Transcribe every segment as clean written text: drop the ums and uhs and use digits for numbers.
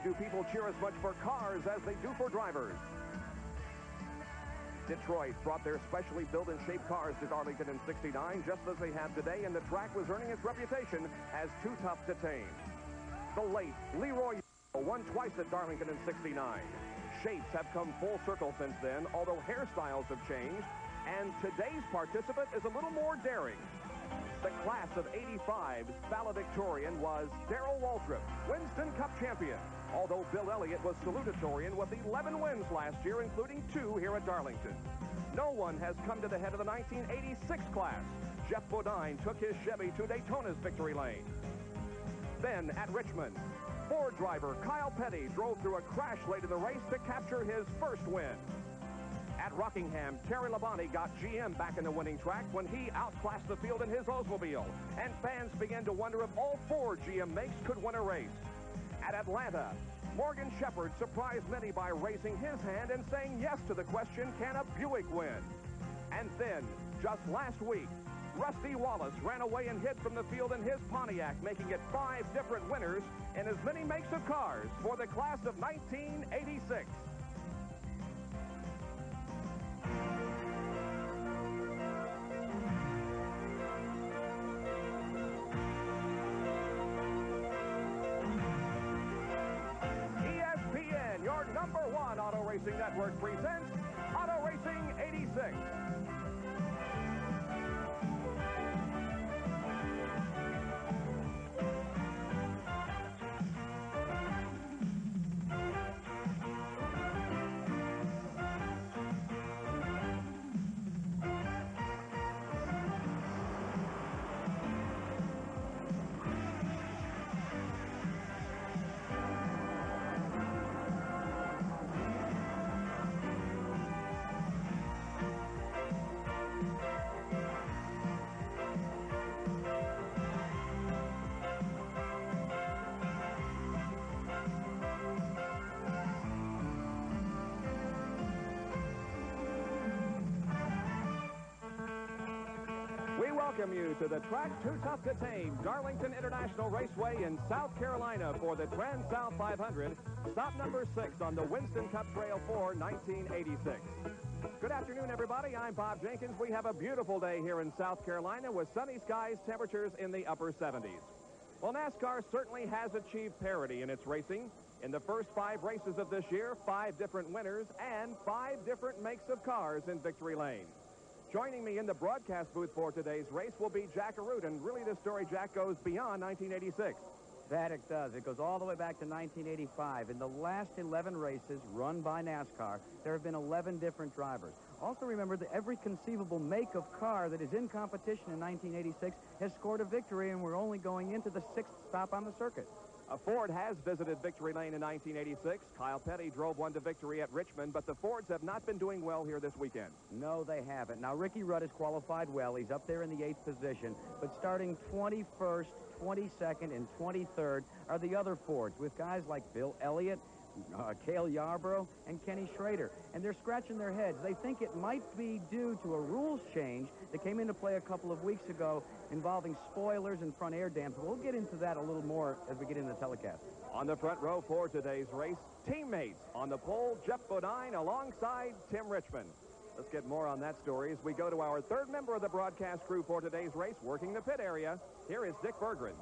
do people cheer as much for cars as they do for drivers. Detroit brought their specially built and shaped cars to Darlington in '69, just as they have today, and the track was earning its reputation as too tough to tame. The late Leroy won twice at Darlington in '69. Shapes have come full circle since then, although hairstyles have changed, and today's participant is a little more daring. The class of '85's valedictorian was Darrell Waltrip, Winston Cup champion, although Bill Elliott was salutatorian with 11 wins last year, including 2 here at Darlington. No one has come to the head of the 1986 class. Jeff Bodine took his Chevy to Daytona's victory lane. Then at Richmond, Ford driver Kyle Petty drove through a crash late in the race to capture his first win. At Rockingham, Terry Labonte got GM back in the winning track when he outclassed the field in his Oldsmobile, and fans began to wonder if all 4 GM makes could win a race. At Atlanta, Morgan Shepherd surprised many by raising his hand and saying yes to the question, can a Buick win? And then, just last week, Rusty Wallace ran away and hid from the field in his Pontiac, making it 5 different winners in as many makes of cars for the class of 1986. ESPN, your #1 auto racing network, presents Auto Racing 86. Welcome you to the track too tough to tame, Darlington International Raceway in South Carolina for the Transouth 500, stop number 6 on the Winston Cup Trail for 1986. Good afternoon, everybody. I'm Bob Jenkins. We have a beautiful day here in South Carolina with sunny skies, temperatures in the upper 70s. Well, NASCAR certainly has achieved parity in its racing. In the first 5 races of this year, 5 different winners and 5 different makes of cars in victory lane. Joining me in the broadcast booth for today's race will be Jack Arute, and really this story, Jack, goes beyond 1986. That it does. It goes all the way back to 1985. In the last 11 races run by NASCAR, there have been 11 different drivers. Also remember that every conceivable make of car that is in competition in 1986 has scored a victory, and we're only going into the 6th stop on the circuit. A Ford has visited victory lane in 1986. Kyle Petty drove one to victory at Richmond, but the Fords have not been doing well here this weekend. No, they haven't. Now, Ricky Rudd has qualified well. He's up there in the 8th position, but starting 21st, 22nd, and 23rd are the other Fords, with guys like Bill Elliott, Cale Yarborough, and Kenny Schrader. And they're scratching their heads. They think it might be due to a rules change that came into play a couple of weeks ago involving spoilers and front air dams. We'll get into that a little more as we get into the telecast. On the front row for today's race, teammates on the pole, Jeff Bodine alongside Tim Richmond. Let's get more on that story as we go to our 3rd member of the broadcast crew for today's race, working the pit area. Here is Dick Berggren.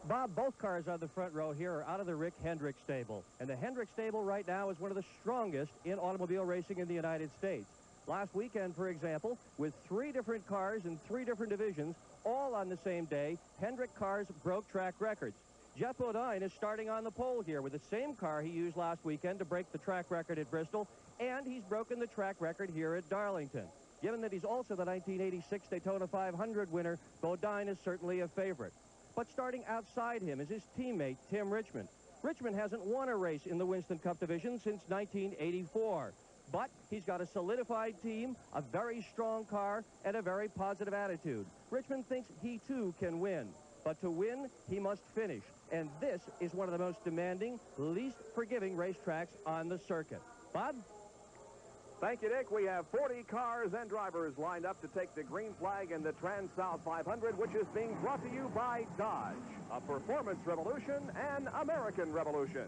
Bob, both cars on the front row here are out of the Rick Hendrick stable. And the Hendrick stable right now is one of the strongest in automobile racing in the United States. Last weekend, for example, with 3 different cars in 3 different divisions, all on the same day, Hendrick cars broke track records. Jeff Bodine is starting on the pole here with the same car he used last weekend to break the track record at Bristol, and he's broken the track record here at Darlington. Given that he's also the 1986 Daytona 500 winner, Bodine is certainly a favorite. But starting outside him is his teammate, Tim Richmond. Richmond hasn't won a race in the Winston Cup division since 1984. But he's got a solidified team, a very strong car, and a very positive attitude. Richmond thinks he, too, can win. But to win, he must finish. And this is one of the most demanding, least forgiving racetracks on the circuit. Bob? Thank you, Dick. We have 40 cars and drivers lined up to take the green flag in the Transouth 500, which is being brought to you by Dodge, a performance revolution, an American revolution.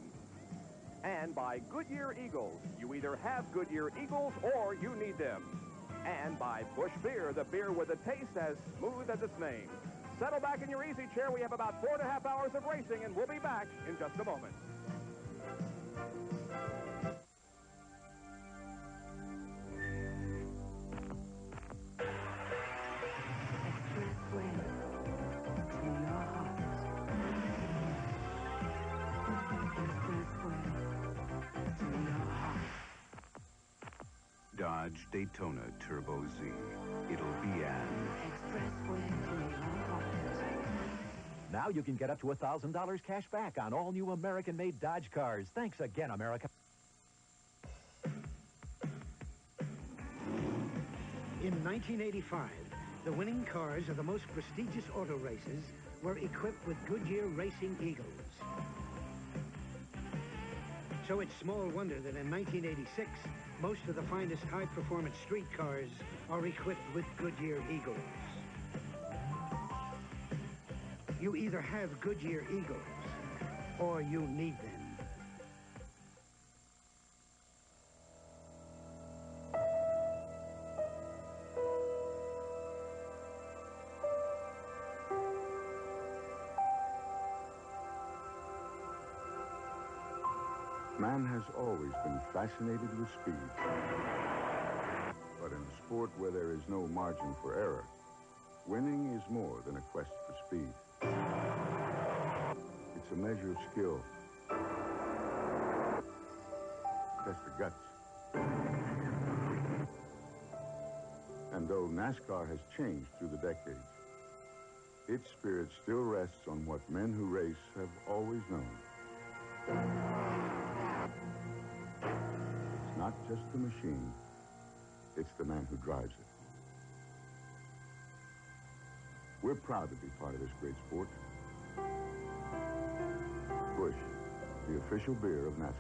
And by Goodyear Eagles. You either have Goodyear Eagles or you need them. And by Busch Beer, the beer with a taste as smooth as its name. Settle back in your easy chair. We have about 4.5 hours of racing, and we'll be back in just a moment. Dodge Daytona Turbo Z. It'll be an expressway to your heart. Now you can get up to $1,000 cash back on all new American-made Dodge cars. Thanks again, America. In 1985, the winning cars of the most prestigious auto races were equipped with Goodyear Racing Eagles. So it's small wonder that in 1986, most of the finest high-performance street cars are equipped with Goodyear Eagles. You either have Goodyear Eagles or you need them. Man has always been fascinated with speed. But in a sport where there is no margin for error, winning is more than a quest for speed. It's a measure of skill. Test the guts. And though NASCAR has changed through the decades, its spirit still rests on what men who race have always known. It's not just the machine, it's the man who drives it. We're proud to be part of this great sport. Busch, the official beer of NASCAR.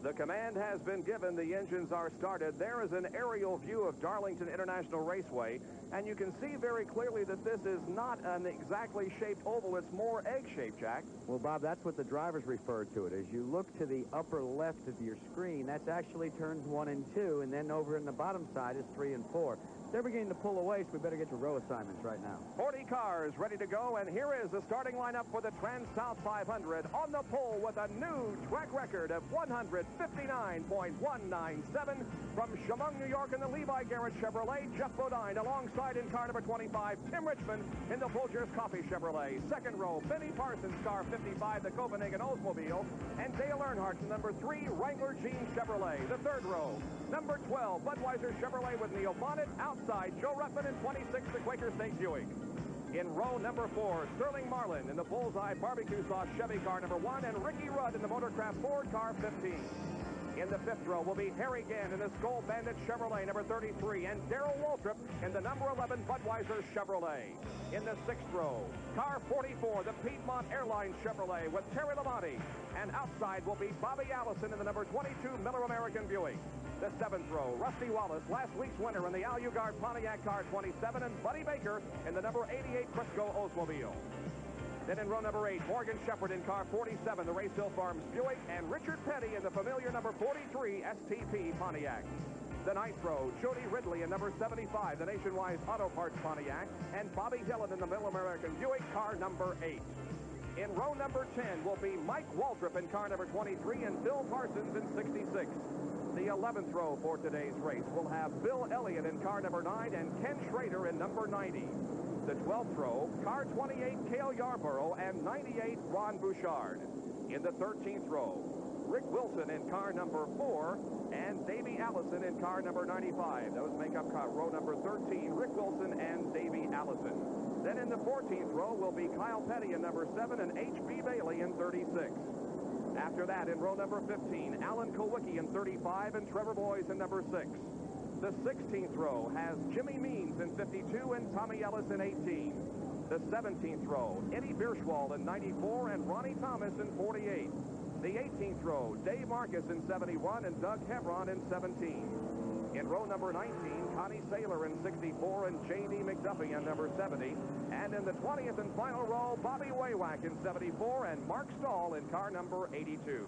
The command has been given. The engines are started. There is an aerial view of Darlington International Raceway, and you can see very clearly that this is not an exactly shaped oval. It's more egg-shaped, Jack. Well, Bob, that's what the drivers refer to it. As you look to the upper left of your screen, that's actually turns 1 and 2, and then over in the bottom side is 3 and 4. They're beginning to pull away, so we better get to row assignments right now. 40 cars ready to go, and here is the starting lineup for the Transouth 500 on the pole with a new track record of 159.197 from Chemung, New York in the Levi Garrett Chevrolet. Jeff Bodine alongside in car number 25, Tim Richmond in the Folgers Coffee Chevrolet. Second row, Benny Parsons, car 55, the Copenhagen Oldsmobile, and Dale Earnhardt in number 3, Wrangler Jean Chevrolet. The third row, number 12, Budweiser Chevrolet with Neil Bonnet. Outside, Joe Ruttman in 26, the Quaker State Buick. In row number 4, Sterling Marlin in the Bullseye Barbecue Sauce Chevy car number 1, and Ricky Rudd in the Motorcraft Ford car 15. In the fifth row will be Harry Gann in the Skoal Bandit Chevrolet number 33, and Darrell Waltrip in the number 11 Budweiser Chevrolet. In the sixth row, car 44, the Piedmont Airlines Chevrolet with Terry Lamonti, and outside will be Bobby Allison in the number 22 Miller American Buick. The seventh row, Rusty Wallace, last week's winner in the Al Ugard Pontiac car 27, and Buddy Baker in the number 88 Crisco Oldsmobile. Then in row number 8, Morgan Shepherd in car 47, the Race Hill Farms Buick, and Richard Petty in the familiar number 43 STP Pontiac. The ninth row, Jody Ridley in number 75, the Nationwide Auto Parts Pontiac, and Bobby Hillin in the Middle American Buick, car number 8. In row number 10 will be Mike Waltrip in car number 23, and Bill Parsons in 66. The 11th row for today's race will have Bill Elliott in car number 9 and Ken Schrader in number 90. The 12th row, car 28, Cale Yarborough, and 98, Ron Bouchard. In the 13th row, Rick Wilson in car number 4 and Davey Allison in car number 95. Those make up car row number 13, Rick Wilson and Davey Allison. Then in the 14th row will be Kyle Petty in number 7 and H.B. Bailey in 36. After that, in row number 15, Alan Kowicki in 35 and Trevor Boyes in number 6. The 16th row has Jimmy Means in 52 and Tommy Ellis in 18. The 17th row, Eddie Bierschwald in 94 and Ronnie Thomas in 48. The 18th row, Dave Marcus in 71 and Doug Hebron in 17. In row number 19, Connie Saylor in 64 and J.D. McDuffie in number 70. And in the 20th and final row, Bobby Waywack in 74 and Mark Stahl in car number 82.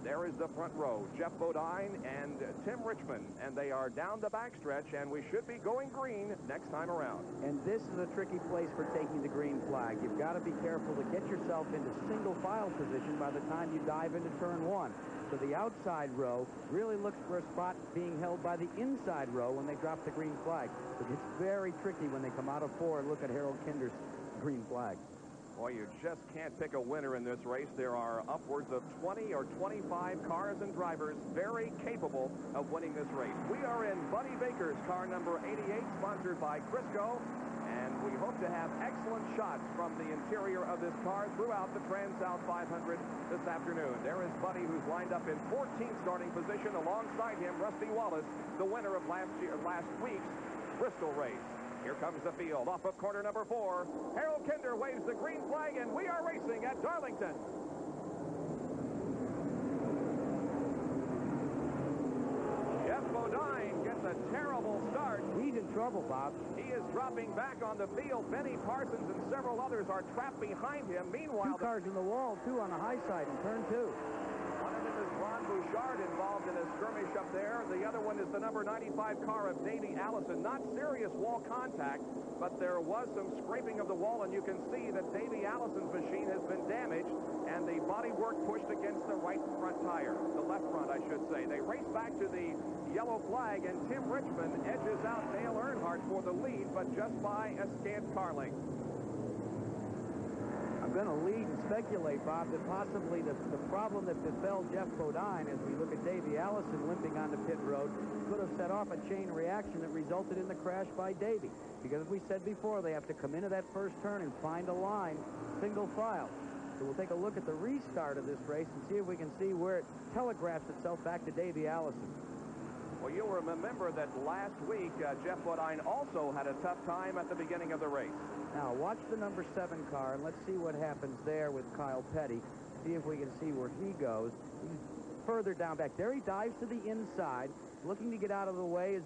There is the front row, Jeff Bodine and Tim Richmond, and they are down the backstretch, and we should be going green next time around. And this is a tricky place for taking the green flag. You've got to be careful to get yourself into single file position by the time you dive into turn one. So the outside row really looks for a spot being held by the inside row when they drop the green flag. But it's very tricky when they come out of 4 and look at Harold Kinder's green flag. Boy, you just can't pick a winner in this race. There are upwards of 20 or 25 cars and drivers very capable of winning this race. We are in Buddy Baker's car number 88, sponsored by Crisco, and we hope to have excellent shots from the interior of this car throughout the Transouth 500 this afternoon. There is Buddy, who's lined up in 14th starting position. Alongside him, Rusty Wallace, the winner of last week's Bristol race. Here comes the field off of corner number 4. Harold Kinder waves the green flag, and we are racing at Darlington. Jeff Bodine gets a terrible start. He's in trouble, Bob. He is dropping back on the field. Benny Parsons and several others are trapped behind him. Meanwhile, 2 cars in the wall, 2 on the high side in turn 2. One of them is Ron Bouchard, involved in a skirmish up there. The other one is the number 95 car of Davey Allison. Not serious wall contact, but there was some scraping of the wall, and you can see that Davey Allison's machine has been damaged, and the bodywork pushed against the right front tire, the left front, I should say. They race back to the yellow flag, and Tim Richmond edges out Dale Earnhardt for the lead, but just by a scant car length. I'm going to lead and speculate, Bob, that possibly the problem that befell Jeff Bodine, as we look at Davey Allison limping onto pit road, could have set off a chain reaction that resulted in the crash by Davey. Because as we said before, they have to come into that first turn and find a line, single file. So we'll take a look at the restart of this race and see if we can see where it telegraphs itself back to Davey Allison. Well, you'll remember that last week, Jeff Bodine also had a tough time at the beginning of the race. Now, watch the number 7 car, and let's see what happens there with Kyle Petty. See if we can see where he goes. He's further down back. There he dives to the inside, looking to get out of the way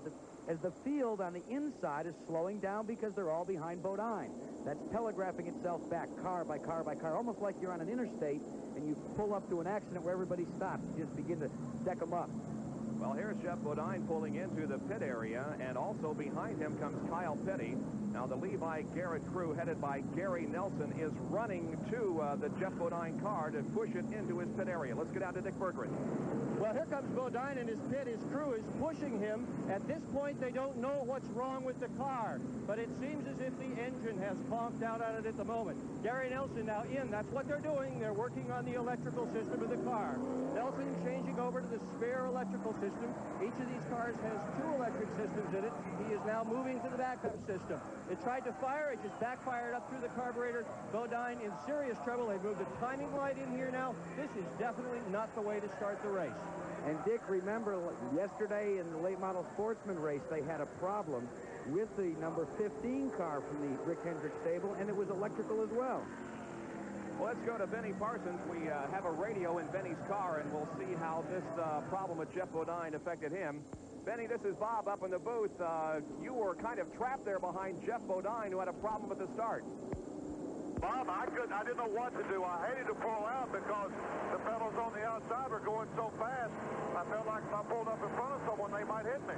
as the field on the inside is slowing down because they're all behind Bodine. That's telegraphing itself back, car by car by car, almost like you're on an interstate and you pull up to an accident where everybody stops. You just begin to deck them up. Well, here's Jeff Bodine pulling into the pit area, and also behind him comes Kyle Petty. Now, the Levi Garrett crew, headed by Gary Nelson, is running to the Jeff Bodine car to push it into his pit area. Let's get out to Dick Berggren. Well, here comes Bodine in his pit. His crew is pushing him. At this point, they don't know what's wrong with the car, but it seems as if the engine has conked out on it at the moment. Gary Nelson now in. That's what they're doing. They're working on the electrical system of the car. Nelson changing over to the spare electrical system. Each of these cars has 2 electric systems in it. He is now moving to the backup system. It tried to fire. It just backfired up through the carburetor. Bodine in serious trouble. They've moved the timing light in here now. This is definitely not the way to start the race. And Dick, remember yesterday in the late model sportsman race, they had a problem with the number 15 car from the Rick Hendrick stable, and it was electrical as well. Well, let's go to Benny Parsons. We have a radio in Benny's car, and we'll see how this problem with Jeff Bodine affected him. Benny, this is Bob up in the booth. You were kind of trapped there behind Jeff Bodine, who had a problem with the start. Bob, I didn't know what to do. I hated to pull out because the pedals on the outside were going so fast. I felt like if I pulled up in front of someone, they might hit me.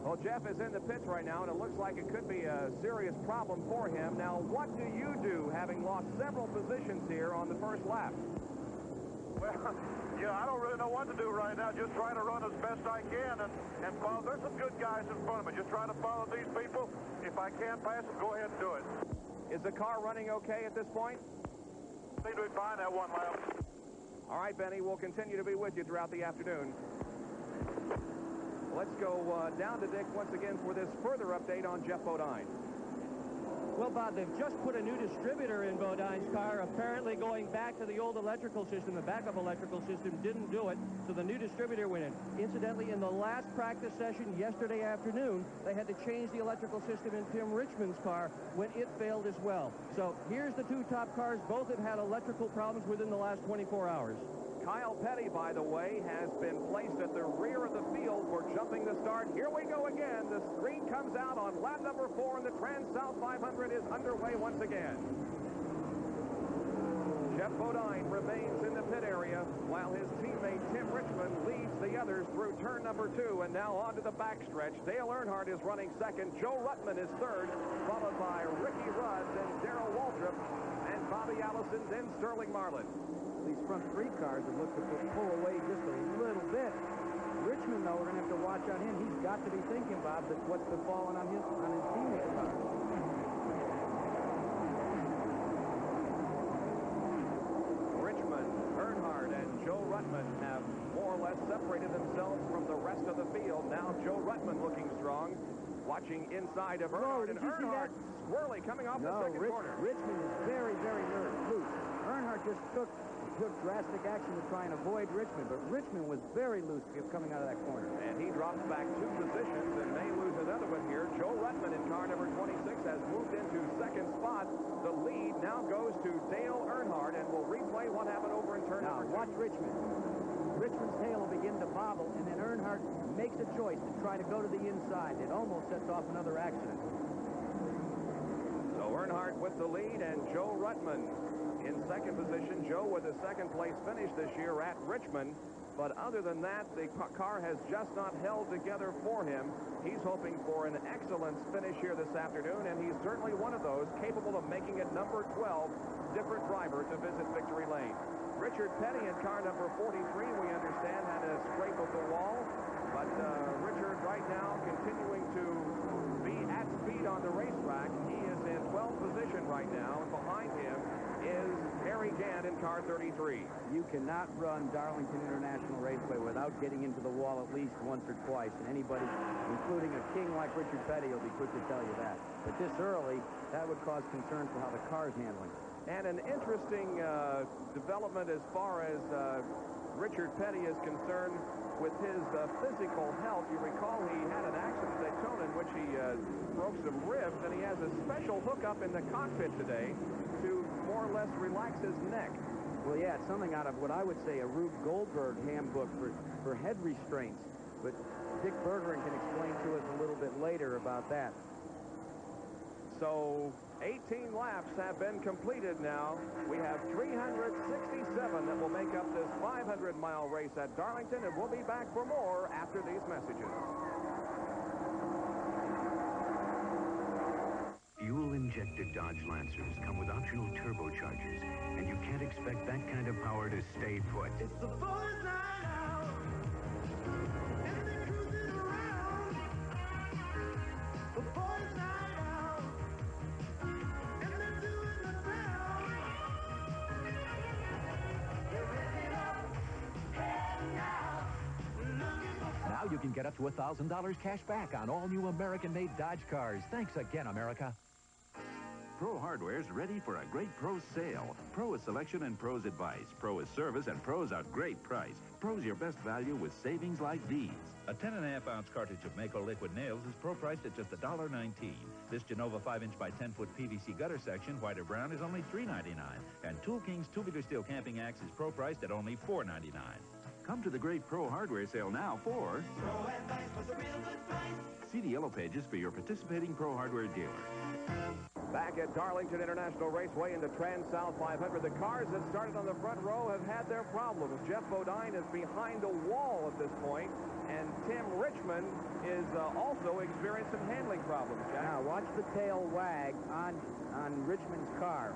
Well, Jeff is in the pits right now, and it looks like it could be a serious problem for him. Now, what do you do, having lost several positions here on the first lap? Well, yeah, I don't really know what to do right now. Just try to run as best I can and follow. There's some good guys in front of me. Just try to follow these people. If I can't pass them, go ahead and do it. Is the car running okay at this point? Seem to be fine that one lap. All right, Benny, we'll continue to be with you throughout the afternoon. Let's go down to Dick once again for this further update on Jeff Bodine. Well, Bob, they've just put a new distributor in Bodine's car, apparently going back to the old electrical system. The backup electrical system didn't do it, so the new distributor went in. Incidentally, in the last practice session yesterday afternoon, they had to change the electrical system in Tim Richmond's car when it failed as well. So here's the 2 top cars. Both have had electrical problems within the last 24 hours. Kyle Petty, by the way, has been placed at the rear of the field for jumping the start. Here we go again. The screen comes out on lap number 4, and the Transouth 500 is underway once again. Jeff Bodine remains in the pit area while his teammate Tim Richmond leads the others through turn number 2 and now onto the backstretch. Dale Earnhardt is running second. Joe Ruttman is third, followed by Ricky Rudd, then Darrell Waltrip, and Bobby Allison, then Sterling Marlin. These front 3 cars have looked to pull away just a little bit. Richmond, though, we're going to have to watch on him. He's got to be thinking, Bob, that what's been falling on his teammate's car. Earnhardt and Joe Ruttman have more or less separated themselves from the rest of the field. Now Joe Ruttman looking strong, watching inside of Earnhardt. Did and you see Earnhardt squirrely coming off the second corner. Richmond is very, very loose. Earnhardt just took drastic action to try and avoid Richmond, but Richmond was very loose coming out of that corner. And he drops back 2 positions and may lose another one here. Joe Ruttman in car number 26 has moved into second spot. The lead now goes to Dale Earnhardt, and we'll replay what happened over in turn number 2. Watch Richmond. Richmond's tail will begin to bobble, and then Earnhardt makes a choice to try to go to the inside. It almost sets off another accident. So Earnhardt with the lead, and Joe Ruttman in second position. Joe with a second-place finish this year at Richmond. But other than that, the car has just not held together for him. He's hoping for an excellent finish here this afternoon, and he's certainly one of those capable of making it number 12, different driver to visit victory lane. Richard Petty in car number 43, we understand, had a scrape of the wall. But Richard right now continuing to be at speed on the racetrack. He is in 12th position right now, and behind him is Harry Gant in car 33. You cannot run Darlington International Raceway without getting into the wall at least once or twice, and anybody, including a king like Richard Petty, will be quick to tell you that. But this early, that would cause concern for how the car's handling. And an interesting development as far as Richard Petty is concerned with his physical health. You recall he had an accident at Daytona in which he broke some ribs, and he has a special hookup in the cockpit today to more or less relax his neck. Well, yeah, it's something out of what I would say a Rube Goldberg handbook for head restraints. But Dick Bergeron can explain to us a little bit later about that. So 18 laps have been completed now. We have 367 that will make up this 500-mile race at Darlington, and we'll be back for more after these messages. Fuel-injected Dodge Lancers come with optional turbochargers, and you can't expect that kind of power to stay put. It's the boys' night out, and they're cruising around. The boys' night out, and they're doing the round. They're revving up, heading out, looking for... Now you can get up to $1,000 cash back on all new American-made Dodge cars. Thanks again, America. Pro Hardware's ready for a great Pro's sale. Pro is selection and Pro's advice. Pro is service and Pro's a great price. Pro's your best value with savings like these. A 10.5-ounce cartridge of Mako liquid nails is Pro priced at just $1.19. This Genova 5-inch by 10-foot PVC gutter section, white or brown, is only $3.99. And Tool King's tubular steel camping axe is Pro priced at only $4.99. Come to the great Pro Hardware sale now for Pro advice was a real good price. See the yellow pages for your participating Pro Hardware dealer. Back at Darlington International Raceway in the Transouth 500, the cars that started on the front row have had their problems. Jeff Bodine is behind a wall at this point, and Tim Richmond is also experiencing some handling problems, Jack. Now, watch the tail wag on Richmond's car.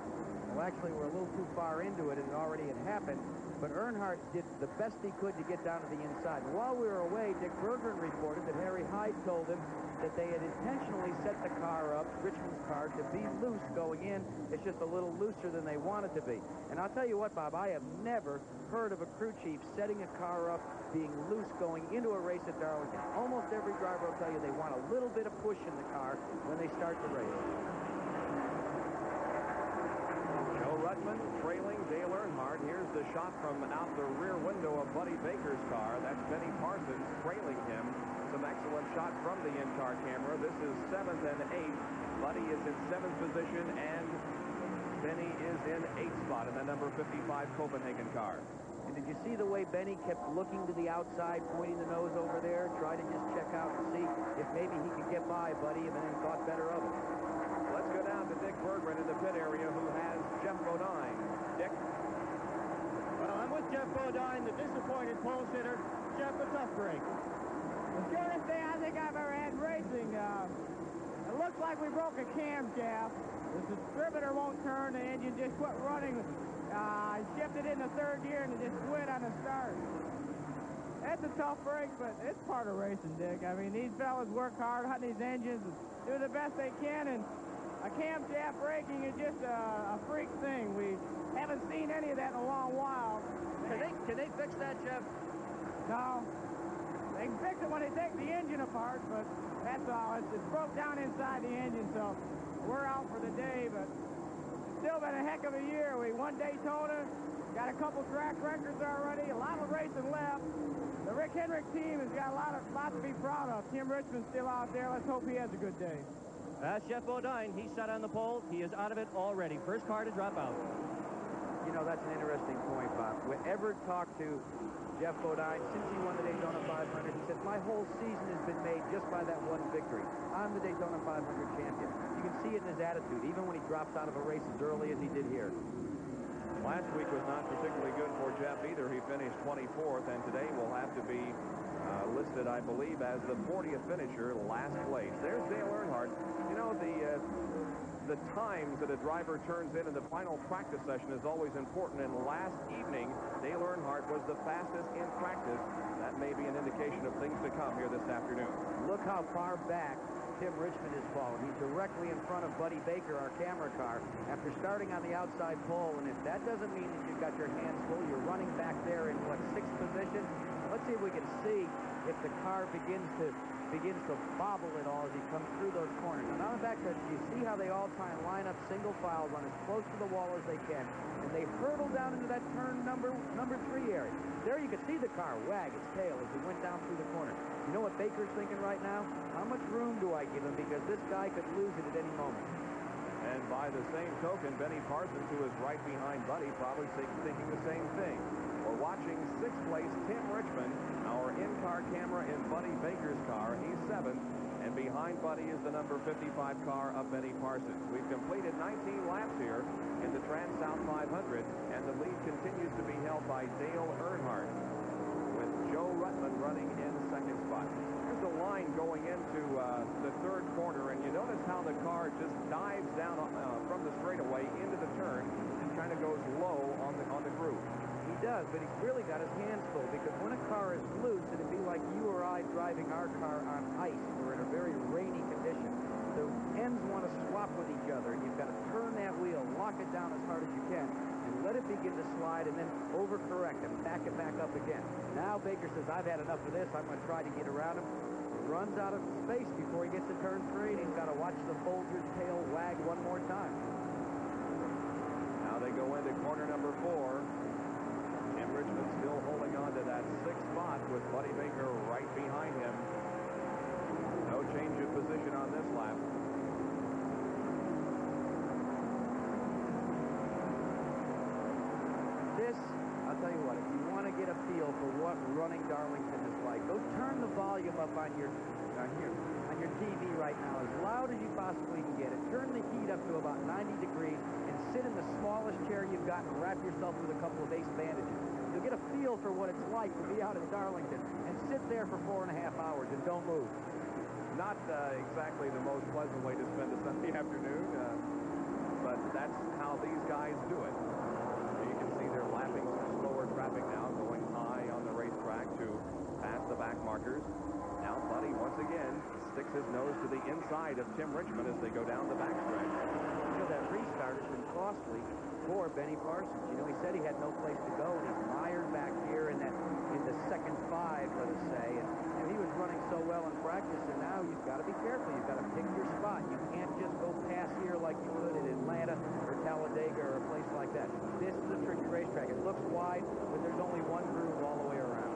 Well, actually, we're a little too far into it. It already had happened. But Earnhardt did the best he could to get down to the inside. And while we were away, Dick Bergeron reported that Harry Hyde told him that they had intentionally set the car up, Richmond's car, to be loose going in. It's just a little looser than they wanted to be. And I'll tell you what, Bob, I have never heard of a crew chief setting a car up being loose going into a race at Darlington. Almost every driver will tell you they want a little bit of push in the car when they start the race. Joe Ruttman trailing Dale Earnhardt. Here's the shot from out the rear window of Buddy Baker's car. That's Benny Parsons trailing him. Some excellent shot from the in-car camera. This is 7th and 8th. Buddy is in 7th position, and Benny is in 8th spot in the number 55 Copenhagen car. And did you see see the way Benny kept looking to the outside, pointing the nose over there, trying to just check out and see if maybe he could get by Buddy, and then thought better of it. Let's go down to Dick Berggren in the pit area, who has Jeff Bodine. Dick? Well, I'm with Jeff Bodine, the disappointed pole sitter. Jeff, a tough break. The shortest day I think I've ever had racing. It looks like we broke a camshaft. The distributor won't turn, the engine just quit running. Shifted in the third gear and it just quit on the start. That's a tough break, but it's part of racing, Dick. I mean, these fellas work hard on these engines and do the best they can, and a camshaft braking is just a freak thing. We haven't seen any of that in a long while. Can they fix that, Jeff? No. They can fix it when they take the engine apart, but that's all. It's broke down inside the engine, so we're out for the day, but still been a heck of a year. We won Daytona, got a couple track records already, a lot of racing left. The Rick Hendrick team has got a lot to be proud of. Tim Richmond's still out there. Let's hope he has a good day. That's Jeff Bodine. He sat on the pole. He is out of it already. First car to drop out. You know, that's an interesting point, Bob. Whoever talked to Jeff Bodine since he won the Daytona 500, he said, my whole season has been made just by that one victory. I'm the Daytona 500 champion. You can see it in his attitude, even when he drops out of a race as early as he did here. Last week was not particularly good for Jeff either. He finished 24th, and today will have to be listed, I believe, as the 40th finisher, last place. There's Dale Earnhardt. You know, the times that a driver turns in the final practice session is always important, and last evening, Dale Earnhardt was the fastest in practice. That may be an indication of things to come here this afternoon. Look how far back Tim Richmond has fallen. He's directly in front of Buddy Baker, our camera car, after starting on the outside pole, and if that doesn't mean that you've got your hands full, you're running back there in, what, 6th position? Let's see if we can see if the car begins to bobble at all as he comes through those corners. Now, on the back there, you see how they all try and line up single file, run as close to the wall as they can, and they hurtle down into that turn number 3 area. There you could see the car wag its tail as it went down through the corner. You know what Baker's thinking right now? How much room do I give him? Because this guy could lose it at any moment. And by the same token, Benny Parsons, who is right behind Buddy, probably thinking the same thing. We're watching 6th place Tim Richmond, our in-car camera in Buddy Baker's car. He's 7th, and behind Buddy is the number 55 car of Benny Parsons. We've completed 19 laps here in the Transouth 500, and the lead continues to be held by Dale Earnhardt, with Joe Rutland running in 2nd spot. There's a line going into the 3rd corner, and you notice how the car just dives down from the straightaway into the turn and kind of goes low on the groove. He does, but he's really got his hands full, because when a car is loose, it'd be like you or I driving our car on ice. We're in a very rainy condition. The ends want to swap with each other, and you've got to turn that wheel, lock it down as hard as you can, and let it begin to slide, and then overcorrect and back it back up again. Now Baker says, I've had enough of this. I'm going to try to get around him. He runs out of space before he gets to turn 3, and he's got to watch the Folger's tail wag one more time. Now they go into corner number 4. Tim Richmond still holding on to that 6th spot with Buddy Baker right behind him. No change of position on this lap. This, I'll tell you what, if you want to get a feel for what running Darlington is like, go turn the volume up on your TV right now as loud as you possibly can get it. Turn the heat up to about 90 degrees and sit in the smallest chair you've got and wrap yourself with a couple of ace bandages. You'll get a feel for what it's like to be out at Darlington and sit there for 4.5 hours and don't move. Not exactly the most pleasant way to spend a Sunday afternoon, but that's how these guys do it. You can see they're lapping slower traffic now, going high on the racetrack to pass the back markers. Now Buddy once again sticks his nose to the inside of Tim Richmond as they go down the backstretch. You know, that restart has been costly for Benny Parsons. You know, he said he had no place to go, and he's mired back here in the second 5, let us say. And he was running so well in practice, and now you've got to be careful. You've got to pick your spot. You can't just go past here like you would in Atlanta or Talladega or a place like that. This is a tricky racetrack. It looks wide, but there's only one groove all the way around.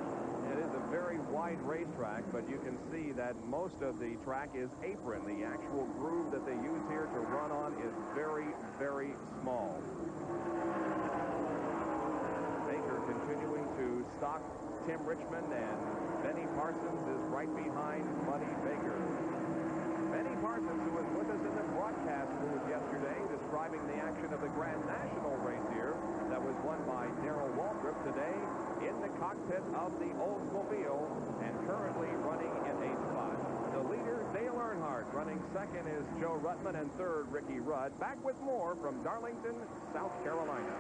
It is a very wide racetrack, but you can see that most of the track is apron. The actual groove that they use here to run on is very, very small. Baker continuing to Tim Richmond, and Benny Parsons is right behind Buddy Baker. Benny Parsons, who was with us in the broadcast booth yesterday, describing the action of the Grand National race here that was won by Darrell Waltrip, today in the cockpit of the Oldsmobile and currently running in 8th spot. The leader, Dale Earnhardt. Running second is Joe Ruttman, and third, Ricky Rudd. Back with more from Darlington, South Carolina.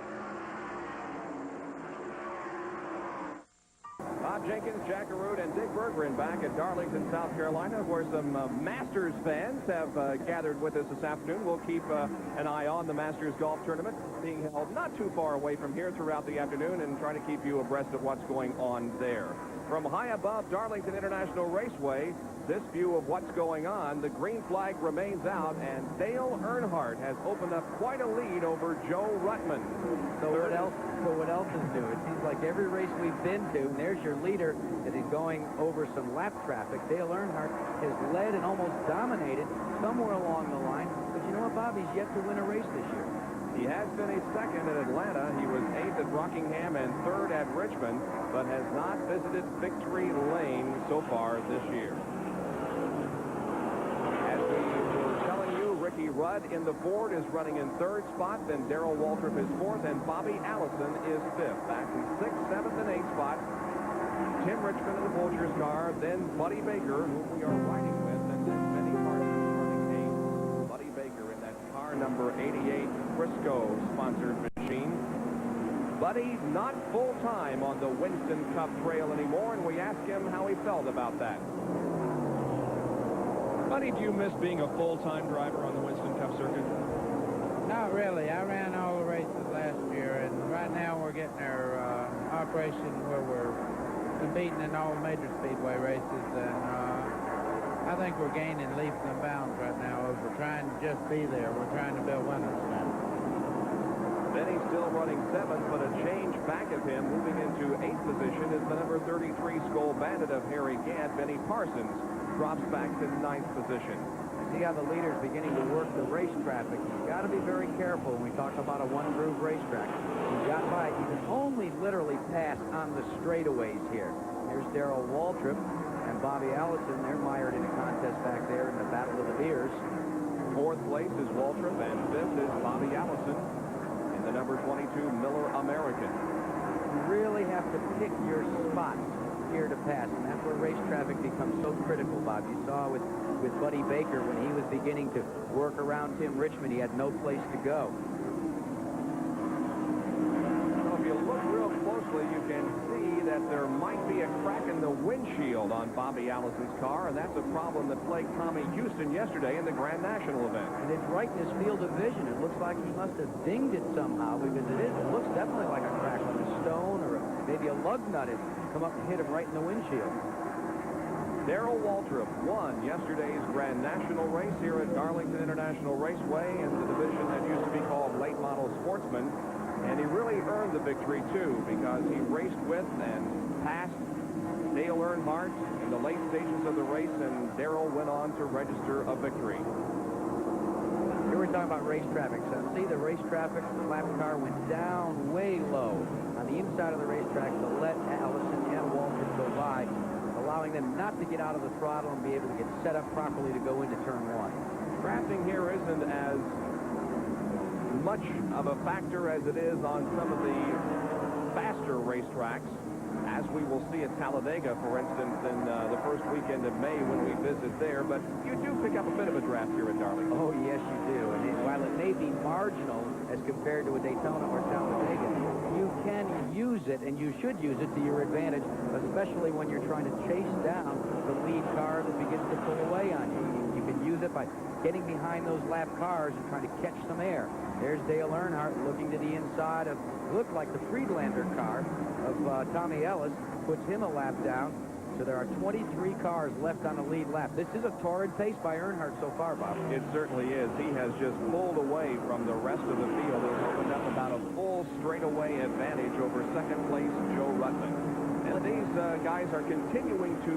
Bob Jenkins, Jack Arute, and Dick Berggren back at Darlington, South Carolina, where some Masters fans have gathered with us this afternoon. We'll keep an eye on the Masters Golf Tournament being held not too far away from here throughout the afternoon, and try to keep you abreast of what's going on there. From high above Darlington International Raceway, this view of what's going on, the green flag remains out, and Dale Earnhardt has opened up quite a lead over Joe Ruttman. So what else is new? It seems like every race we've been to, and there's your leader that is going over some lap traffic. Dale Earnhardt has led and almost dominated somewhere along the line, but you know what, Bob? He's yet to win a race this year. He has finished second at Atlanta. He was 8th at Rockingham and 3rd at Richmond, but has not visited victory lane so far this year. As we were telling you, Ricky Rudd in the Ford is running in 3rd spot, then Darrell Waltrip is 4th, and Bobby Allison is 5th. Back in 6th, 7th, and 8th spot. Tim Richmond in the Vulture's car, then Buddy Baker, whom we are riding with, and then Benny Parsons running 8th. Buddy Baker in that car number 88 Frisco-sponsored machine. Buddy not full-time on the Winston Cup trail anymore, and we asked him how he felt about that. Buddy, do you miss being a full-time driver on the Winston Cup circuit? Not really. I ran all the races last year, and right now we're getting our operation where we're competing in all the major speedway races, and I think we're gaining leaps and bounds right now over trying to just be there. We're trying to build winners now. Benny's still running 7th, but a change back of him, moving into 8th position, is the number 33 Skull Bandit of Harry Gant. Benny Parsons drops back to 9th position. See how the leader's beginning to work the race traffic. You've got to be very careful when we talk about a one-groove racetrack. He got by. He can only literally pass on the straightaways here. Here's Darrell Waltrip and Bobby Allison. They're mired in a contest back there in the Battle of the Beers. 4th place is Waltrip, and 5th is Bobby Allison in the number 22 Miller American. You really have to pick your spots here to pass, and that's where race traffic becomes so critical, Bob. You saw with Buddy Baker when he was beginning to work around Tim Richmond, he had no place to go. So if you look real closely, you can see that there might be a crack in the windshield on Bobby Allison's car, and that's a problem that plagued Tommy Houston yesterday in the Grand National event. And it's right in his field of vision. It looks like he must have dinged it somehow, because it looks definitely like a crack on a stone, or maybe a lug nut has come up and hit him right in the windshield. Darrell Waltrip won yesterday's Grand National race here at Darlington International Raceway in the division that used to be called Late Model Sportsman. And he really earned the victory, too, because he raced with and passed Dale Earnhardt in the late stages of the race, and Darrell went on to register a victory. Here we're talking about race traffic. So see, the race traffic, the lap car went down way low on the inside of the racetrack to let Allison and Waltrip go by, allowing them not to get out of the throttle and be able to get set up properly to go into turn 1. Drafting here isn't as much of a factor as it is on some of the faster racetracks, as we will see at Talladega, for instance, in the first weekend of May when we visit there. But you do pick up a bit of a draft here at Darlington. Oh, yes, you do. And while it may be marginal as compared to a Daytona or Talladega, you can use it, and you should use it to your advantage, especially when you're trying to chase down the lead car that begins to pull away on you. You can use it by getting behind those lap cars and trying to catch some air. There's Dale Earnhardt looking to the inside of, looked like the Friedlander car of Tommy Ellis, puts him a lap down. So there are 23 cars left on the lead lap. This is a torrid pace by Earnhardt so far, Bob. It certainly is. He has just pulled away from the rest of the field and opened up about a full straightaway advantage over second place Joe Ruttman. And these guys are continuing to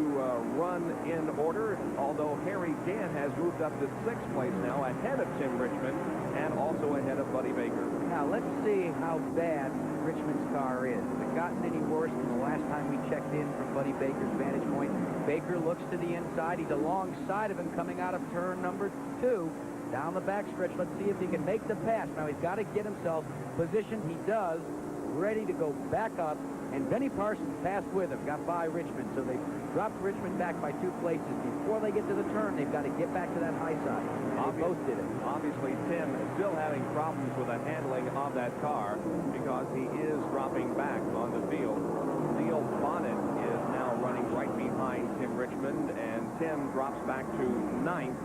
run in order, although Harry Gant has moved up to 6th place now, ahead of Tim Richmond and also ahead of Buddy Baker. Now, let's see how bad Richmond's car is. Has it gotten any worse than the last time we checked in Buddy Baker's vantage point. Baker looks to the inside. He's alongside of him coming out of turn number 2. Down the backstretch. Let's see if he can make the pass. Now he's got to get himself positioned. He does. Ready to go back up. And Benny Parsons passed with him, got by Richmond. So they dropped Richmond back by 2 places. Before they get to the turn, they've got to get back to that high side. They both did it. Obviously, Tim is still having problems with the handling of that car because he is dropping back on the field. Neil Bonnet is now running right behind Tim Richmond, and Tim drops back to 9th.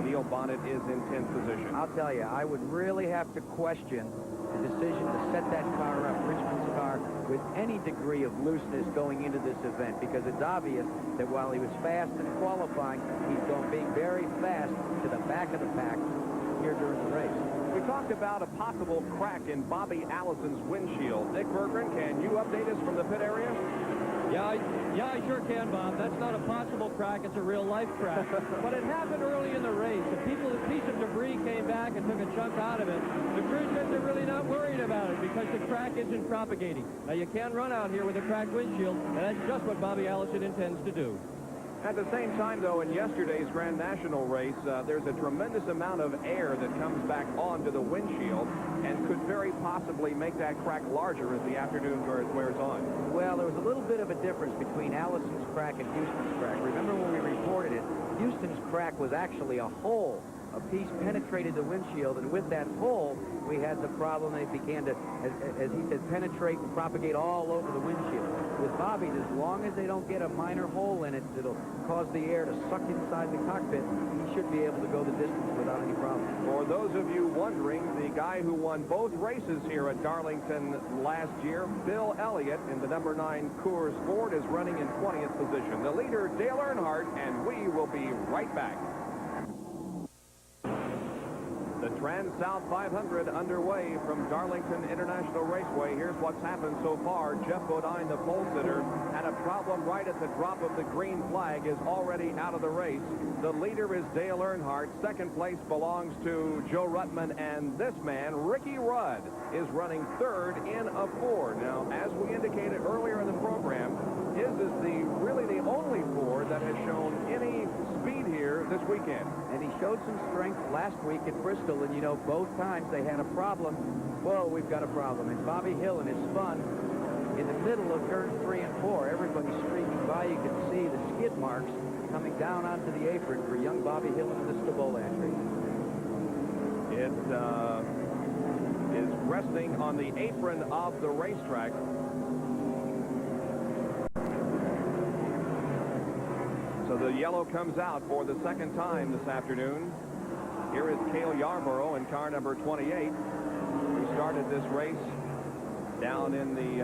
Neil Bonnet is in 10th position. I'll tell you, I would really have to question the decision to set that car up, Richmond's car, with any degree of looseness going into this event, because it's obvious that while he was fast in qualifying, he's going being very fast to the back of the pack here during the race. We talked about a possible crack in Bobby Allison's windshield. Dick Berggren, can you update us from the pit area? Yeah, I sure can, Bob. That's not a possible crack. It's a real-life crack. But it happened early in the race. A piece of debris came back and took a chunk out of it. The crew says they're really not worried about it because the crack isn't propagating. Now, you can run out here with a cracked windshield, and that's just what Bobby Allison intends to do. At the same time, though, in yesterday's Grand National race, there's a tremendous amount of air that comes back onto the windshield and could very possibly make that crack larger as the afternoon wears on. Well, there was a little bit of a difference between Allison's crack and Houston's crack. Remember when we reported it, Houston's crack was actually a hole. A piece penetrated the windshield, and with that hole, we had the problem. They began to, as he said, penetrate and propagate all over the windshield. With Bobby's, as long as they don't get a minor hole in it that'll cause the air to suck inside the cockpit, he should be able to go the distance without any problem. For those of you wondering, the guy who won both races here at Darlington last year, Bill Elliott, in the number 9 Coors Ford, is running in 20th position. The leader, Dale Earnhardt, and we will be right back. The Transouth 500 underway from Darlington International Raceway. Here's what's happened so far. Jeff Bodine, the pole sitter, had a problem right at the drop of the green flag, is already out of the race. The leader is Dale Earnhardt. Second place belongs to Joe Ruttman, and this man, Ricky Rudd, is running 3rd in a Ford. Now, as we indicated earlier in the program, his is really the only Ford that has shown any speed here this weekend. And he showed some strength last week at Bristol, and you know, both times they had a problem. Whoa, we've got a problem. And Bobby Hillin is spun in the middle of turns 3 and 4. Everybody's streaking by. You can see the skid marks coming down onto the apron for young Bobby Hillin in the Stabola entry. It is resting on the apron of the racetrack. So the yellow comes out for the second time this afternoon. Here is Cale Yarborough in car number 28, who started this race down in the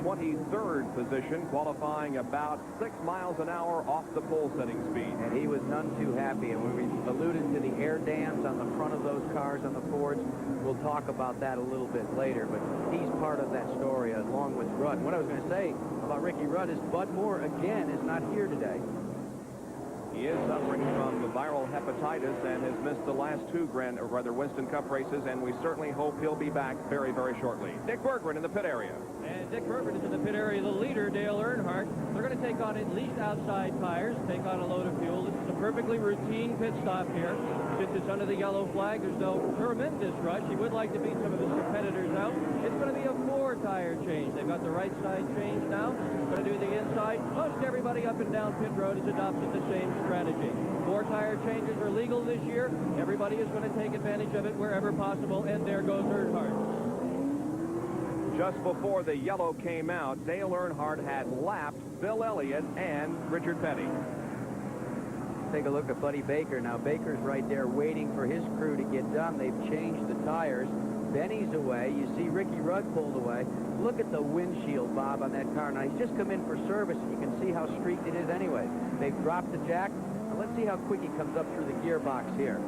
23rd position, qualifying about 6 miles an hour off the pole setting speed. And he was none too happy. And when we alluded to the air dams on the front of those cars on the Fords, we'll talk about that a little bit later. But he's part of that story along with Rudd. What I was going to say about Ricky Rudd is Bud Moore, again, is not here today. He is suffering from viral hepatitis and has missed the last 2 Winston Cup races, and we certainly hope he'll be back very, very shortly. Dick Berggren in the pit area. And Dick Berggren is in the pit area. The leader, Dale Earnhardt. They're going to take on at least outside tires, take on a load of fuel. This is a perfectly routine pit stop here. Since it's under the yellow flag, there's no tremendous rush. He would like to beat some of his competitors out. It's going to be a 4-tire change. They've got the right side change now. Going to do the inside. Most everybody up and down pit road has adopted the same strategy. 4-tire changes are legal this year. Everybody is going to take advantage of it wherever possible, and there goes Earnhardt. Just before the yellow came out, Dale Earnhardt had lapped Bill Elliott and Richard Petty. Take a look at Buddy Baker. Now, Baker's right there waiting for his crew to get done. They've changed the tires. Benny's away. You see Ricky Rudd pulled away. Look at the windshield, Bob, on that car. Now, he's just come in for service, and you can see how streaked it is anyway. They've dropped the jack. Now, let's see how quick he comes up through the gearbox here.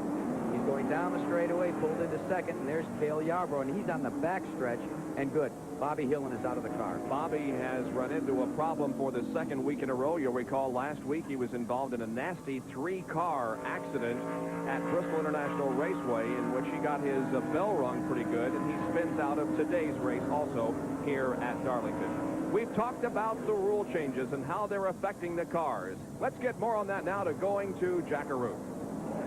He's going down the straightaway, pulled into second, and there's Cale Yarborough, and he's on the back stretch, and good. Bobby Hillin is out of the car. Bobby has run into a problem for the second week in a row. You'll recall last week he was involved in a nasty 3-car accident at Bristol International Raceway, in which he got his bell rung pretty good, and he spins out of today's race also here at Darlington. We've talked about the rule changes and how they're affecting the cars. Let's get more on that now to going to Jackaroo.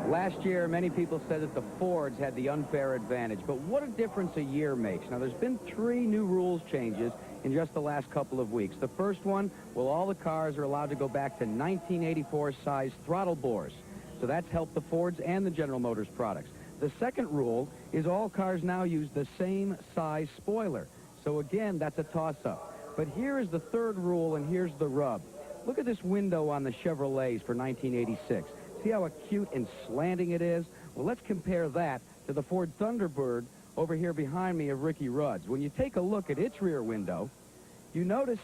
Last year, many people said that the Fords had the unfair advantage, but what a difference a year makes. Now, there's been 3 new rules changes in just the last couple of weeks. The first one, well, all the cars are allowed to go back to 1984 size throttle bores. So that's helped the Fords and the General Motors products. The second rule is all cars now use the same size spoiler. So again, that's a toss-up. But here is the third rule, and here's the rub. Look at this window on the Chevrolets for 1986. See how acute and slanting it is? Well, let's compare that to the Ford Thunderbird over here behind me of Ricky Rudd's. When you take a look at its rear window, you notice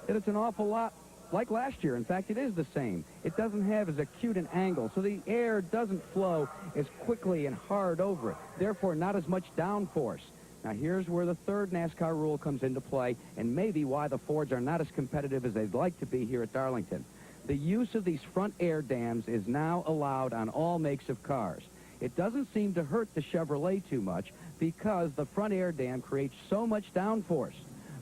that it's an awful lot like last year. In fact, it is the same. It doesn't have as acute an angle, so the air doesn't flow as quickly and hard over it. Therefore, not as much downforce. Now, here's where the third NASCAR rule comes into play, and maybe why the Fords are not as competitive as they'd like to be here at Darlington. The use of these front air dams is now allowed on all makes of cars. It doesn't seem to hurt the Chevrolet too much because the front air dam creates so much downforce.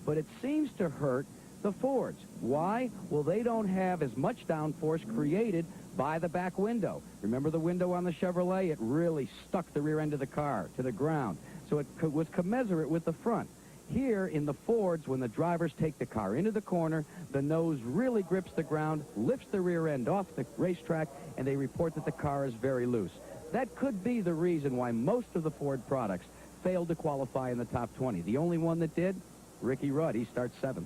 But it seems to hurt the Fords. Why? Well, they don't have as much downforce created by the back window. Remember the window on the Chevrolet? It really stuck the rear end of the car to the ground. So it was commensurate with the front. Here in the Fords, when the drivers take the car into the corner, the nose really grips the ground, lifts the rear end off the racetrack, and they report that the car is very loose. That could be the reason why most of the Ford products failed to qualify in the top 20. The only one that did, Ricky Rudd. He starts 7th.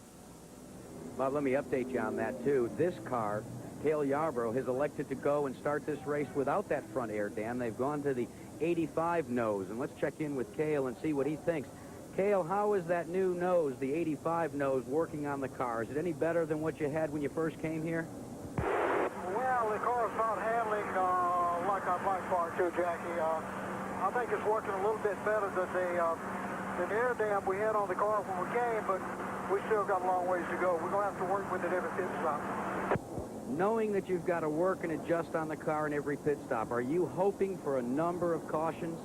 Bob, let me update you on that, too. This car, Cale Yarborough, has elected to go and start this race without that front air dam. They've gone to the 85 nose, and let's check in with Cale and see what he thinks. Cale, how is that new nose, the 85 nose, working on the car? Is it any better than what you had when you first came here? Well, the car's not handling like I'd like for it to, Jackie. I think it's working a little bit better than the air dam we had on the car when we came, but we still got a long ways to go. We're going to have to work with it every pit stop. Knowing that you've got to work and adjust on the car in every pit stop, are you hoping for a number of cautions?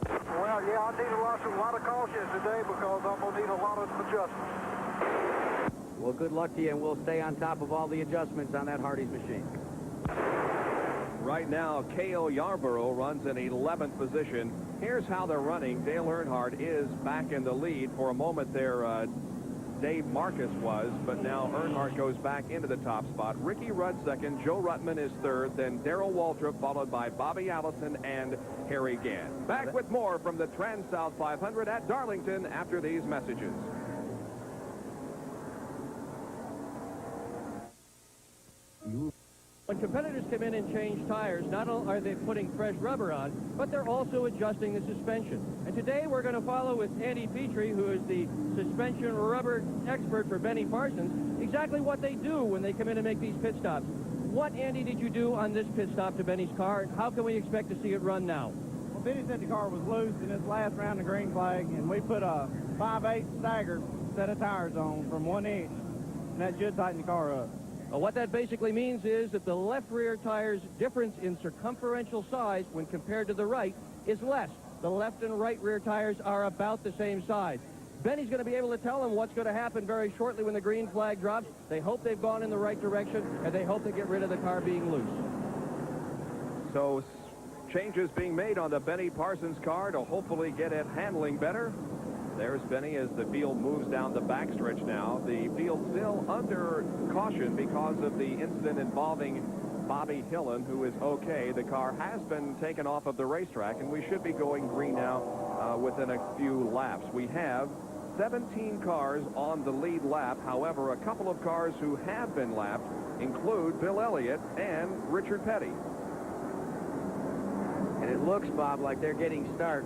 Well, yeah, I need a lot of cautions today because I'm going to need a lot of adjustments. Well, good luck to you, and we'll stay on top of all the adjustments on that Hardee's machine. Right now, Cale Yarborough runs in 11th position. Here's how they're running. Dale Earnhardt is back in the lead. For a moment there, Dave Marcus was, but now Earnhardt goes back into the top spot. Ricky Rudd second, Joe Ruttman is third, then Darrell Waltrip, followed by Bobby Allison and Harry Gant. Back with more from the Transouth 500 at Darlington after these messages. When competitors come in and change tires, not only are they putting fresh rubber on, but they're also adjusting the suspension. And today we're going to follow with Andy Petrie, who is the suspension rubber expert for Benny Parsons, exactly what they do when they come in and make these pit stops. What, Andy, did you do on this pit stop to Benny's car, and how can we expect to see it run now? Well, Benny said the car was loose in this last round of green flag, and we put a 5/8 staggered set of tires on from 1 inch, and that should tighten the car up. Well, what that basically means is that the left rear tire's difference in circumferential size when compared to the right is less. The left and right rear tires are about the same size. Benny's going to be able to tell them what's going to happen very shortly when the green flag drops. They hope they've gone in the right direction, and they hope they get rid of the car being loose. So changes being made on the Benny Parsons car to hopefully get it handling better. There's Benny as the field moves down the backstretch now. The field still under caution because of the incident involving Bobby Hillen, who is okay. The car has been taken off of the racetrack, and we should be going green now within a few laps. We have 17 cars on the lead lap. However, a couple of cars who have been lapped include Bill Elliott and Richard Petty. And it looks, Bob, like they're getting start.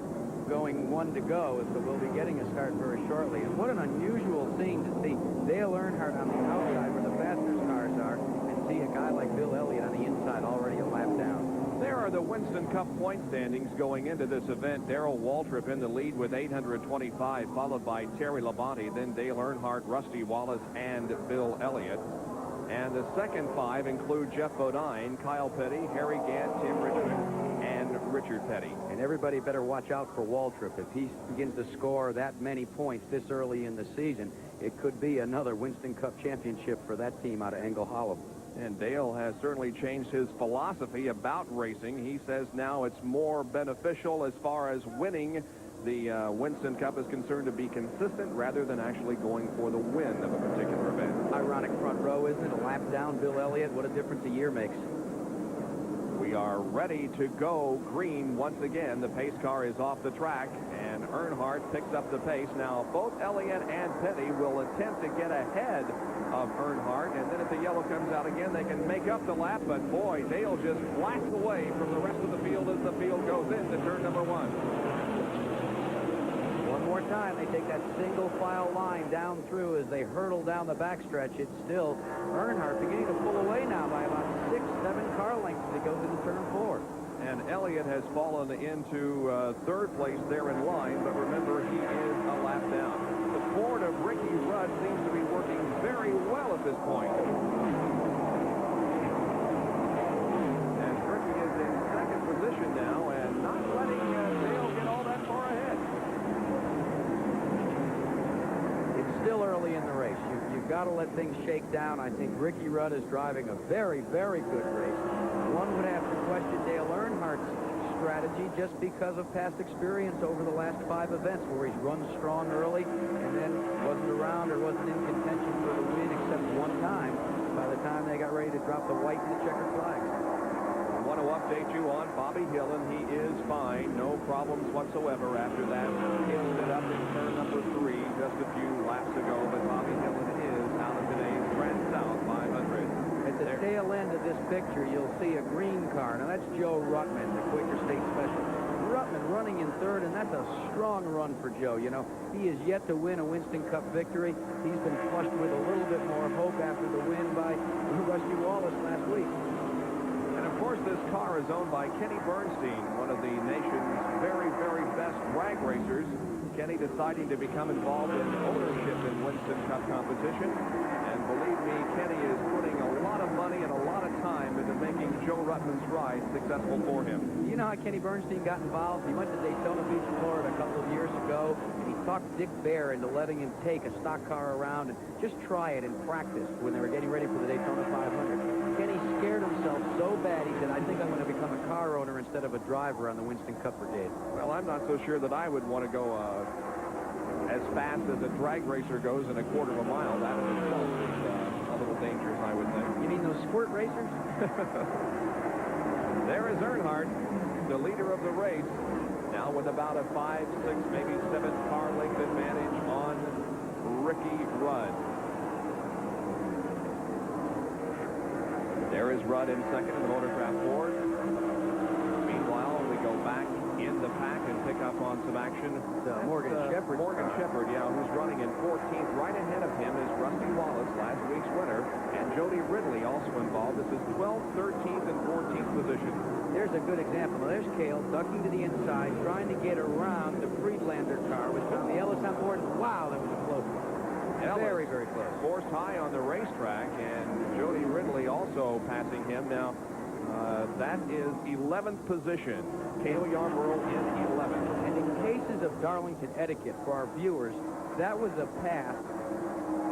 Going 1 to go, so we'll be getting a start very shortly. And what an unusual scene to see Dale Earnhardt on the outside where the fastest cars are and see a guy like Bill Elliott on the inside already a lap down. There are the Winston Cup point standings going into this event. Darrell Waltrip in the lead with 825, followed by Terry Labonte, then Dale Earnhardt, Rusty Wallace, and Bill Elliott. And the second 5 include Jeff Bodine, Kyle Petty, Harry Gant, Tim Richmond, and Richard Petty. And everybody better watch out for Waltrip. If he begins to score that many points this early in the season, it could be another Winston Cup championship for that team out of Engel Hollow. And Dale has certainly changed his philosophy about racing. He says now it's more beneficial as far as winning the Winston Cup is concerned to be consistent rather than actually going for the win of a particular event. Ironic front row, isn't it? A lap down, Bill Elliott. What a difference a year makes. We are ready to go green once again. The pace car is off the track, and Earnhardt picks up the pace. Now, both Elliott and Petty will attempt to get ahead of Earnhardt, and then if the yellow comes out again, they can make up the lap. But, boy, Dale just blasts away from the rest of the field as the field goes into turn number 1. One more time, they take that single file line down through as they hurtle down the backstretch. It's still Earnhardt beginning to pull away now by about 6, 7 car lengths as he goes into turn 4. And Elliott has fallen into third place there in line, but remember, he is a lap down. The Ford of Ricky Rudd seems to be working very well at this point. And Ricky is in second position now and not letting Dale get all that far ahead. Still early in the race. You've got to let things shake down. I think Ricky Rudd is driving a very, very good race. One would have to question Dale Earnhardt's strategy just because of past experience over the last 5 events where he's run strong early and then wasn't around or wasn't in contention for the win except one time by the time they got ready to drop the white and the checkered flags. I want to update you on Bobby Hillin. He is fine. No problems whatsoever after that. He ended up in turn number 3 just a few laps ago, but Bobby Hillin is out of today's Transouth 500. At the tail end of this picture, you'll see a green car. Now, that's Joe Ruttman, the Quaker State Special. Ruttman running in third, and that's a strong run for Joe. You know, he is yet to win a Winston Cup victory. He's been flushed with a little bit more hope after the win by Rusty Wallace last week. And, of course, this car is owned by Kenny Bernstein, one of the nation's very, very best drag racers. Kenny deciding to become involved in ownership in Winston Cup competition. And believe me, Kenny is putting a lot of money and a lot of time into making Joe Ruttman's ride successful for him. You know how Kenny Bernstein got involved? He went to Daytona Beach, Florida a couple of years ago, and he talked Dick Bear into letting him take a stock car around and just try it and practice when they were getting ready for the Daytona 500. Kenny scared himself so bad, he said, I think I'm going to become a car owner instead of a driver on the Winston Cup Brigade. Well, I'm not so sure that I would want to go as fast as a drag racer goes in a quarter of a mile. That in itself is a little dangerous, I would think. You mean those squirt racers? There is Earnhardt, the leader of the race, now with about a 5, 6, maybe 7 car length advantage on Ricky Rudd. There is Rudd in second in the Motorcraft Ford. Meanwhile, we go back in the pack and pick up on some action. Morgan Shepherd. Morgan Shepherd, yeah, who's running in 14th. Right ahead of him is Rusty Wallace, last week's winner, and Jody Ridley also involved. This is 12th, 13th, and 14th position. There's a good example. Now, there's Cale ducking to the inside, trying to get around the Friedlander car with Tommy Ellis on board. Wow, that was a close one. Very, very close. Forced high on the racetrack, and Jody Ridley also passing him. Now, that is 11th position. Cale Yarborough in 11th. And in cases of Darlington etiquette for our viewers, that was a pass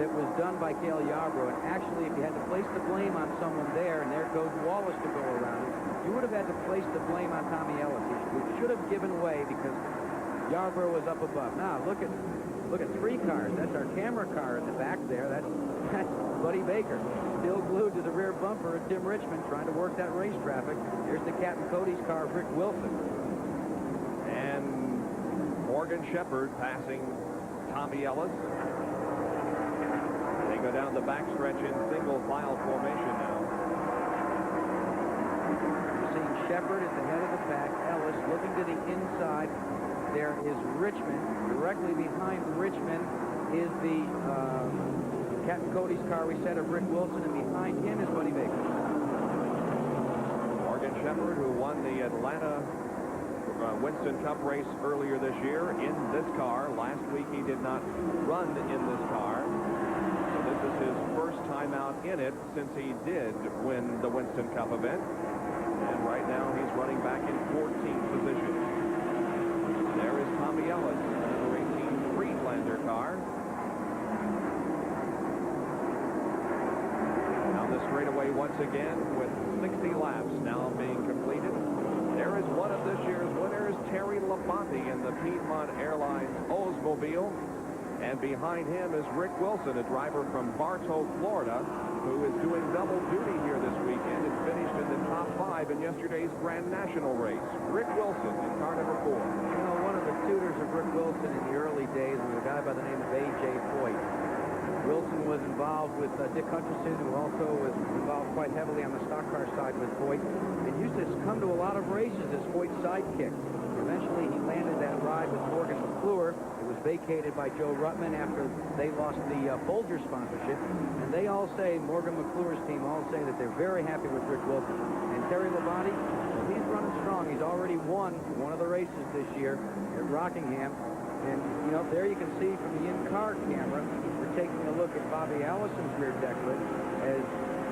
that was done by Cale Yarborough. And actually, if you had to place the blame on someone there, and there goes Wallace to go around it, you would have had to place the blame on Tommy Ellis. He should have given way because Yarborough was up above. Now, look at 3 cars. That's our camera car in the back there. That's Buddy Baker, still glued to the rear bumper of Tim Richmond, trying to work that race traffic. Here's the Captain Cody's car, Rick Wilson. And Morgan Shepherd passing Tommy Ellis. They go down the backstretch in single file formation now. You're seeing Shepherd at the head of the pack. Ellis looking to the inside. There is Richmond. Directly behind Richmond is the Captain Cody's car we said of Rick Wilson, and behind him is Buddy Baker. Morgan Shepherd, who won the Atlanta Winston Cup race earlier this year in this car. Last week he did not run in this car. So this is his first time out in it since he did win the Winston Cup event. And right now he's running back in 14th position. There is Tommy Ellis, number 18 Friedlander car. straightaway once again with 60 laps now being completed. There is one of this year's winners, Terry Labonte in the Piedmont Airlines Oldsmobile. And behind him is Rick Wilson, a driver from Bartow, Florida, who is doing double duty here this weekend and finished in the top 5 in yesterday's Grand National race. Rick Wilson in car number 4. You know, one of the tutors of Rick Wilson in the early days was a guy by the name of A.J. Foyt. Wilson was involved with Dick Hutchison, who also was involved quite heavily on the stock car side with Foyt, and used to come to a lot of races as Foyt's sidekick. Eventually, he landed that ride with Morgan McClure. It was vacated by Joe Ruttman after they lost the Folger sponsorship. And they all say, Morgan McClure's team all say that they're very happy with Rick Wilson. And Terry Labonte, well, he's running strong. He's already won one of the races this year at Rockingham. And, you know, there you can see from the in-car camera, we're taking a look at Bobby Allison's rear decklet as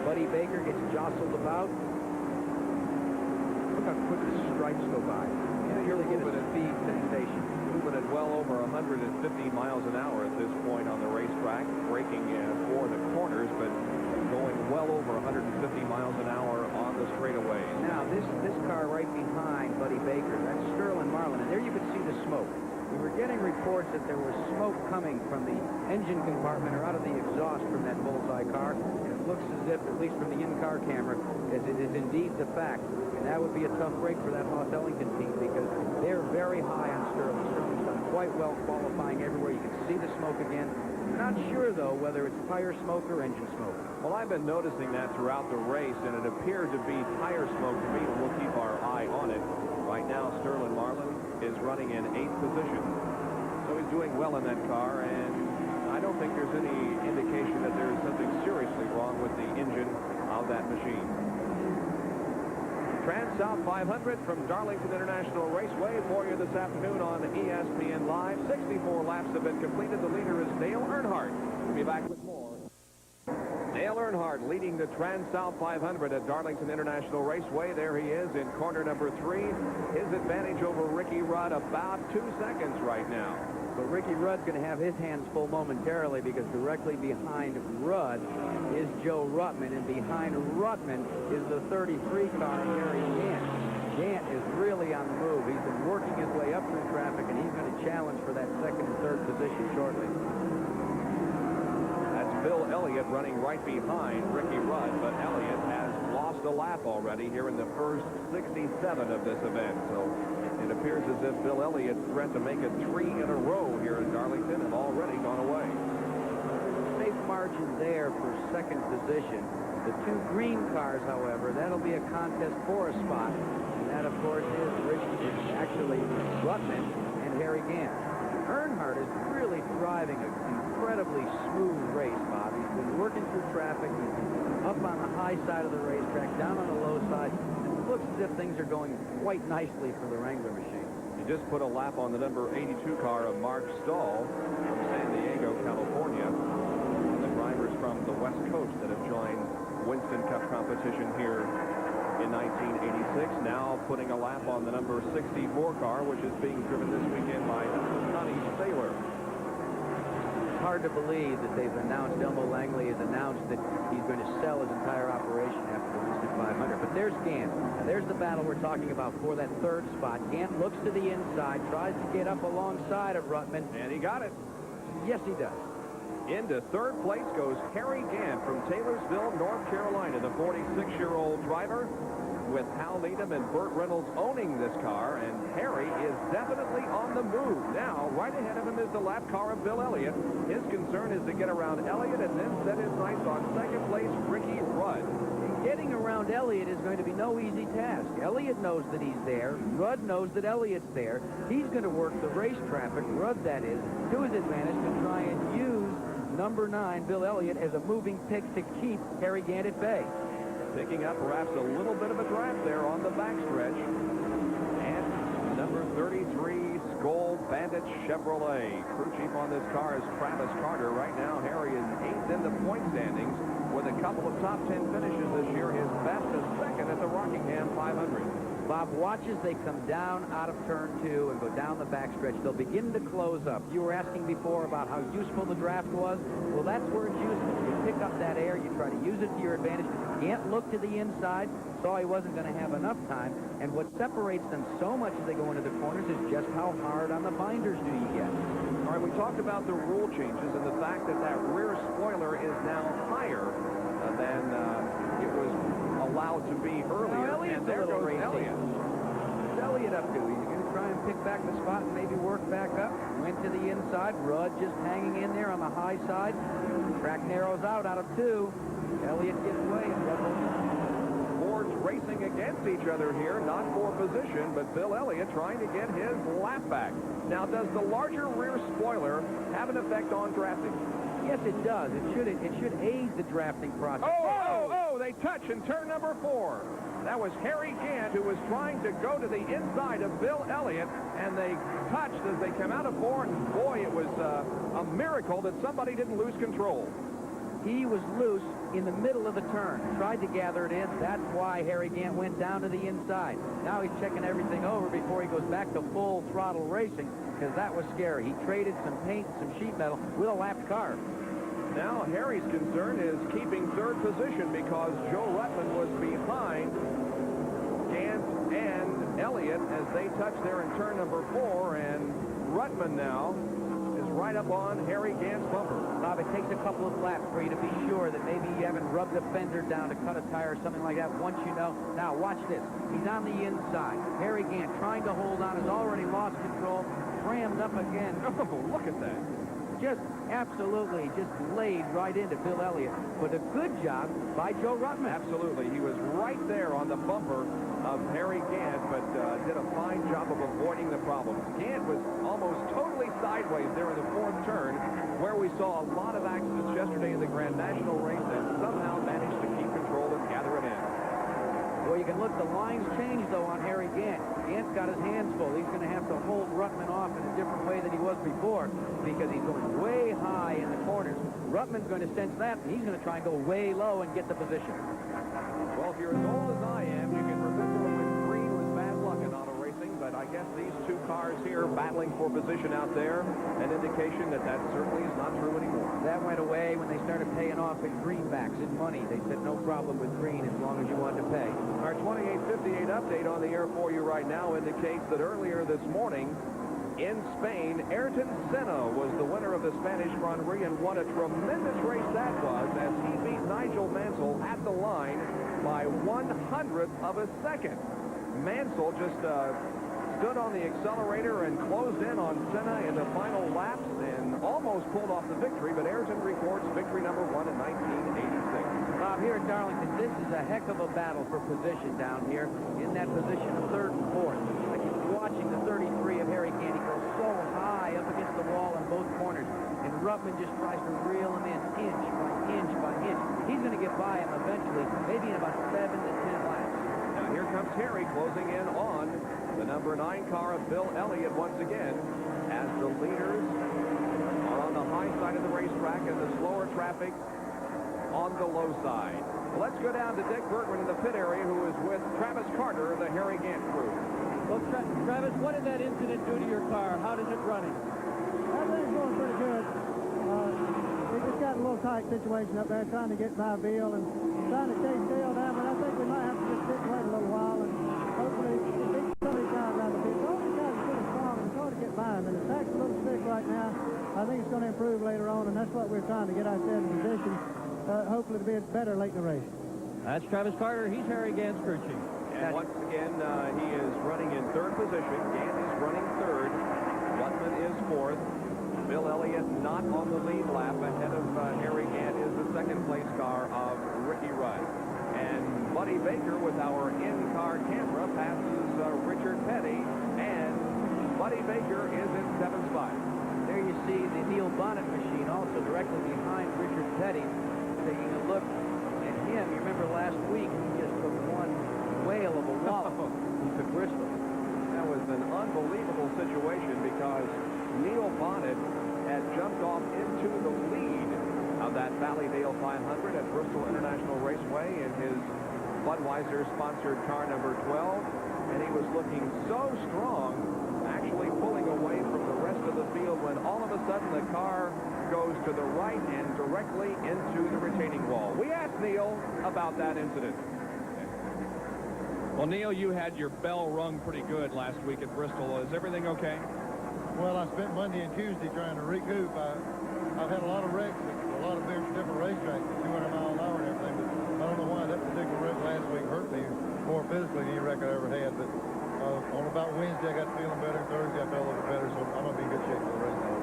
Buddy Baker gets jostled about. Look how quick the stripes go by. You really get a speed sensation. Moving at well over 150 miles an hour at this point on the racetrack, braking for the corners, but going well over 150 miles an hour on the straightaways. Now, this car right behind Buddy Baker, that's Sterling Marlin, and there you could see the smoke. We were getting reports that there was smoke coming from the engine compartment or out of the exhaust from that bullseye car, and it looks as if, at least from the in-car camera, as it is indeed the fact. And that would be a tough break for that Haas-Ellington team because they're very high on Sterling. Sterling's done quite well qualifying everywhere. You can see the smoke again. Not sure, though, whether it's tire smoke or engine smoke. Well, I've been noticing that throughout the race, and it appeared to be tire smoke to me, and we'll keep our eye on it. Right now, Sterling Marlin is running in 8th position. So he's doing well in that car, and I don't think there's any indication that there's something seriously wrong with the engine of that machine. Transouth 500 from Darlington International Raceway for you this afternoon on ESPN Live. 64 laps have been completed. The leader is Dale Earnhardt. We'll be back with more. Dale Earnhardt leading the Transouth 500 at Darlington International Raceway. There he is in corner number 3. His advantage over Ricky Rudd about 2 seconds right now. But Ricky Rudd's going to have his hands full momentarily because directly behind Rudd is Joe Ruttman, and behind Ruttman is the 33 car, Harry Gant. Gant is really on the move. He's been working his way up through traffic, and he's going to challenge for that 2nd and 3rd position shortly. That's Bill Elliott running right behind Ricky Rudd, but Elliott has lost a lap already here in the first 67 of this event. So it appears as if Bill Elliott's threat to make it 3 in a row here in Darlington have already gone away. Safe margin there for 2nd position. The 2 green cars, however, that'll be a contest for a spot. And that, of course, is actually Ruttman and Harry Gant. Earnhardt is really driving an incredibly smooth race, Bob. He's been working through traffic. He's up on the high side of the racetrack, down on the low side. It looks as if things are going quite nicely for the Wrangler machine. He just put a lap on the number 82 car of Mark Stahl from San Diego, California. The drivers from the West Coast that have joined Winston Cup competition here in 1986, now putting a lap on the number 64 car, which is being driven this weekend by Connie Saylor. It's hard to believe that they've announced, Elmo Langley has announced that he's going to sell his entire operation after the Winston 500. But there's Gant. Now, there's the battle we're talking about for that 3rd spot. Gant looks to the inside, tries to get up alongside of Ruttman. And he got it. Yes, he does. Into 3rd place goes Harry Gant from Taylorsville, North Carolina, the 46-year-old driver, with Hal Needham and Burt Reynolds owning this car, and Harry is definitely on the move. Now, right ahead of him is the lap car of Bill Elliott. His concern is to get around Elliott and then set his sights on 2nd place Ricky Rudd. Getting around Elliott is going to be no easy task. Elliott knows that he's there. Rudd knows that Elliott's there. He's going to work the race traffic, Rudd that is, to his advantage to try and use number 9, Bill Elliott, as a moving pick to keep Harry Gant at bay. Picking up perhaps a little bit of a draft there on the backstretch. And number 33, Skoll Bandit Chevrolet. Crew chief on this car is Travis Carter. Right now, Harry is 8th in the point standings with a couple of top 10 finishes this year. His best is 2nd at the Rockingham 500. Bob, watch as they come down out of turn 2 and go down the backstretch. They'll begin to close up. You were asking before about how useful the draft was. Well, that's where it's useful. You pick up that air. You try to use it to your advantage. Gant looked to the inside, saw he wasn't going to have enough time. And what separates them so much as they go into the corners is just how hard on the binders do you get. All right, we talked about the rule changes and the fact that that rear spoiler is now higher than it was allowed to be earlier. And there goes Elliott. What's Elliott up to? He's going to try and pick back the spot and maybe work back up. Went to the inside. Rudd just hanging in there on the high side. Track narrows out of 2. Elliott gets away. Fords racing against each other here, not for position, but Bill Elliott trying to get his lap back. Now, does the larger rear spoiler have an effect on drafting? Yes, it does. It should aid the drafting process. Oh, they touch in turn number 4. That was Harry Gant, who was trying to go to the inside of Bill Elliott, and they touched as they came out of 4, and boy, it was a miracle that somebody didn't lose control. He was loose in the middle of the turn, tried to gather it in. That's why Harry Gant went down to the inside. Now he's checking everything over before he goes back to full throttle racing, because that was scary. He traded some paint, some sheet metal with a lapped car. Now Harry's concern is keeping 3rd position because Joe Ruttman was behind Gant and Elliott as they touch there in turn number 4, and Ruttman now is right up on Harry Gant's bumper. Bob, it takes a couple of laps for you to be sure that maybe you haven't rubbed the fender down to cut a tire or something like that. Once you know. Now, watch this. He's on the inside. Harry Gant trying to hold on, has already lost control, crammed up again. Oh, look at that. Just absolutely just laid right into Bill Elliott. But a good job by Joe Ruttman. Absolutely. He was right there on the bumper of Harry Gant, but did a fine job of avoiding the problems. Gant was almost totally sideways there in the 4th turn, where we saw a lot of accidents yesterday in the Grand National race, and somehow managed to keep control and gather it in. Well, you can look, the lines changed, though, on Harry Gant. Gant's got his hands full. He's going to have to hold Ruttman off in a different way than he was before because he's going way high in the corners. Ruttman's going to sense that, and he's going to try and go way low and get the position. Well, if you're as old as I am, you can remember when green was bad luck in auto racing, but I guess these 2 cars here battling for position out there, an indication that that certainly is not true anymore. That went away when they started paying off in greenbacks in money. They said no problem with green as long as you wanted to pay. Our 2858 update on the air for you right now indicates that earlier this morning in Spain, Ayrton Senna was the winner of the Spanish Grand Prix, and what a tremendous race that was as he beat Nigel Mansell at the line by 1/100th of a second. Mansell just stood on the accelerator and closed in on Senna in the final laps and almost pulled off the victory, but Ayrton records victory number 1 in 1986. Bob, here at Darlington, this is a heck of a battle for position down here in that position of 3rd and 4th. I keep watching the 33 of Harry Gant. He goes so high up against the wall in both corners, and Ruttman just tries to reel him in inch by inch by inch. He's going to get by him eventually, maybe in about 7 to 10 laps. Now here comes Harry closing in on the number 9 car of Bill Elliott once again as the leaders are on the high side of the racetrack and the slower traffic on the low side. Well, let's go down to Dick Bergman in the pit area, who is with Travis Carter of the Harry Gant crew. Well, Travis, what did that incident do to your car? How is it running? I think it's going pretty good. We just got a little tight situation up there trying to get by Bill and trying to chase Dale down, but I think we might have to just sit and wait a little while and hopefully beat some of these guys out of the pit. All these guys are pretty strong and it's hard to get by them, and the track's a little thick right now. I think it's going to improve later on, and that's what we're trying to get ourselves in position, hopefully to be better late in the race. That's Travis Carter. He's Harry Gant's crew chief. And once again, he is running in 3rd position. Gant is running 3rd. Ruttman is 4th. Bill Elliott not on the lead lap. Ahead of Harry Gant is the 2nd place car of Ricky Rudd. And Buddy Baker with our in-car camera passes Richard Petty, and Buddy Baker is in 7th spot. There you see the Neil Bonnet machine also directly behind Richard Petty, taking a look at him. You remember last week he just took one whale of a wallop to Bristol. That was an unbelievable situation because Neil Bonnet had jumped off into the lead of that Valleydale 500 at Bristol International Raceway in his Budweiser-sponsored car number 12, and he was looking so strong, actually pulling away from the rest of the field when all of a sudden the car goes to the right and directly into the retaining wall. We asked Neil about that incident. Well, Neil, you had your bell rung pretty good last week at Bristol. Is everything okay? Well, I spent Monday and Tuesday trying to recoup. I've had a lot of wrecks at a lot of different racetracks, 200 mile an hour and everything, but I don't know why that particular wreck last week hurt me more physically than any wreck I ever had. But on about Wednesday, I got feeling better. Thursday, I felt a little bit better, so I'm going to be in good shape for the race now.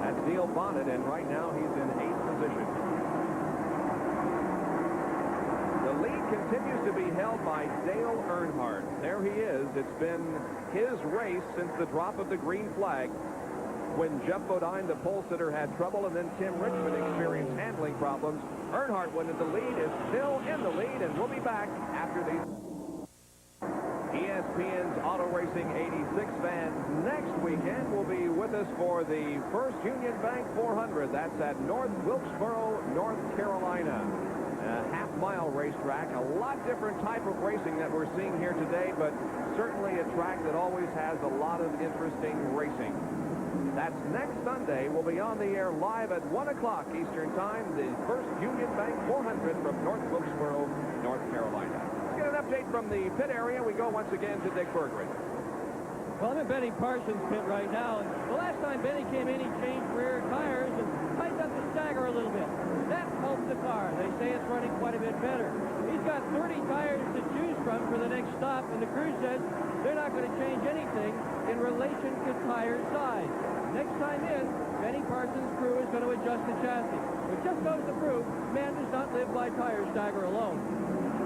That's Neil Bonnet, and right now he's in 8th position. The lead continues to be held by Dale Earnhardt. There he is. It's been his race since the drop of the green flag, when Jeff Bodine, the pole sitter, had trouble, and then Tim Richmond experienced handling problems. Earnhardt went in the lead, is still in the lead, and we'll be back after these. ESPN's Auto Racing 86 fans next weekend will be with us for the First Union Bank 400. That's at North Wilkesboro, North Carolina. A half-mile racetrack, a lot different type of racing that we're seeing here today, but certainly a track that always has a lot of interesting racing. That's next Sunday. We'll be on the air live at 1 o'clock Eastern Time, the First Union Bank 400 from North Wilkesboro, North Carolina. Let's get an update from the pit area. We go once again to Dick Berggren. Well, I'm in Benny Parsons' pit right now, and the last time Benny came in, he changed rear tires and tightened up the stagger a little bit. That helped the car. They say it's running quite a bit better. He's got 30 tires to choose from for the next stop, and the crew says they're not going to change anything in relation to tire size. Next time in, Benny Parsons' crew is going to adjust the chassis. It just goes to prove man does not live by tire stagger alone.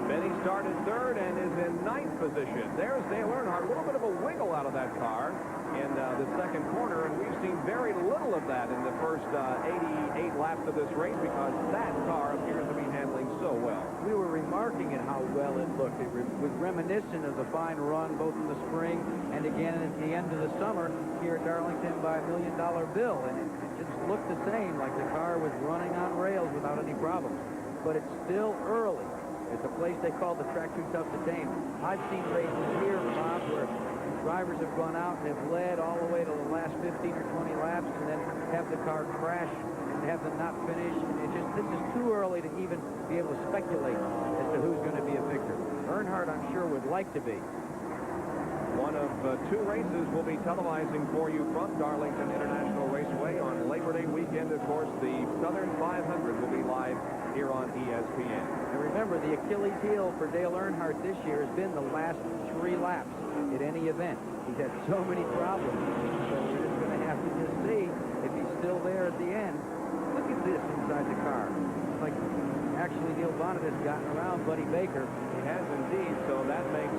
Benny started third and is in 9th position. There's Dale Earnhardt. A little bit of a wiggle out of that car in the second corner, and we've seen very little of that in the first 88 laps of this race because that car appears to be handling so well. We were remarking at how well it looked. It was reminiscent of the fine run both in the spring and again at the end of the summer here at Darlington by $1 Million Bill, and it just looked the same, like the car was running on rails without any problems. But it's still early. It's a place they call the track too tough to tame. I've seen races here, Bob, where drivers have gone out and have led all the way to the last 15 or 20 laps and then have the car crash and have them not finish. This is too early to even be able to speculate as to who's going to be a victor. Earnhardt, I'm sure, would like to be. One of 2 races we'll be televising for you from Darlington International Raceway on Labor Day weekend. Of course, the Southern 500 will be live here on ESPN. And remember, the Achilles heel for Dale Earnhardt this year has been the last 3 laps at any event. He's had so many problems, so we're just going to have to just see if he's still there at the end. Look at this inside the car. It's like actually Neil Bonnet has gotten around Buddy Baker. He has indeed, so that makes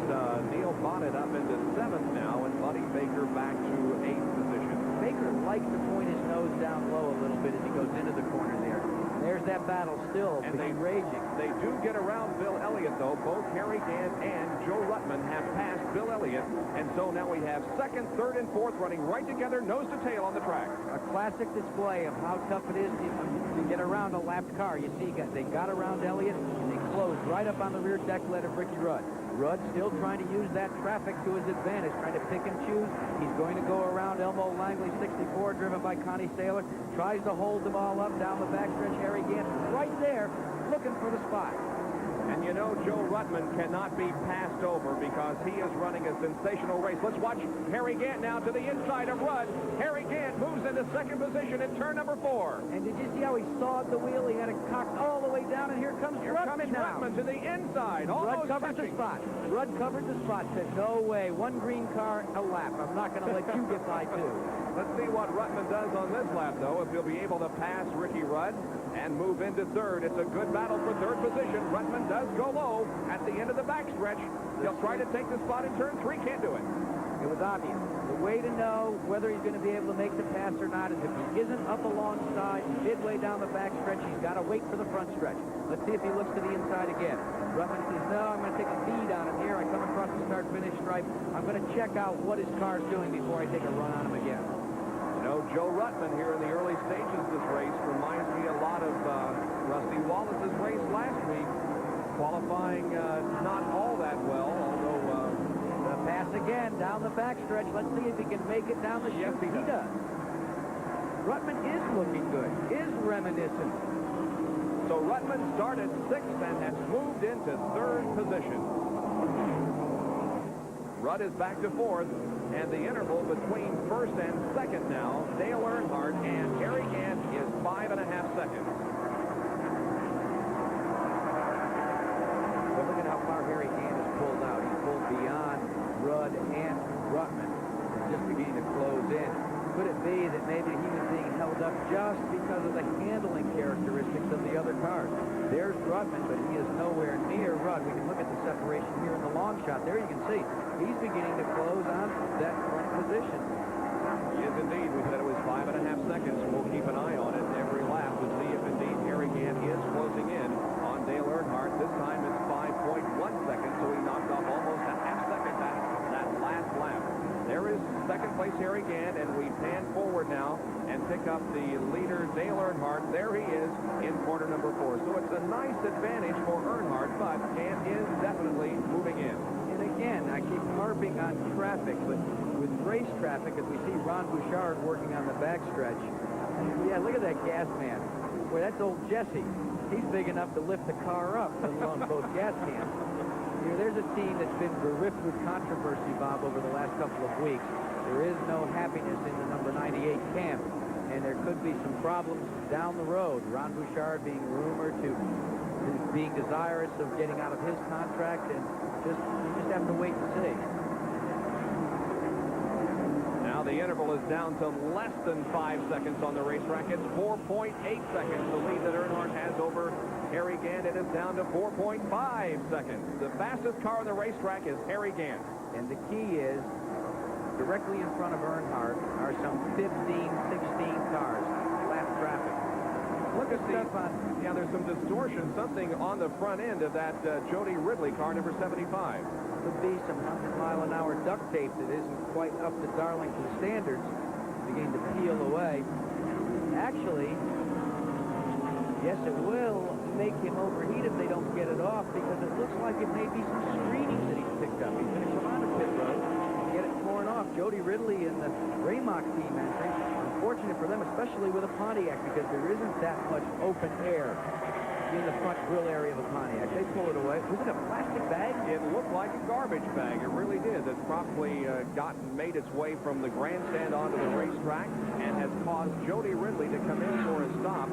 Neil Bonnet up into 7th now and Buddy Baker back to 8th position. Baker likes to point his nose down low a little bit as he goes into the corner there. There's that battle still, and they raging. They do get around Bill Elliott, though. Both Harry Gant and Joe Ruttman have passed Bill Elliott, and so now we have 2nd, 3rd, and 4th running right together, nose to tail on the track. A classic display of how tough it is to get around a lapped car. You see, they got around Elliott, and they closed right up on the rear deck lid of Ricky Rudd. Rudd still trying to use that traffic to his advantage, trying to pick and choose. He's going to go around Elmo Langley, 64, driven by Connie Saylor. Tries to hold them all up down the backstretch. Harry Gant right there, looking for the spot. And you know Joe Ruttman cannot be passed over because he is running a sensational race. Let's watch Harry Gant now to the inside of Rudd. Harry Gant moves into 2nd position in turn number 4. And did you see how he sawed the wheel? He had it cocked all the way down, and here comes Ruttman now. Ruttman to the inside, Rudd covered the spot. Rudd covered the spot, said, no way, 1 green car, a lap. I'm not going to let you get by 2. Let's see what Ruttman does on this lap, though, if he'll be able to pass Ricky Rudd and move into 3rd. It's a good battle for 3rd position. Ruttman does go low at the end of the backstretch. He'll try to take the spot in turn 3. Can't do it. It was obvious. The way to know whether he's going to be able to make the pass or not is if he isn't up alongside, midway down the backstretch, he's got to wait for the front stretch. Let's see if he looks to the inside again. Ruttman says, no, I'm going to take a bead on him here. I come across the start-finish stripe. I'm going to check out what his car's doing before I take a run on him again. You know, Joe Ruttman here in the early stages of this race reminds me a lot of Rusty Wallace's race last week. Qualifying not all that well, although... the pass again down the backstretch. Let's see if he can make it down the chute. He does. Rutman is looking good, is reminiscent. So Rutman started 6th and has moved into 3rd position. Rudd is back to 4th, and the interval between 1st and 2nd now, Dale Earnhardt and Harry Gant is 5.5 seconds. But look at how far Harry Gant has pulled out. He's pulled beyond Rudd and Rutman. He's just beginning to close in. Could it be that maybe he was being held up just because of the handling characteristics of the other cars? There's Rutman, but he is nowhere near Rudd. We can look at the separation here in the long shot. There you can see he's beginning to close on that front position. He is indeed. We said it was 5.5 seconds. We'll keep an eye on it every lap to see if indeed Harry Gant is closing in on Dale Earnhardt. This time it's 5.1 seconds, so he knocked off almost a half second that last lap. There is 2nd place Harry Gant, and we pan forward now and pick up the leader, Dale Earnhardt. There he is in corner number 4. So it's a nice advantage for Earnhardt, but Gant is definitely moving in. And again, I keep harping on traffic, but with race traffic, as we see Ron Bouchard working on the backstretch. Yeah, look at that gas man. Boy, that's old Jesse. He's big enough to lift the car up, let alone both gas cans. You know, there's a team that's been bereft with controversy, Bob, over the last couple of weeks. There is no happiness in the number 98 camp, and there could be some problems down the road. Ron Bouchard being rumored to being desirous of getting out of his contract, and we just have to wait and see. Now the interval is down to less than 5 seconds on the racetrack. It's 4.8 seconds, the lead that Earnhardt has over Harry Gant. It is down to 4.5 seconds. The fastest car on the racetrack is Harry Gant. And the key is, directly in front of Earnhardt are some 15, 16 cars, lap traffic. Look at yeah, there's some distortion, something on the front end of that Jody Ridley car, number 75. Could be some 100-mile-an-hour duct tape that isn't quite up to Darlington standards, beginning to peel away. Actually, yes, it will make him overheat if they don't get it off, because it looks like it may be some screenings that he's picked up. He's going to come on to pit road and get it torn off. Jody Ridley and the Raymock team entry. Unfortunate for them, especially with a Pontiac, because there isn't that much open air in the front grill area of a Pontiac. They pull it away. Was it a plastic bag? It looked like a garbage bag. It really did. It's probably made its way from the grandstand onto the racetrack and has caused Jody Ridley to come in for a stop.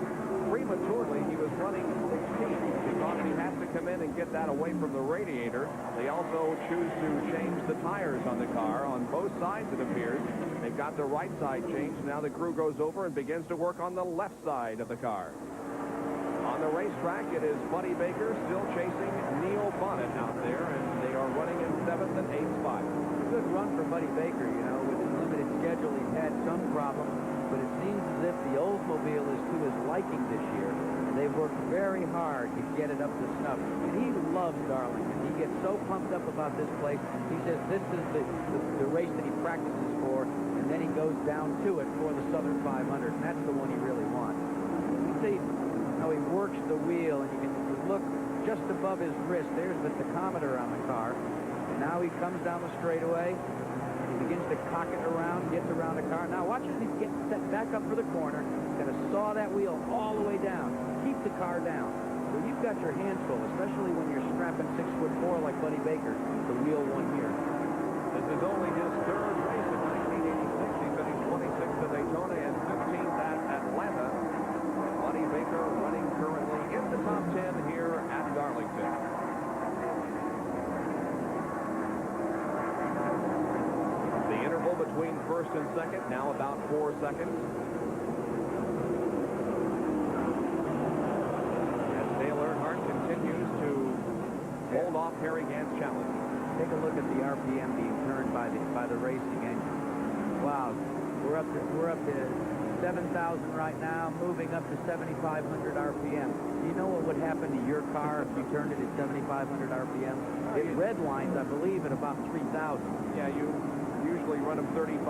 Prematurely, he was running 16th. He thought he has to come in and get that away from the radiator. They also choose to change the tires on the car on both sides, it appears. They've got the right side changed. Now the crew goes over and begins to work on the left side of the car. On the racetrack, it is Buddy Baker still chasing Neil Bonnet out there, and they are running in 7th and 8th spot. Good run for Buddy Baker, you know. With his limited schedule, he's had some problems, but it seems as if the Oldsmobile is to his liking this year. They've worked very hard to get it up to snuff, and he loves Darlington. He gets so pumped up about this place. He says this is the race that he practices for, and then he goes down to it for the Southern 500, and that's the one he really wants. You see how he works the wheel, and you can look just above his wrist. There's the tachometer on the car. And now he comes down the straightaway, and he begins to cock it around, gets around the car. Now watch as he gets set back up for the corner. He's going to saw that wheel all the way down, keep the car down. So you've got your hands full, especially when you're strapping 6'4" like Buddy Baker to wheel one here. This is only his 3rd race in 1986. He finished 26th at Daytona and 15th at Atlanta. Buddy Baker running currently in the top 10 here at Darlington. The interval between 1st and 2nd, now about 4 seconds. As Dale Earnhardt continues to hold off Harry Gant's challenge. Take a look at the RPM being turned by the racing engine. Wow, we're up to 7,000 right now, moving up to 7,500 RPM. Do you know what would happen to your car if you turned it at 7,500 RPM? It redlines, I believe, at about 3,000. Yeah, you usually run them 3,500,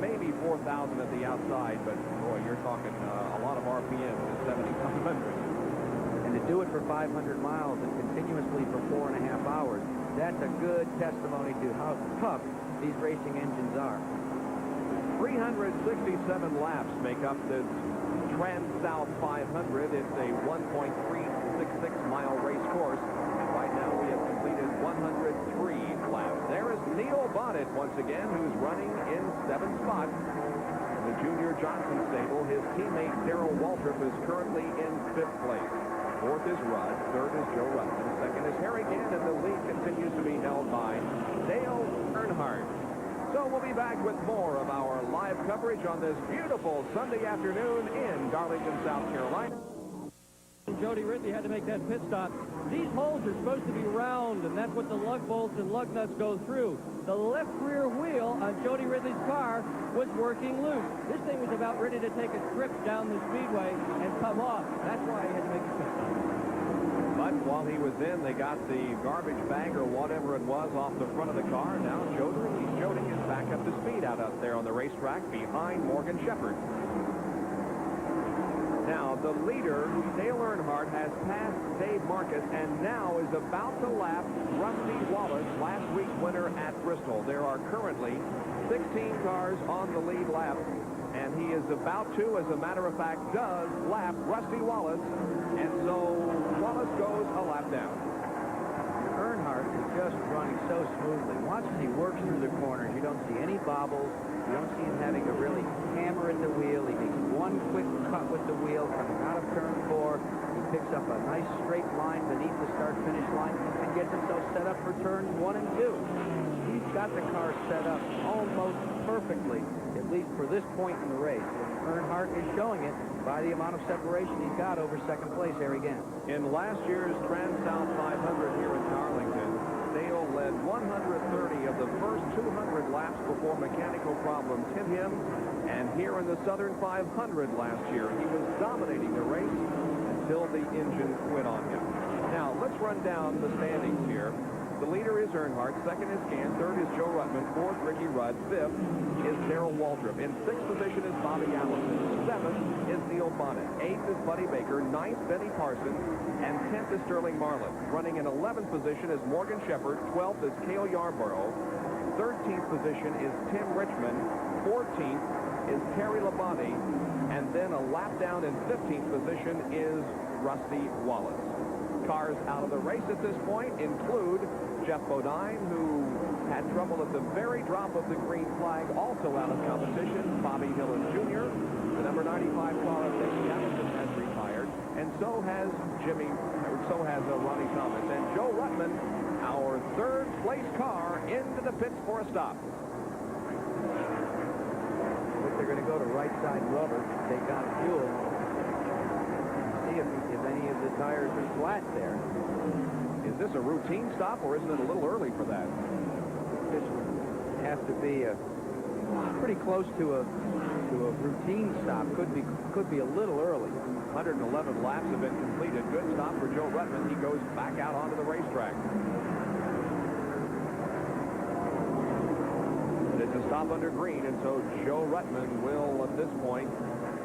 maybe 4,000 at the outside, but boy, you're talking a lot of RPM at 7,500. And to do it for 500 miles and continuously for 4.5 hours, that's a good testimony to how tough these racing engines are. 367 laps make up this Transouth 500. It's a 1.366-mile race course. And right now we have completed 103 laps. There is Neil Bonnet once again, who's running in 7th spot. In the Junior Johnson stable, his teammate Darrell Waltrip is currently in 5th place. 4th is Rudd. 3rd is Joe Ruttman. 2nd is Harry Gant, and the lead continues to be held by Dale Earnhardt. So we'll be back with more of our live coverage on this beautiful Sunday afternoon in Darlington, South Carolina. Jody Ridley had to make that pit stop. These holes are supposed to be round, and that's what the lug bolts and lug nuts go through. The left rear wheel on Jody Ridley's car was working loose. This thing was about ready to take a trip down the speedway and come off. That's why he had to make a pit stop. But while he was in, they got the garbage bag or whatever it was off the front of the car. Now Jody is back up to speed out there on the racetrack behind Morgan Shepherd. Now, the leader, Dale Earnhardt, has passed Dave Marcus and now is about to lap Rusty Wallace, last week's winner at Bristol. There are currently 16 cars on the lead lap, and he is about to, as a matter of fact, does lap Rusty Wallace, and so Wallace goes a lap down. Earnhardt is just running so smoothly. Watch as he works through the corners. You don't see any bobbles. You don't see him having to really hammer at the wheel. He makes one quick cut with the wheel coming out of turn 4. He picks up a nice straight line beneath the start-finish line and gets himself set up for turns 1 and 2. He's got the car set up almost perfectly, at least for this point in the race. Earnhardt is showing it by the amount of separation he's got over second place, Harry Gant. In last year's Transouth 500 here in Darlington, Dale led 130 of the first 200 laps before mechanical problems hit him. And here in the Southern 500 last year, he was dominating the race until the engine quit on him. Now, let's run down the standings here. The leader is Earnhardt. 2nd is Gant. 3rd is Joe Ruttman. 4th, Ricky Rudd. 5th is Darrell Waltrip. In 6th position is Bobby Allison. 7th is Neil Bonnet. 8th is Buddy Baker. 9th, Benny Parsons. And 10th is Sterling Marlin. Running in 11th position is Morgan Shepherd. 12th is Cale Yarborough. 13th position is Tim Richmond. 14th is Terry Labonte. And then a lap down in 15th position is Rusty Wallace. Cars out of the race at this point include Jeff Bodine, who had trouble at the very drop of the green flag, also out of competition. Bobby Hillin Jr., the number 95 car of Dickie Allison has retired, and so has Ronnie Thomas. And Joe Ruttman, our 3rd place car, into the pits for a stop. If they're going to go to right side rubber, they got fuel. If any of the tires are flat there. Is this a routine stop, or isn't it a little early for that? This would have to be pretty close to a routine stop. Could be a little early. 111 laps have been completed. Good stop for Joe Ruttman. He goes back out onto the racetrack. It's a stop under green, and so Joe Ruttman will, at this point,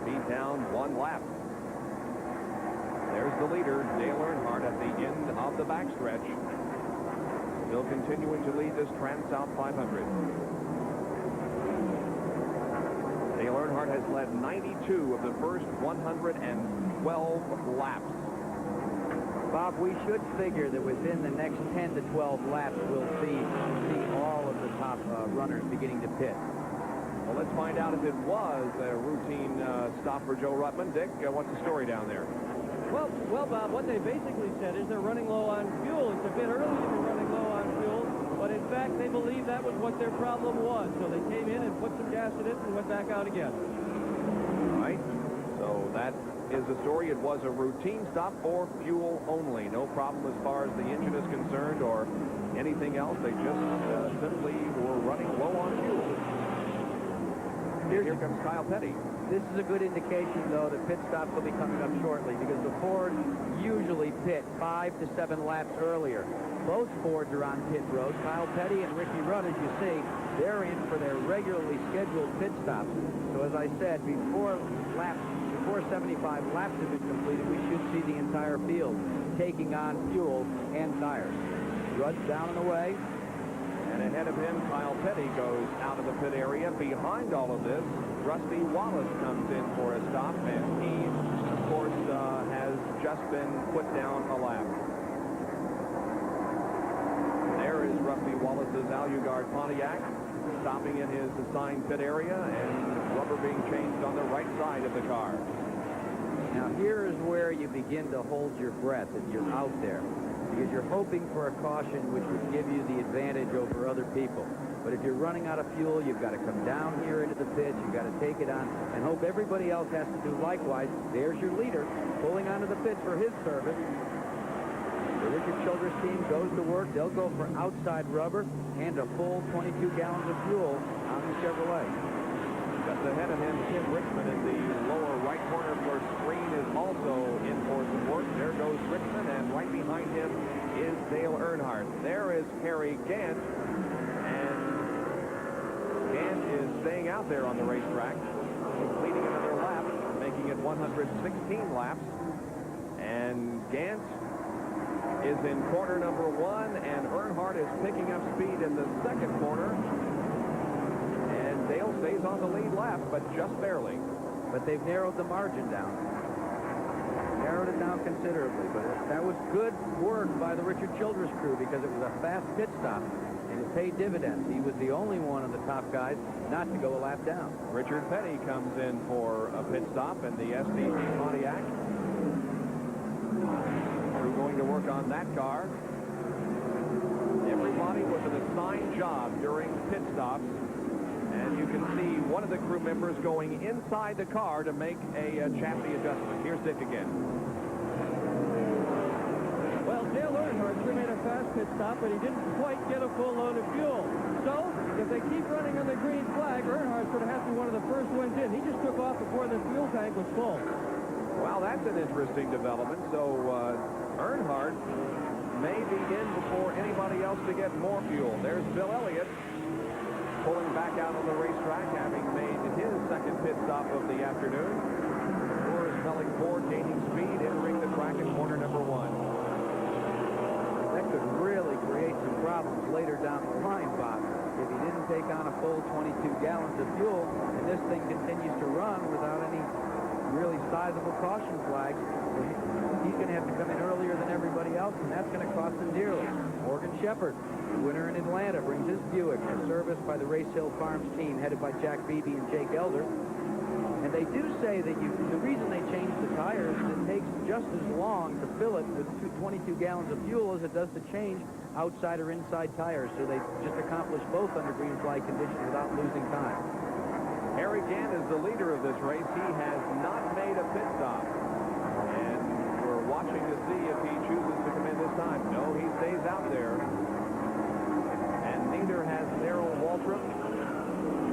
be down 1 lap. There's the leader, Dale Earnhardt, at the end of the backstretch. Still continuing to lead this Transouth 500. Dale Earnhardt has led 92 of the first 112 laps. Bob, we should figure that within the next 10 to 12 laps, we'll see all of the top runners beginning to pit. Well, let's find out if it was a routine stop for Joe Ruttman. Dick, what's the story down there? Well, Bob, what they basically said is they're running low on fuel. It's a bit early to be running low on fuel, but in fact, they believe that was what their problem was. So they came in and put some gas in it and went back out again. All right. So that is the story. It was a routine stop for fuel only. No problem as far as the engine is concerned or anything else. They just simply were running low on fuel. Here comes Kyle Petty. This is a good indication, though, that pit stops will be coming up shortly because the Fords usually pit 5 to 7 laps earlier. Both Fords are on pit road. Kyle Petty and Ricky Rudd, as you see, they're in for their regularly scheduled pit stops. So, as I said, before 75 laps have been completed, we should see the entire field taking on fuel and tires. Rudd's down and away. And ahead of him, Kyle Petty goes out of the pit area. Behind all of this, Rusty Wallace comes in for a stop, and he, of course, has just been put down a lap. There is Rusty Wallace's Alugard Pontiac, stopping in his assigned pit area, and rubber being changed on the right side of the car. Now, here is where you begin to hold your breath if you're out there, because you're hoping for a caution which would give you the advantage over other people. But if you're running out of fuel, you've got to come down here into the pit, you've got to take it on, and hope everybody else has to do likewise. There's your leader pulling onto the pit for his service. The Richard Childress team goes to work. They'll go for outside rubber and a full 22 gallons of fuel on the Chevrolet. Just ahead of him, Tim Richmond in the lower right corner for screen is also in for some work. There goes Richmond, and right behind him is Dale Earnhardt. There is Harry Gant, and Gant is staying out there on the racetrack, completing another lap, making it 116 laps. And Gant is in corner number 1, and Earnhardt is picking up speed in the second corner. And Dale stays on the lead lap, but just barely. But they've narrowed the margin down. Narrowed it down considerably, but that was good work by the Richard Childress crew, because it was a fast pit stop, and it paid dividends. He was the only one of the top guys not to go a lap down. Richard Petty comes in for a pit stop in the SDG Pontiac. We're going to work on that car. Everybody was an assigned job during pit stops. And you can see one of the crew members going inside the car to make a chassis adjustment. Here's Dick again. Well, Dale Earnhardt sure made a fast pit stop, but he didn't quite get a full load of fuel. So, if they keep running on the green flag, Earnhardt's going to have to be one of the first ones in. He just took off before the fuel tank was full. Well, that's an interesting development. So, Earnhardt may be in before anybody else to get more fuel. There's Bill Elliott pulling back out on the racetrack, having made his second pit stop of the afternoon. Coors Melling Ford gaining speed, entering the track in corner number 1. That could really create some problems later down the line, Bob, if he didn't take on a full 22 gallons of fuel, and this thing continues to run without any really sizable caution flags. He's going to have to come in earlier than everybody else, and that's going to cost him dearly. Morgan Shepherd, the winner in Atlanta, brings his Buick, serviced by the Race Hill Farms team, headed by Jack Beebe and Jake Elder. And they do say that the reason they changed the tires is it takes just as long to fill it with 22 gallons of fuel as it does to change outside or inside tires. So they just accomplished both under green flag conditions without losing time. Harry Gant is the leader of this race. He has not made a pit stop. And we're watching to see if he chooses to come in this time. No, he stays out there. And neither has Darrell Waltrip,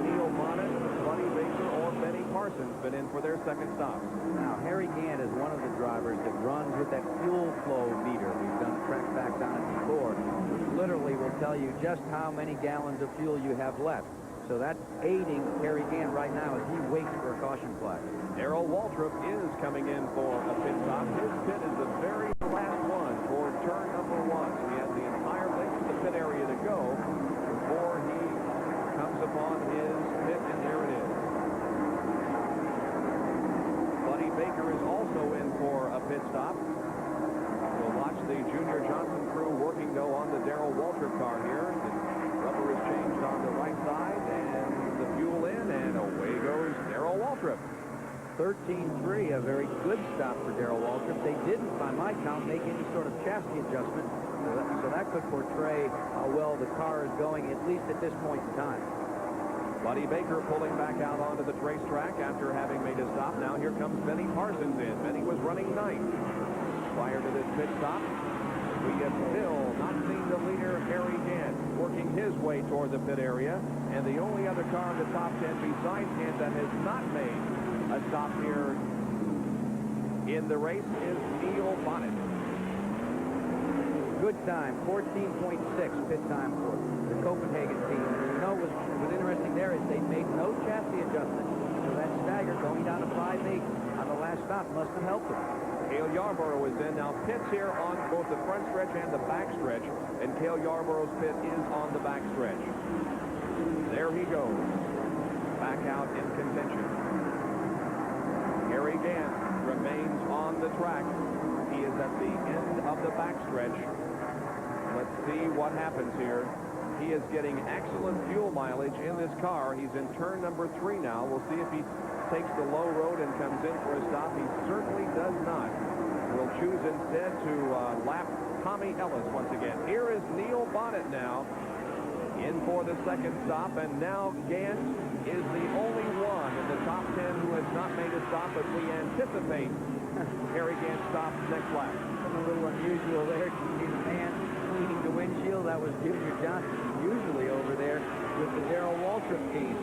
Neil Bonnet, Buddy Baker, or Benny Parsons been in for their second stop. Now, Harry Gant is one of the drivers that runs with that fuel flow meter. We've done track facts on it before, which literally will tell you just how many gallons of fuel you have left. So that's aiding Harry Gant right now as he waits for a caution flag. Darrell Waltrip is coming in for a pit stop. His pit is the very last one for turn number 1. So he has the entire length of the pit area to go before he comes upon his pit, and there it is. Buddy Baker is also in for a pit stop. We'll watch the Junior Johnson crew working, though, on the Darrell Waltrip car here. The rubber is changed on the right side, and the fuel in, and away goes Darrell Waltrip. 13-3, a very good stop for Darrell Waltrip. They didn't, by my count, make any sort of chassis adjustment, so that could portray how well the car is going, at least at this point in time. Buddy Baker pulling back out onto the racetrack after having made a stop. Now here comes Benny Parsons in. Benny was running 9th prior to this pit stop. We have still not seen the leader, Harry Gant, working his way toward the pit area. And the only other car in the top 10 besides Gant that has not made a stop here in the race is Neil Bonnet. Good time, 14.6 pit time for the Copenhagen team. And you know what was interesting there is they made no chassis adjustment. So that stagger going down to 5.8 on the last stop must have helped them. Cale Yarborough is in. Now pits here on both the front stretch and the back stretch, and Cale Yarborough's pit is on the back stretch. There he goes. Back out in contention. Harry Gant remains on the track. He is at the end of the backstretch. Let's see what happens here. He is getting excellent fuel mileage in this car. He's in turn number 3 now. We'll see if he takes the low road and comes in for a stop. He certainly does not. We'll choose instead to lap Tommy Ellis once again. Here is Neil Bonnet now in for the second stop, and now Gant is the only one in the top 10 who has not made a stop, but we anticipate Harry Gant stops next lap. A little unusual there. His man cleaning the windshield. That was Junior Johnson, usually over there with the Darrell Waltrip team.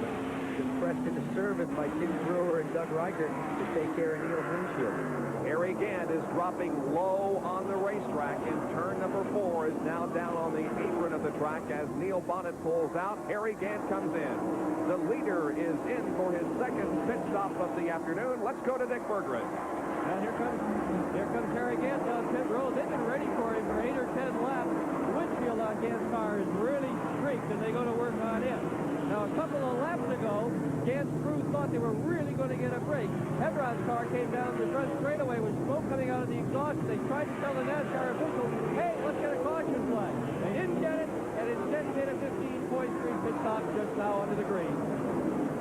Just pressed into service by Tim Brewer and Doug Reichert to take care of Neil's windshield. Harry Gant is dropping low on the racetrack, and turn number 4 is now down on the apron of the track as Neil Bonnet pulls out. Harry Gant comes in. The leader is in for his second pit stop of the afternoon. Let's go to Dick Berggren. And here comes Harry Gant down pit road. They've been ready for him for 8 or 10 laps. The windshield on Gant's car is really streaked, and they go to work on it. Now, a couple of laps ago, Gant's crew thought they were really going to get a break. Hebron's car came down the front straightaway with smoke coming out of the exhaust. They tried to tell the NASCAR officials, hey, let's get a caution flag. They didn't get it, and instead made a 15.3 pit stop just now under the green.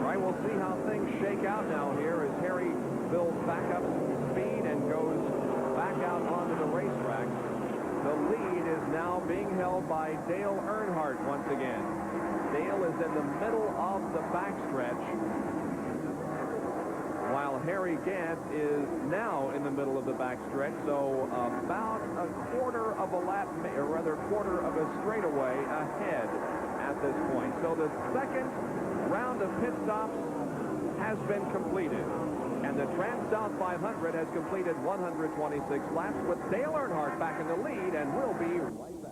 All right, we'll see how things shake out now here as Harry builds back up speed and goes back out onto the racetrack. The lead is now being held by Dale Earnhardt once again. Dale is in the middle of the backstretch, while Harry Gant is now in the middle of the backstretch, so about a quarter of a lap, or rather quarter of a straightaway ahead at this point. So the second round of pit stops has been completed, and the Transouth 500 has completed 126 laps with Dale Earnhardt back in the lead, and will be right back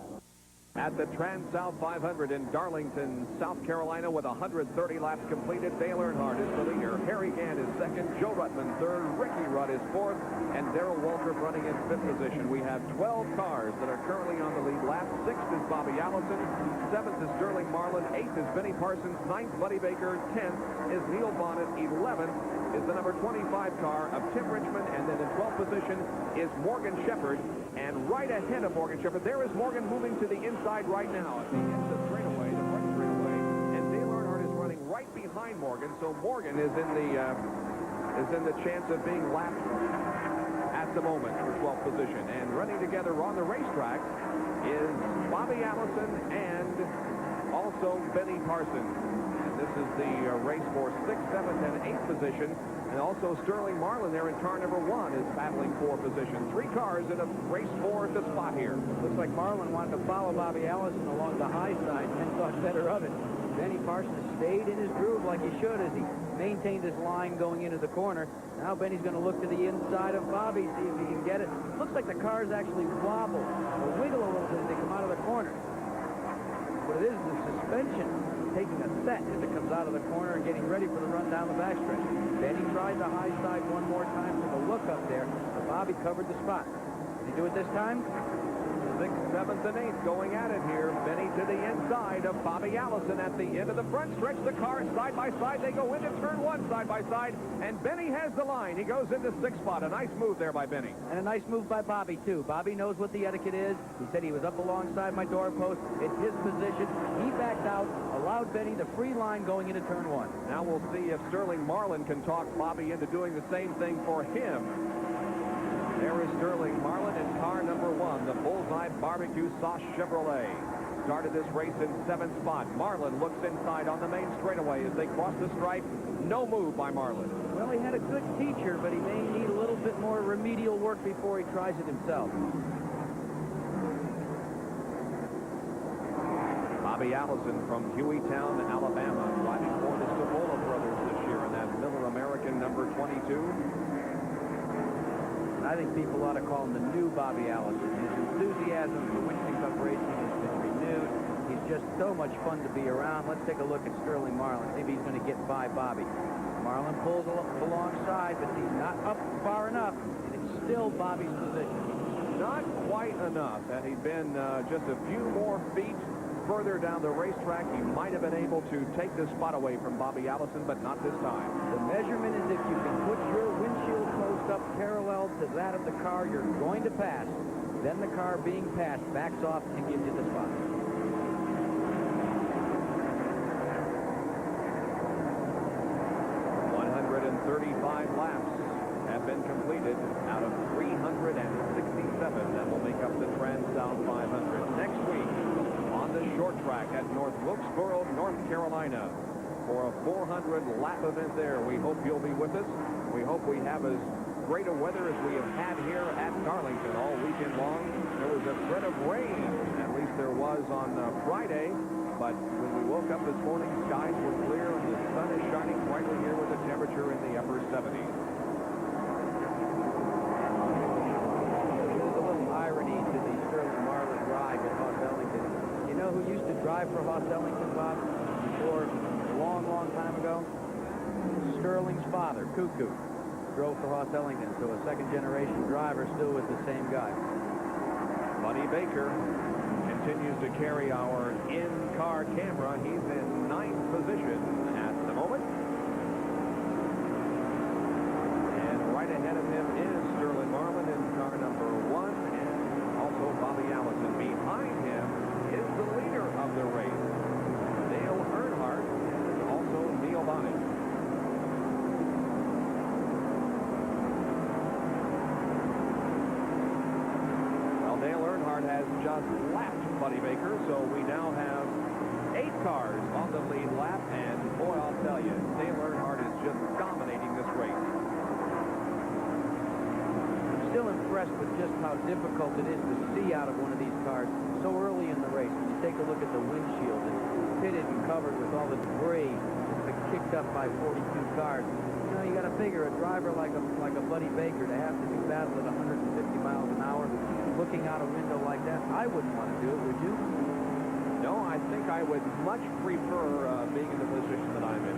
at the Transouth 500 in Darlington, South Carolina, with 130 laps completed. Dale Earnhardt is the leader. Harry Gant is second. Joe Ruttman third. Ricky Rudd is fourth. And Darrell Waltrip running in fifth position. We have 12 cars that are currently on the lead lap. Sixth is Bobby Allison. Seventh is Sterling Marlin. Eighth is Benny Parsons. Ninth, Buddy Baker. 10th is Neil Bonnet. 11th is the number 25 car of Tim Richmond. And then in 12th position is Morgan Shepherd. And right ahead of Morgan Shepherd, there is Morgan moving to the inside right now at the end of the straightaway, the front straightaway. And Dale Earnhardt is running right behind Morgan, so Morgan is in the chance of being lapped at the moment for 12th position. And running together on the racetrack is Bobby Allison and also Benny Parsons. And this is the race for 6th, 7th, and 8th position. And also Sterling Marlin there in car number 1 is battling for position. 3 cars in a race for the spot here. Looks like Marlin wanted to follow Bobby Allison along the high side and thought better of it. Benny Parsons stayed in his groove like he should as he maintained his line going into the corner. Now Benny's going to look to the inside of Bobby, see if he can get it. Looks like the cars actually wobble or wiggle a little bit as they come out of the corner. What it is the suspension taking a set as it comes out of the corner and getting ready for the run down the backstretch. Benny tried the high side one more time for the look up there, but Bobby covered the spot. Did he do it this time? 6th, 7th, and 8th going at it here. Benny to the inside of Bobby Allison at the end of the front stretch. The cars side by side. They go into turn 1 side by side, and Benny has the line. He goes into 6th spot. A nice move there by Benny. And a nice move by Bobby, too. Bobby knows what the etiquette is. He said he was up alongside my doorpost. It's his position. He backed out, allowed Benny the free line going into turn 1. Now we'll see if Sterling Marlin can talk Bobby into doing the same thing for him. There is Sterling Marlin in car number 1, the Bullseye Barbecue Sauce Chevrolet. Started this race in 7th spot. Marlin looks inside on the main straightaway as they cross the stripe. No move by Marlin. Well, he had a good teacher, but he may need a little bit more remedial work before he tries it himself. Bobby Allison from Hueytown, Alabama, riding for the Savola brothers this year in that Miller American number 22. I think people ought to call him the new Bobby Allison. His enthusiasm for Winston Cup racing has been renewed. He's just so much fun to be around. Let's take a look at Sterling Marlin, see if he's going to get by Bobby. Marlin pulls alongside, but he's not up far enough. And it's still Bobby's position. Not quite enough. Had he been just a few more feet further down the racetrack, he might have been able to take the spot away from Bobby Allison, but not this time. The measurement is if you can put your windshield post up parallel to that of the car you're going to pass, then the car being passed backs off and gives you the spot. Laps have been completed out of 367 that will make up the Transouth 500. Next week on the short track at North Wilkesboro, North Carolina for a 400-lap event there. We hope you'll be with us. We hope we have as great a weather as we have had here at Darlington all weekend long. There was a threat of rain, at least there was on Friday, but when we woke up this morning, skies were clear and the sun is shining brightly here with a temperature in the upper 70s. There's a little irony to the Sterling Marlin drive at Hoss Ellington. You know who used to drive for Hoss Ellington, Bob, before a long, long time ago? Sterling's father, Cuckoo, drove for Hoss Ellington, so a second-generation driver still with the same guy. Buddy Baker continues to carry our in-car camera. He's in 9th position at the moment. And right ahead of him is Sterling Marlin in car number 1, and also Bobby Allison. Behind him is the leader of the race, Dale Earnhardt, and also Neil Bonnet. Dale Earnhardt has just lapped Buddy Baker, so we now have 8 cars on the lead lap, and boy, I'll tell you, Dale Earnhardt is just dominating this race. I'm still impressed with just how difficult it is to see out of one of these cars so early in the race. When you take a look at the windshield, it's pitted and covered with all the debris that's been kicked up by 42 cars. You know, you got to figure a driver like a Buddy Baker to have to do battle at 150 miles an hour, looking out a window like that, I wouldn't want to do it, would you? No, I think I would much prefer being in the position that I'm in.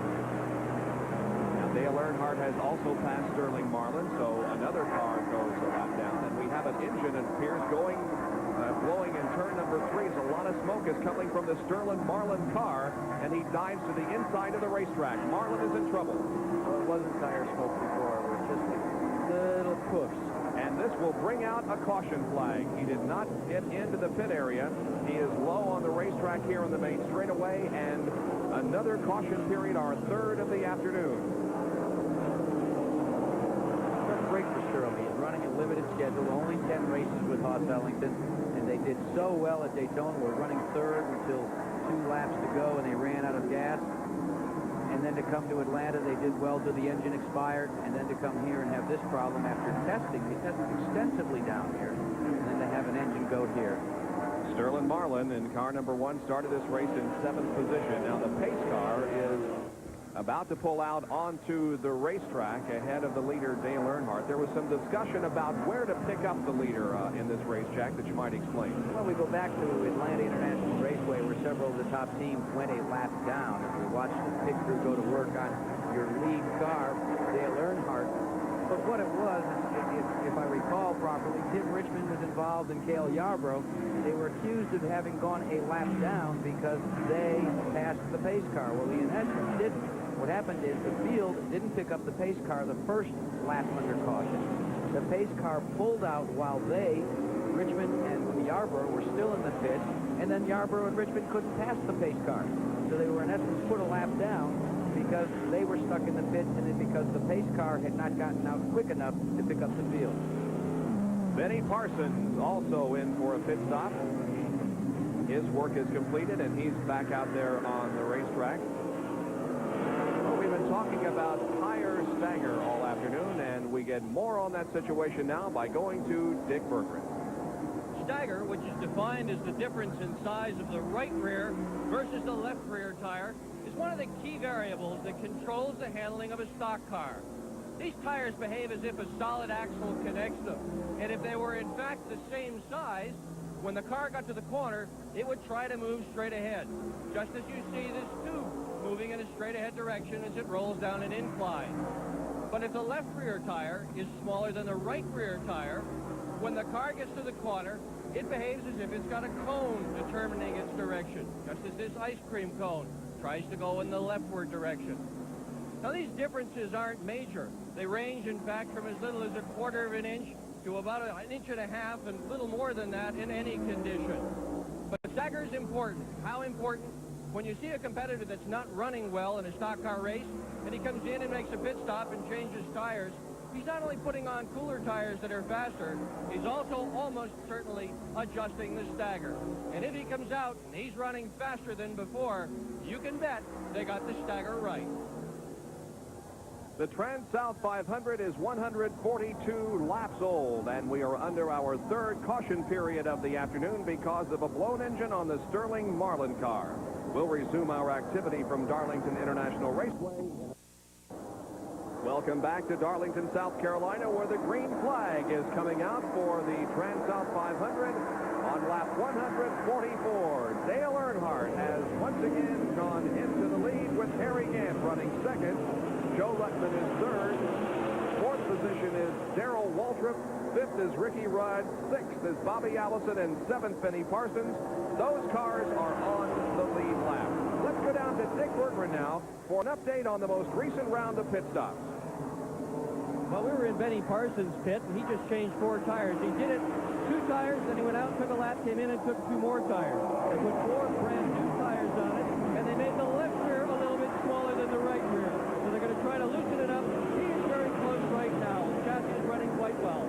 Now, Dale Earnhardt has also passed Sterling Marlin, so another car goes a lap down, and we have an engine, it appears, blowing in turn number 3. A lot of smoke is coming from the Sterling Marlin car, and he dives to the inside of the racetrack. Marlin is in trouble. Well, it wasn't tire smoke before, it was just little puffs. And this will bring out a caution flag. He did not get into the pit area. He is low on the racetrack here on the main straightaway, and another caution period, our 3rd of the afternoon. Great for Sterling. He's running a limited schedule, only 10 races with Hoss Ellington, and they did so well at Daytona. We're running 3rd until 2 laps to go, and they ran out of gas. And then to come to Atlanta, they did well till the engine expired, and then to come here and have this problem after testing. They tested extensively down here, and then to have an engine go here. Sterling Marlin in car number 1 started this race in 7th position. Now the pace car is about to pull out onto the racetrack ahead of the leader, Dale Earnhardt. There was some discussion about where to pick up the leader in this race, Jack, that you might explain. Well, we go back to Atlanta International Raceway, where several of the top teams went a lap down. As we watched the pit crew go to work on your lead car, Dale Earnhardt. But what it was, if I recall properly, Tim Richmond was involved in Cale Yarborough. They were accused of having gone a lap down because they passed the pace car. Well, he in essence didn't. What happened is the field didn't pick up the pace car the first lap under caution. The pace car pulled out while they, Richmond and Yarborough, were still in the pit, and then Yarborough and Richmond couldn't pass the pace car. So they were in essence put a lap down because they were stuck in the pit, and then because the pace car had not gotten out quick enough to pick up the field. Benny Parsons also in for a pit stop. His work is completed, and he's back out there on the racetrack. We've been talking about tire stagger all afternoon, and we get more on that situation now by going to Dick Berggren. Stagger, which is defined as the difference in size of the right rear versus the left rear tire, is one of the key variables that controls the handling of a stock car. These tires behave as if a solid axle connects them, and if they were in fact the same size, when the car got to the corner, it would try to move straight ahead, just as you see this tube moving in a straight-ahead direction as it rolls down an incline. But if the left rear tire is smaller than the right rear tire, when the car gets to the corner, it behaves as if it's got a cone determining its direction, just as this ice cream cone tries to go in the leftward direction. Now, these differences aren't major. They range, in fact, from as little as 1/4 of an inch to about 1.5 inches and little more than that in any condition. But stagger is important. How important? When you see a competitor that's not running well in a stock car race, and he comes in and makes a pit stop and changes tires, he's not only putting on cooler tires that are faster, he's also almost certainly adjusting the stagger. And if he comes out and he's running faster than before, you can bet they got the stagger right. The Transouth 500 is 142 laps old, and we are under our third caution period of the afternoon because of a blown engine on the Sterling Marlin car. We'll resume our activity from Darlington International Raceway. Welcome back to Darlington, South Carolina, where the green flag is coming out for the Transouth 500 on lap 144. Dale Earnhardt has once again gone into the lead with Harry Gant running second. Joe Ruttman is third. Fourth position is Darrell Waltrip. Fifth is Ricky Rudd. Sixth is Bobby Allison. And seventh, Benny Parsons. Those cars are on the lead lap. Let's go down to Dick Bergman now for an update on the most recent round of pit stops. Well, we were in Benny Parsons' pit, and he just changed 4 tires. He did it 2 tires, then he went out, took a lap, came in, and took 2 more tires. They put 4 brand new tires on it, and they made the left rear a little bit smaller than the right rear. So they're going to try to loosen it up. He is very close right now. The chassis is running quite well.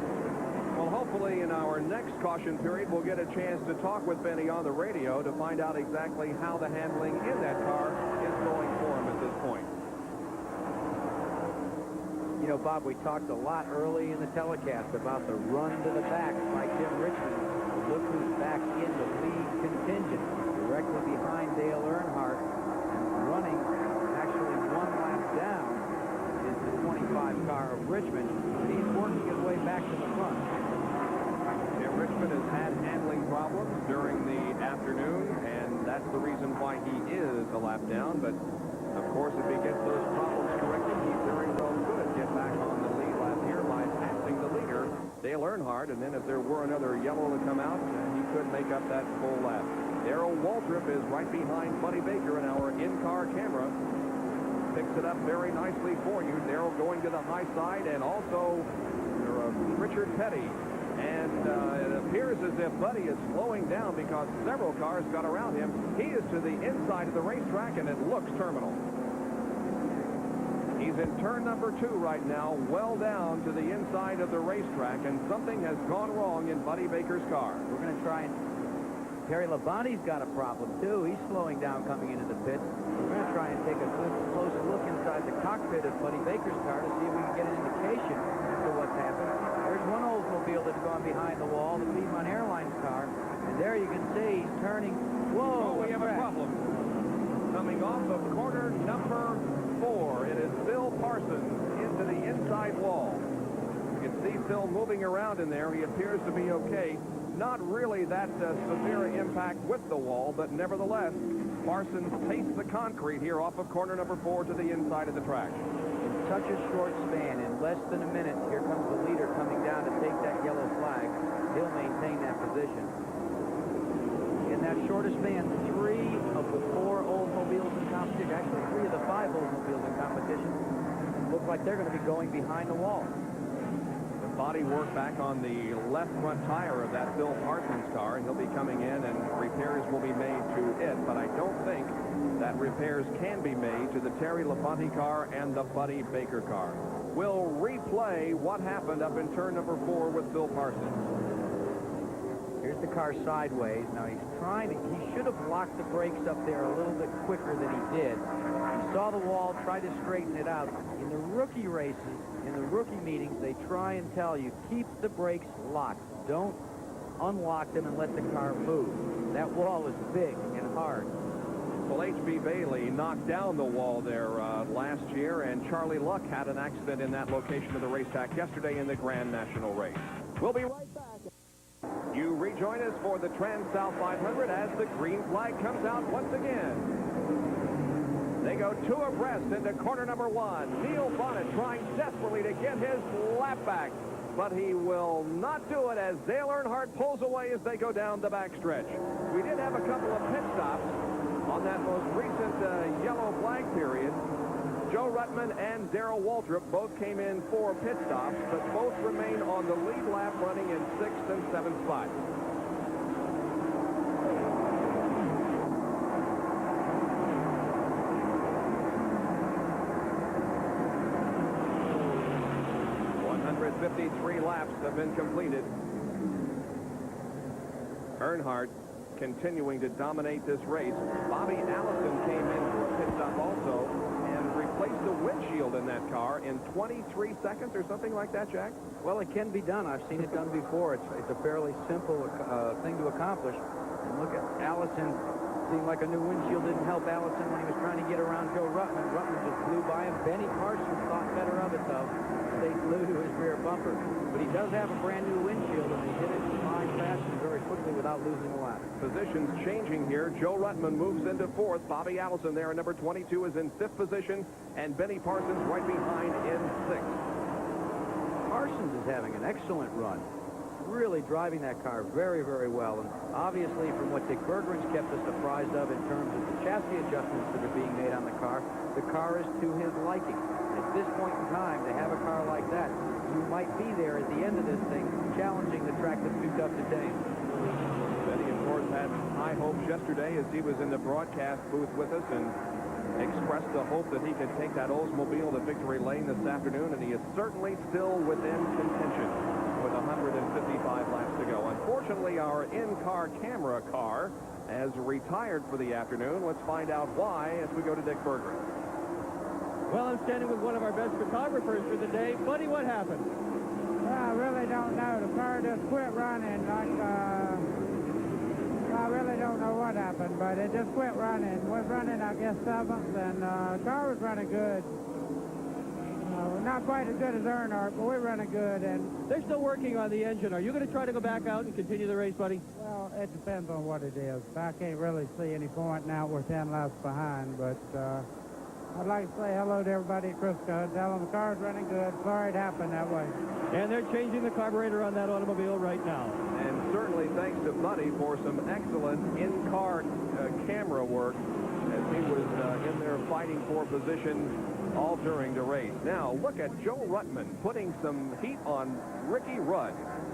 Well, hopefully in our next caution period, we'll get a chance to talk with Benny on the radio to find out exactly how the handling in that car is going for him at this point. You know, Bob, we talked a lot early in the telecast about the run to the back by Tim Richmond. Look who's back in the lead contingent, directly behind Dale Earnhardt, and running actually 1 lap down is the 25 car of Richmond, and he's working his way back to the front. Tim Richmond has had handling problems during the afternoon, and that's the reason why he is a lap down. But, of course, if he gets those problems corrected, he very well could get back on the lead lap here by passing the leader, Dale Earnhardt. And then if there were another yellow to come out, he could make up that full lap. Darrell Waltrip is right behind Buddy Baker in our in-car camera. Picks it up very nicely for you. Darrell going to the high side, and also Richard Petty. And it appears as if Buddy is slowing down because several cars got around him. He is to the inside of the racetrack, and it looks terminal. He's in turn number 2 right now, well down to the inside of the racetrack, and something has gone wrong in Buddy Baker's car. We're going to try and... Terry Labonte's got a problem, too. He's slowing down coming into the pit. We're going to try and take a good, close look inside the cockpit of Buddy Baker's car to see if we can get an indication as to what's happened. There's one Oldsmobile that's gone behind the wall, the Piedmont Airlines car. And there you can see he's turning. Whoa, we have a problem. Coming off of corner number 4, it is Phil Parsons into the inside wall. You can see Phil moving around in there. He appears to be okay. Not really that severe impact with the wall, but nevertheless, Parsons tastes the concrete here off of corner number 4 to the inside of the track. In such a short span, in less than a minute, here comes the leader coming down to take that yellow flag. He'll maintain that position. In that shortest span, 3 of the 4 Oldsmobiles in competition, actually 3 of the 5 Oldsmobiles in competition, look like they're going to be going behind the wall. Body work back on the left front tire of that Phil Parsons car, and he'll be coming in, and repairs will be made to it, but I don't think that repairs can be made to the Terry Labonte car and the Buddy Baker car. We'll replay what happened up in turn number 4 with Phil Parsons. Here's the car sideways. Now he's trying to, he should have locked the brakes up there a little bit quicker than he did. He saw the wall, tried to straighten it out. In the rookie races, in the rookie meetings, they try and tell you, keep the brakes locked. Don't unlock them and let the car move. That wall is big and hard. Well, H.B. Bailey knocked down the wall there last year, and Charlie Luck had an accident in that location of the racetrack yesterday in the Grand National Race. We'll be right back. You rejoin us for the Transouth 500 as the green flag comes out once again. They go two abreast into corner number one. Neil Bonnet trying desperately to get his lap back, but he will not do it as Dale Earnhardt pulls away as they go down the backstretch. We did have a couple of pit stops on that most recent yellow flag period. Joe Ruttman and Darrell Waltrip both came in for pit stops, but both remain on the lead lap running in 6th and 7th spots. .53 laps have been completed. Earnhardt continuing to dominate this race. Bobby Allison came in for a pit stop also and replaced the windshield in that car in 23 seconds or something like that, Jack? Well, it can be done. I've seen it done before. It's a fairly simple thing to accomplish. And look at Allison. Seemed like a new windshield didn't help Allison when he was trying to get around Joe Ruttman. Ruttman just flew by him. Benny Parsons thought better of it, though. They flew to his rear bumper. But he does have a brand new windshield, and he hit it fine fast and very quickly without losing a lap. Positions changing here. Joe Ruttman moves into 4th. Bobby Allison there in number 22 is in 5th position, and Benny Parsons right behind in 6th. Parsons is having an excellent run. Really driving that car very, very well. And obviously, from what Dick Bergeron's kept us apprised of in terms of the chassis adjustments that are being made on the car is to his liking. At this point in time, to have a car like that, you might be there at the end of this thing challenging the track that's too tough to tame. Benny, of course, had high hopes yesterday as he was in the broadcast booth with us and expressed the hope that he could take that Oldsmobile to victory lane this afternoon, and he is certainly still within contention with 155 laps to go. Unfortunately, our in-car camera car has retired for the afternoon. Let's find out why as we go to Dick Bergeron. Well, I'm standing with one of our best photographers for the day. Buddy, what happened? Well, I really don't know. The car just quit running like, I really don't know what happened, but it just quit running. Was running, I guess, 7th, and the car was running good. Not quite as good as Earnhardt, but we're running good. And they're still working on the engine. Are you going to try to go back out and continue the race, buddy? Well, it depends on what it is. I can't really see any point now. We're 10 laps behind, but I'd like to say hello to everybody at Crisco and tell them the car's running good. Sorry it happened that way. And they're changing the carburetor on that automobile right now. And certainly thanks to Buddy for some excellent in-car camera work as he was in there fighting for position all during the race. Now, look at Joe Ruttman putting some heat on Ricky Rudd.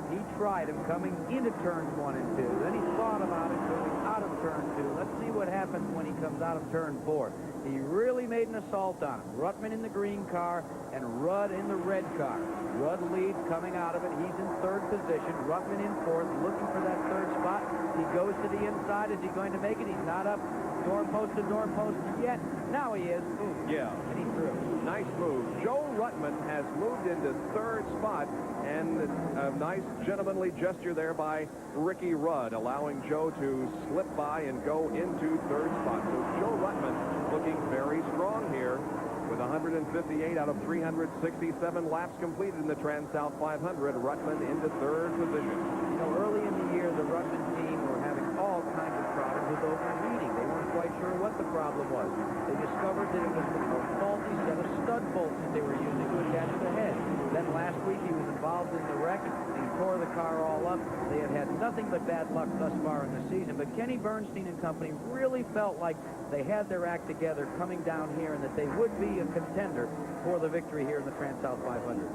He tried him coming into turns 1 and 2. Then he thought about it going out of turn 2. Let's see what happens when he comes out of turn 4. He really made an assault on him. Ruttman in the green car and Rudd in the red car. Rudd leads coming out of it. He's in 3rd position. Ruttman in 4th, looking for that 3rd spot. He goes to the inside. Is he going to make it? He's not up doorpost to doorpost yet. Now he is. Ooh. Yeah. And he threw. Nice move. Joe Ruttman has moved into 3rd spot, and a nice gentlemanly gesture there by Ricky Rudd, allowing Joe to slip by and go into 3rd spot. So Joe Ruttman looking very strong here with 158 out of 367 laps completed in the Transouth 500. Ruttman into 3rd position. You know, early in the year, the Ruttman team were having all kinds of problems with overheating. They weren't quite sure what the problem was. They discovered that it was a faulty set of stud bolts that they were using to attach the head. Then last week he was involved in the wreck and he tore the car all up. They had had nothing but bad luck thus far in the season, but Kenny Bernstein and company really felt like they had their act together coming down here and that they would be a contender for the victory here in the Transouth 500.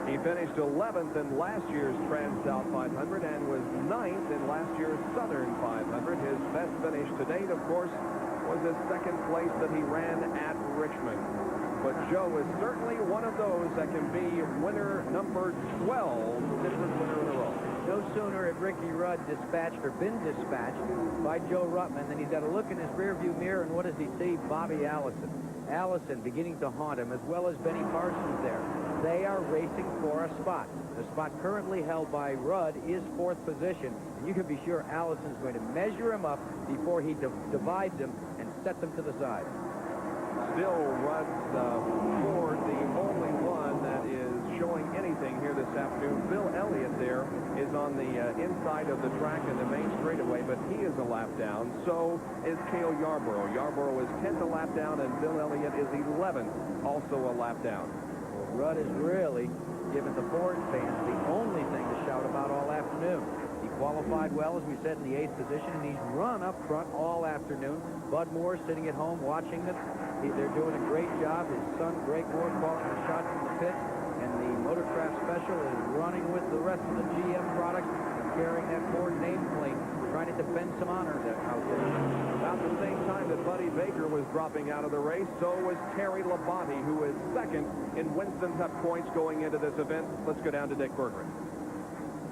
He finished 11th in last year's Transouth 500 and was 9th in last year's Southern 500. His best finish to date, of course, was his 2nd place that he ran at Richmond. But Joe is certainly one of those that can be winner number 12, different winner in a row. No sooner had Ricky Rudd dispatched or been dispatched by Joe Ruttman than he's got a look in his rearview mirror, and what does he see? Bobby Allison. Allison beginning to haunt him, as well as Benny Parsons there. They are racing for a spot. The spot currently held by Rudd is 4th position, and you can be sure Allison's going to measure him up before he divides them and sets them to the side. Still Rudd's Ford, the only one that is showing anything here this afternoon. Bill Elliott there is on the inside of the track in the main straightaway, but he is a lap down. So is Cale Yarborough. Yarborough is 10th a lap down, and Bill Elliott is 11th, also a lap down. Well, Rudd is really given the Ford fans the only thing to shout about all afternoon. He qualified well, as we said, in the 8th position, and he's run up front all afternoon. Bud Moore sitting at home watching this. They're doing a great job. His son, Greg Moore, calling the shots from the pit, and the Motorcraft Special is running with the rest of the GM products and carrying that Ford nameplate, trying to defend some honor out there. About the same time that Buddy Baker was dropping out of the race, so was Terry Labonte, who is second in Winston Cup points going into this event. Let's go down to Dick Berggren.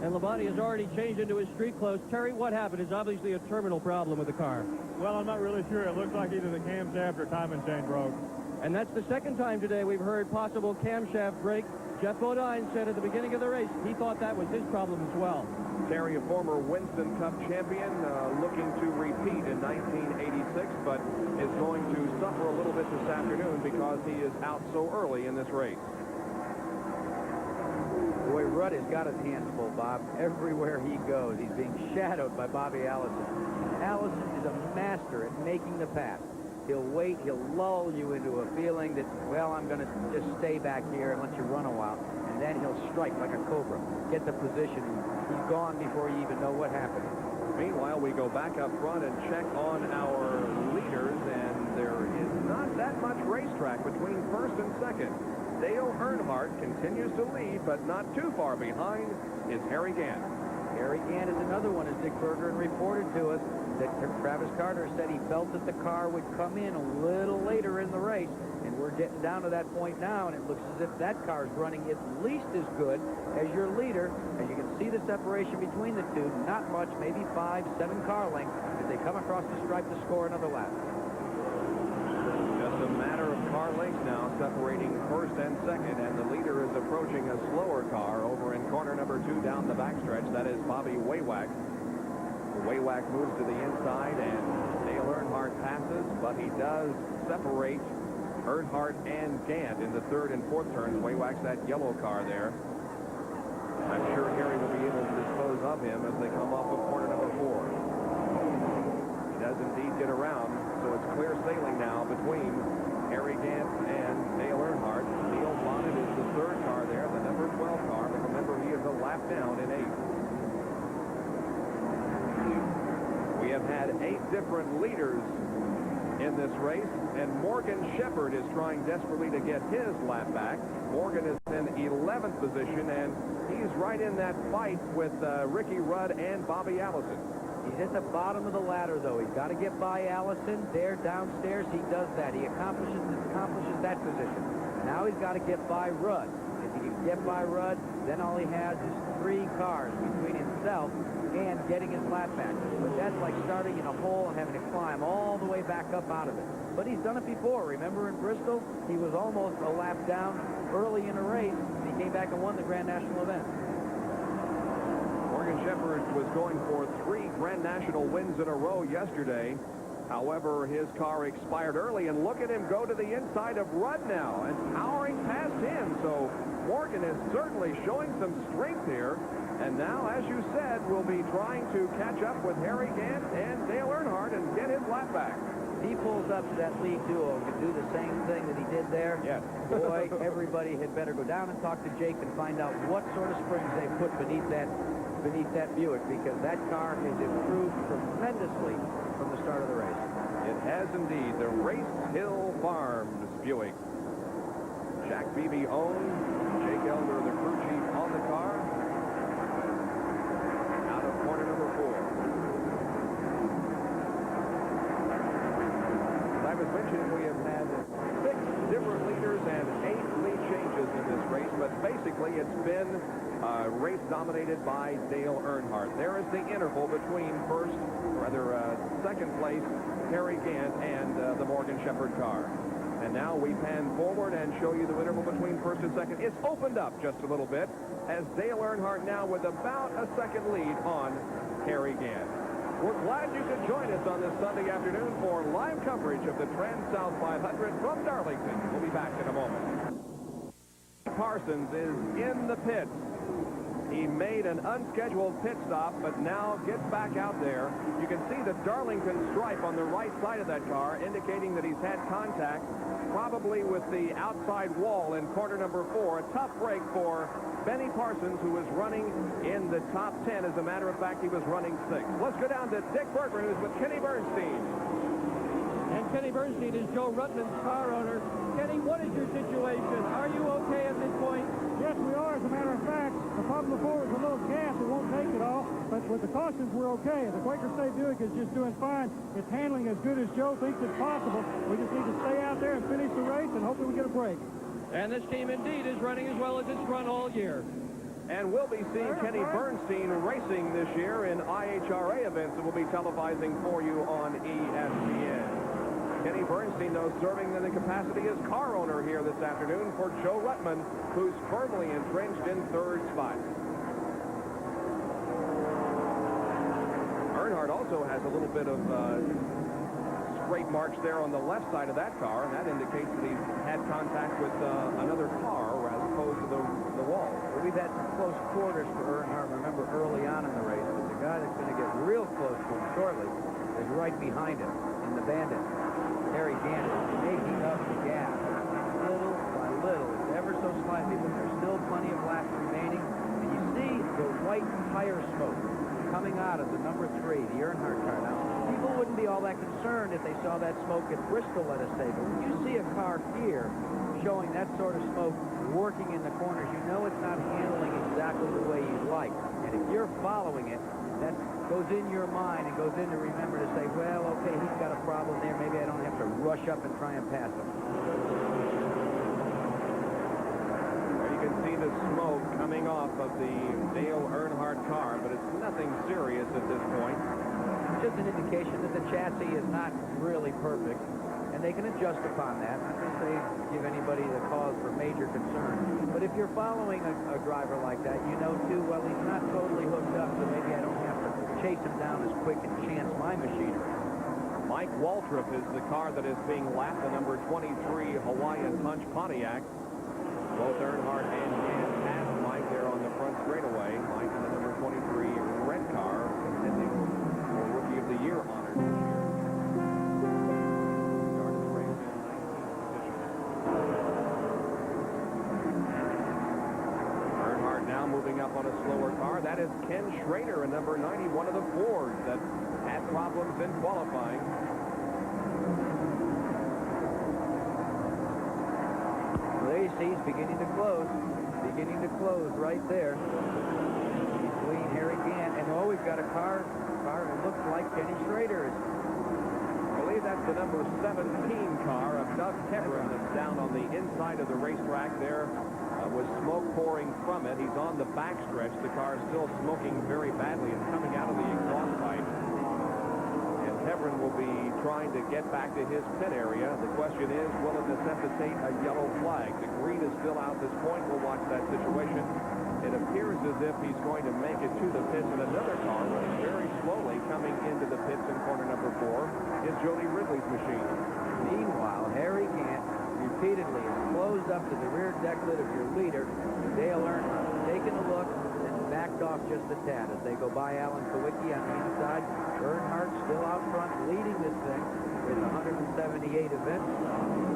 And Labonte has already changed into his street clothes. Terry, what happened? It's obviously a terminal problem with the car. Well, I'm not really sure. It looks like either the camshaft or timing chain broke. And that's the second time today we've heard possible camshaft break. Jeff Bodine said at the beginning of the race he thought that was his problem as well. Terry, a former Winston Cup champion, looking to repeat in 1986, but is going to suffer a little bit this afternoon because he is out so early in this race. Boy, Rudd has got his hands full, Bob. Everywhere he goes, he's being shadowed by Bobby Allison. Allison is a master at making the pass. He'll wait, he'll lull you into a feeling that, well, I'm going to just stay back here and let you run a while. And then he'll strike like a cobra, get the position. He's gone before you even know what happened. Meanwhile, we go back up front and check on our leaders, and there is not that much racetrack between first and second. Dale Earnhardt continues to lead, but not too far behind is Harry Gant. Harry Gant is another one, as Dick Berggren reported to us, that Travis Carter said he felt that the car would come in a little later in the race, and we're getting down to that point now, and it looks as if that car is running at least as good as your leader. As you can see the separation between the two, not much, maybe 5, 7 car lengths as they come across the stripe to score another lap. Just a matter of car lengths now separating first and second, and the leader is approaching a slower car over in corner number 2 down the backstretch. That is Bobby Waywack. Waywack moves to the inside, and Dale Earnhardt passes, but he does separate Earnhardt and Gant in the 3rd and 4th turns. Waywack's that yellow car there. I'm sure Harry will be able to dispose of him as they come off of corner number 4. He does indeed get around, so it's clear sailing now between Harry Gant and Dale Earnhardt. Neil Bonnet is the 3rd car there, the number 12 car, but remember he is a lap down in 8th. We have had 8 different leaders in this race, and Morgan Shepherd is trying desperately to get his lap back. Morgan is in 11th position, and he's right in that fight with Ricky Rudd and Bobby Allison. He's at the bottom of the ladder, though. He's got to get by Allison. There, downstairs, he does that. He accomplishes that position. Now he's got to get by Rudd. If he can get by Rudd, then all he has is 3 cars between himself and getting his lap back. But that's like starting in a hole and having to climb all the way back up out of it. But he's done it before. Remember in Bristol, he was almost a lap down early in a race, and he came back and won the Grand National event. Morgan Shepherd was going for 3 Grand National wins in a row yesterday. However, his car expired early, and look at him go to the inside of Rudd now and powering past him. So Morgan is certainly showing some strength here. And now, as you said, we'll be trying to catch up with Harry Gant and Dale Earnhardt and get his lap back. He pulls up to that lead duo and can do the same thing that he did there. Yes. Boy, everybody had better go down and talk to Jake and find out what sort of springs they put beneath that Buick, because that car has improved tremendously from the start of the race. It has indeed. The Race Hill Farms Buick. Jack Beebe owned. Jake Elder, the crew chief, on the car. Out of corner number 4. As I was mentioning, we have had 6 different leaders and 8 lead changes in this race, but basically it's been a race dominated by Dale Earnhardt. There is the interval between second place, Harry Gant, and the Morgan Shepherd car. And now we pan forward and show you the interval between first and second. It's opened up just a little bit as Dale Earnhardt now with about a second lead on Harry Gant. We're glad you could join us on this Sunday afternoon for live coverage of the Transouth 500 from Darlington. We'll be back in a moment. Parsons is in the pits. He made an unscheduled pit stop, but now gets back out there. You can see the Darlington stripe on the right side of that car, indicating that he's had contact, probably with the outside wall in corner number 4. A tough break for Benny Parsons, who was running in the top 10. As a matter of fact, he was running 6th. Let's go down to Dick Bergman, who's with Kenny Bernstein. And Kenny Bernstein is Joe Ruttman's car owner. Kenny, what is your situation? Are you okay at this point? Yes, we are. As a matter of fact, the problem before is a little gas. It won't take it all. But with the cautions, we're okay. The Quaker State Buick is just doing fine. It's handling as good as Joe thinks it's possible. We just need to stay out there and finish the race, and hopefully we get a break. And this team indeed is running as well as it's run all year. And we'll be seeing Kenny Bernstein racing this year in IHRA events that we'll be televising for you on ESPN. Kenny Bernstein, though, serving in the capacity as car owner here this afternoon for Joe Ruttman, who's firmly entrenched in 3rd spot. Earnhardt also has a little bit of scrape marks there on the left side of that car, and that indicates that he's had contact with another car as opposed to the wall. Well, we've had some close quarters for Earnhardt, remember, early on in the race, but the guy that's going to get real close to him shortly is right behind him in the Bandit. Harry Gant making up the gap little by little. It's ever so slightly, but there's still plenty of laps remaining. And you see the white tire smoke coming out of the number 3, the Earnhardt car. Now, people wouldn't be all that concerned if they saw that smoke at Bristol, let us say. But when you see a car here showing that sort of smoke working in the corners, you know it's not handling exactly the way you'd like. And if you're following it, that goes in your mind and goes in to remember to say, well, okay, he's got a problem there. Maybe I don't have to rush up and try and pass him. You can see the smoke coming off of the Dale Earnhardt car, but it's nothing serious at this point. Just an indication that the chassis is not really perfect, and they can adjust upon that. I'm not going to say give anybody the cause for major concern. But if you're following a driver like that, you know, too, well, he's not totally hooked up, so maybe I don't have to chase him down as quick and chance my machinery. Mike Waltrip is the car that is being lapped, the number 23 Hawaiian Punch Pontiac. Both Earnhardt and Gant passed Mike there on the front straightaway. Mike in the number 23 red car, contending for Rookie of the Year honor this year. Started the race in 19th position. Earnhardt now moving up on a slower car. That is Ken Schrader in number 90, one of the Fords that had problems in qualifying. Well, you see, he's beginning to close right there. Between Harry Gant, and oh, we've got a car that looks like Kenny Schrader's. I believe that's the number 17 car of Doug Hebron that's down on the inside of the racetrack there. With smoke pouring from it. He's on the backstretch. The car is still smoking very badly. It's coming out of the exhaust pipe. And Hebron will be trying to get back to his pit area. The question is, will it necessitate a yellow flag? The green is still out at this point. We'll watch that situation. It appears as if he's going to make it to the pits, and another car running very slowly coming into the pits in corner number 4 is Jody Ridley's machine. Meanwhile, Harry Gant repeatedly is closed up to the rear deck lid of your leader, Dale Earnhardt, taking a look and backed off just a tad as they go by Alan Kowicki on the inside. Earnhardt still out front, leading this thing with 178 events,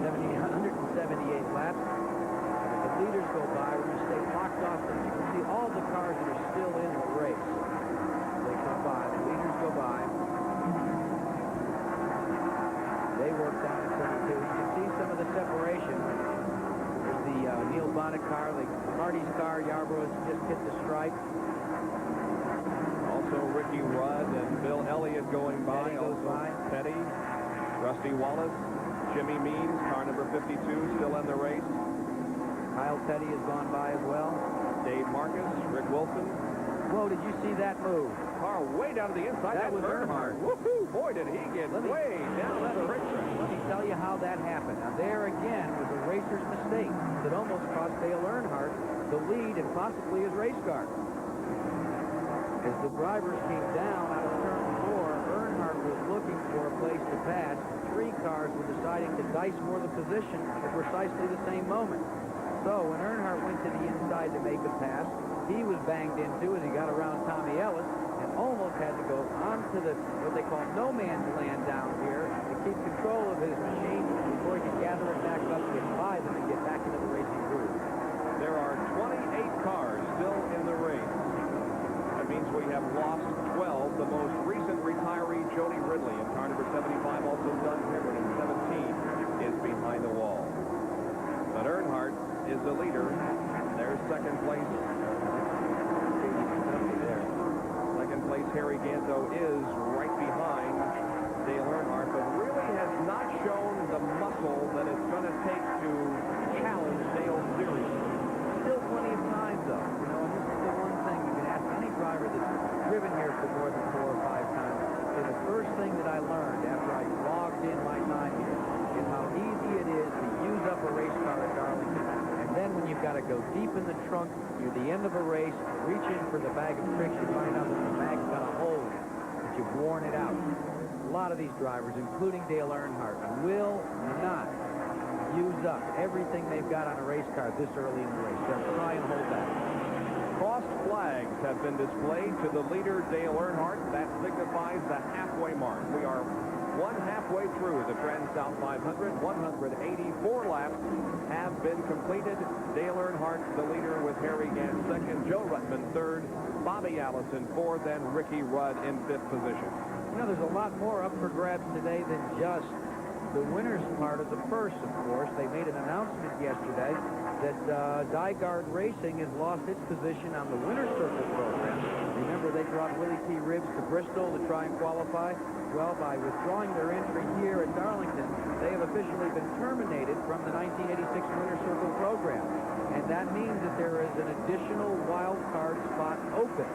178 laps. As the leaders go by, we're going to stay locked off, and you can see all the cars that are still in the race. They come by, the leaders go by. They work down in turn 2. You can see some of the separation. There's the Neil Bonnet car, the Hardy's car. Yarbrough has just hit the stripe. Also Ricky Rudd and Bill Elliott going by. Petty goes by. Petty, Rusty Wallace, Jimmy Means, car number 52, still in the race. Kyle Petty has gone by as well. Dave Marcus, Rick Wilson. Whoa, did you see that move? Car way down to the inside. That was Earnhardt. Woohoo! Boy, did he get way down to the racetrack. Let me tell you how that happened. Now, there again was a racer's mistake that almost cost Dale Earnhardt the lead and possibly his race car. As the drivers came down out of turn 4, Earnhardt was looking for a place to pass. 3 cars were deciding to dice for the position at precisely the same moment. So when Earnhardt went to the inside to make a pass, he was banged into as he got around Tommy Ellis and almost had to go onto the what they call no man's land down here to keep control of his machine before he could gather it back up, get by them, and get back into the racing groove. There are 28 cars still in the race. That means we have lost 12. The most recent retiree, Jody Ridley, in car number 75, also Doug Hibbert in 17, is behind the wall. But Earnhardt is the leader. There's second place. Second place, Harry Ganto is right behind Dale Earnhardt, but really has not shown the muscle that it's going to take to challenge Dale seriously. Still plenty of time, though. You know, and this is the one thing you can ask any driver that's driven here for more than 4 or 5 times. So the first thing that I learned after I logged in my time here is how easy it is to use up a race car at Darlington. And then when you've got to go deep in the trunk near the end of a race, reach in for the bag of tricks, you find out that the bag's got a hole in it, that you've worn it out. A lot of these drivers, including Dale Earnhardt, will not use up everything they've got on a race car this early in the race. They'll try and hold back. Crossed flags have been displayed to the leader, Dale Earnhardt. That signifies the halfway mark. We are halfway through the Transouth 500. 184 laps have been completed. Dale Earnhardt, the leader, with Harry Gant second, Joe Ruttman third, Bobby Allison fourth, and Ricky Rudd in fifth position. You know, there's a lot more up for grabs today than just the winner's part of the purse, of course. They made an announcement yesterday that Dygaard Racing has lost its position on the winner's circle program. Remember, they brought Willie T. Ribbs to Bristol to try and qualify. Well, by withdrawing their entry here at Darlington, they have officially been terminated from the 1986 winner's circle program. And that means that there is an additional wild card spot open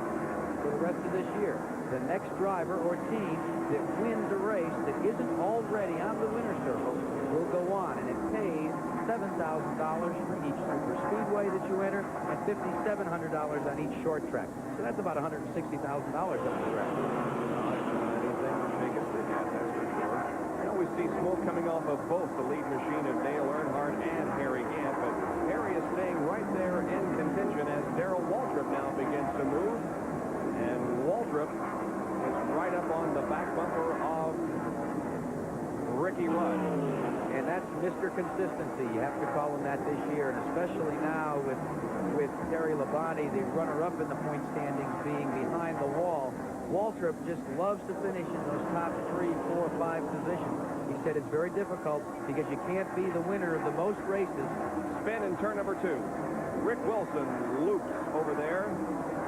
for the rest of this year. The next driver or team that wins a race that isn't already on the winner's circle will go on, and it pays $7,000 for each super speedway that you enter and $5,700 on each short track. So that's about $160,000 on the rest. We see smoke coming off of both the lead machine of Dale Earnhardt and Harry Gant, but Harry is staying right there in contention as Darrell Waltrip now begins to move, and Waltrip is right up on the back bumper of Ricky Rudd. And that's Mr. Consistency. You have to call him that this year, and especially now with Terry Labonte, the runner-up in the point standings, being behind the wall. Waltrip just loves to finish in those top 3, 4, 5 positions. He said it's very difficult because you can't be the winner of the most races. Spin in turn number 2. Rick Wilson loops over there.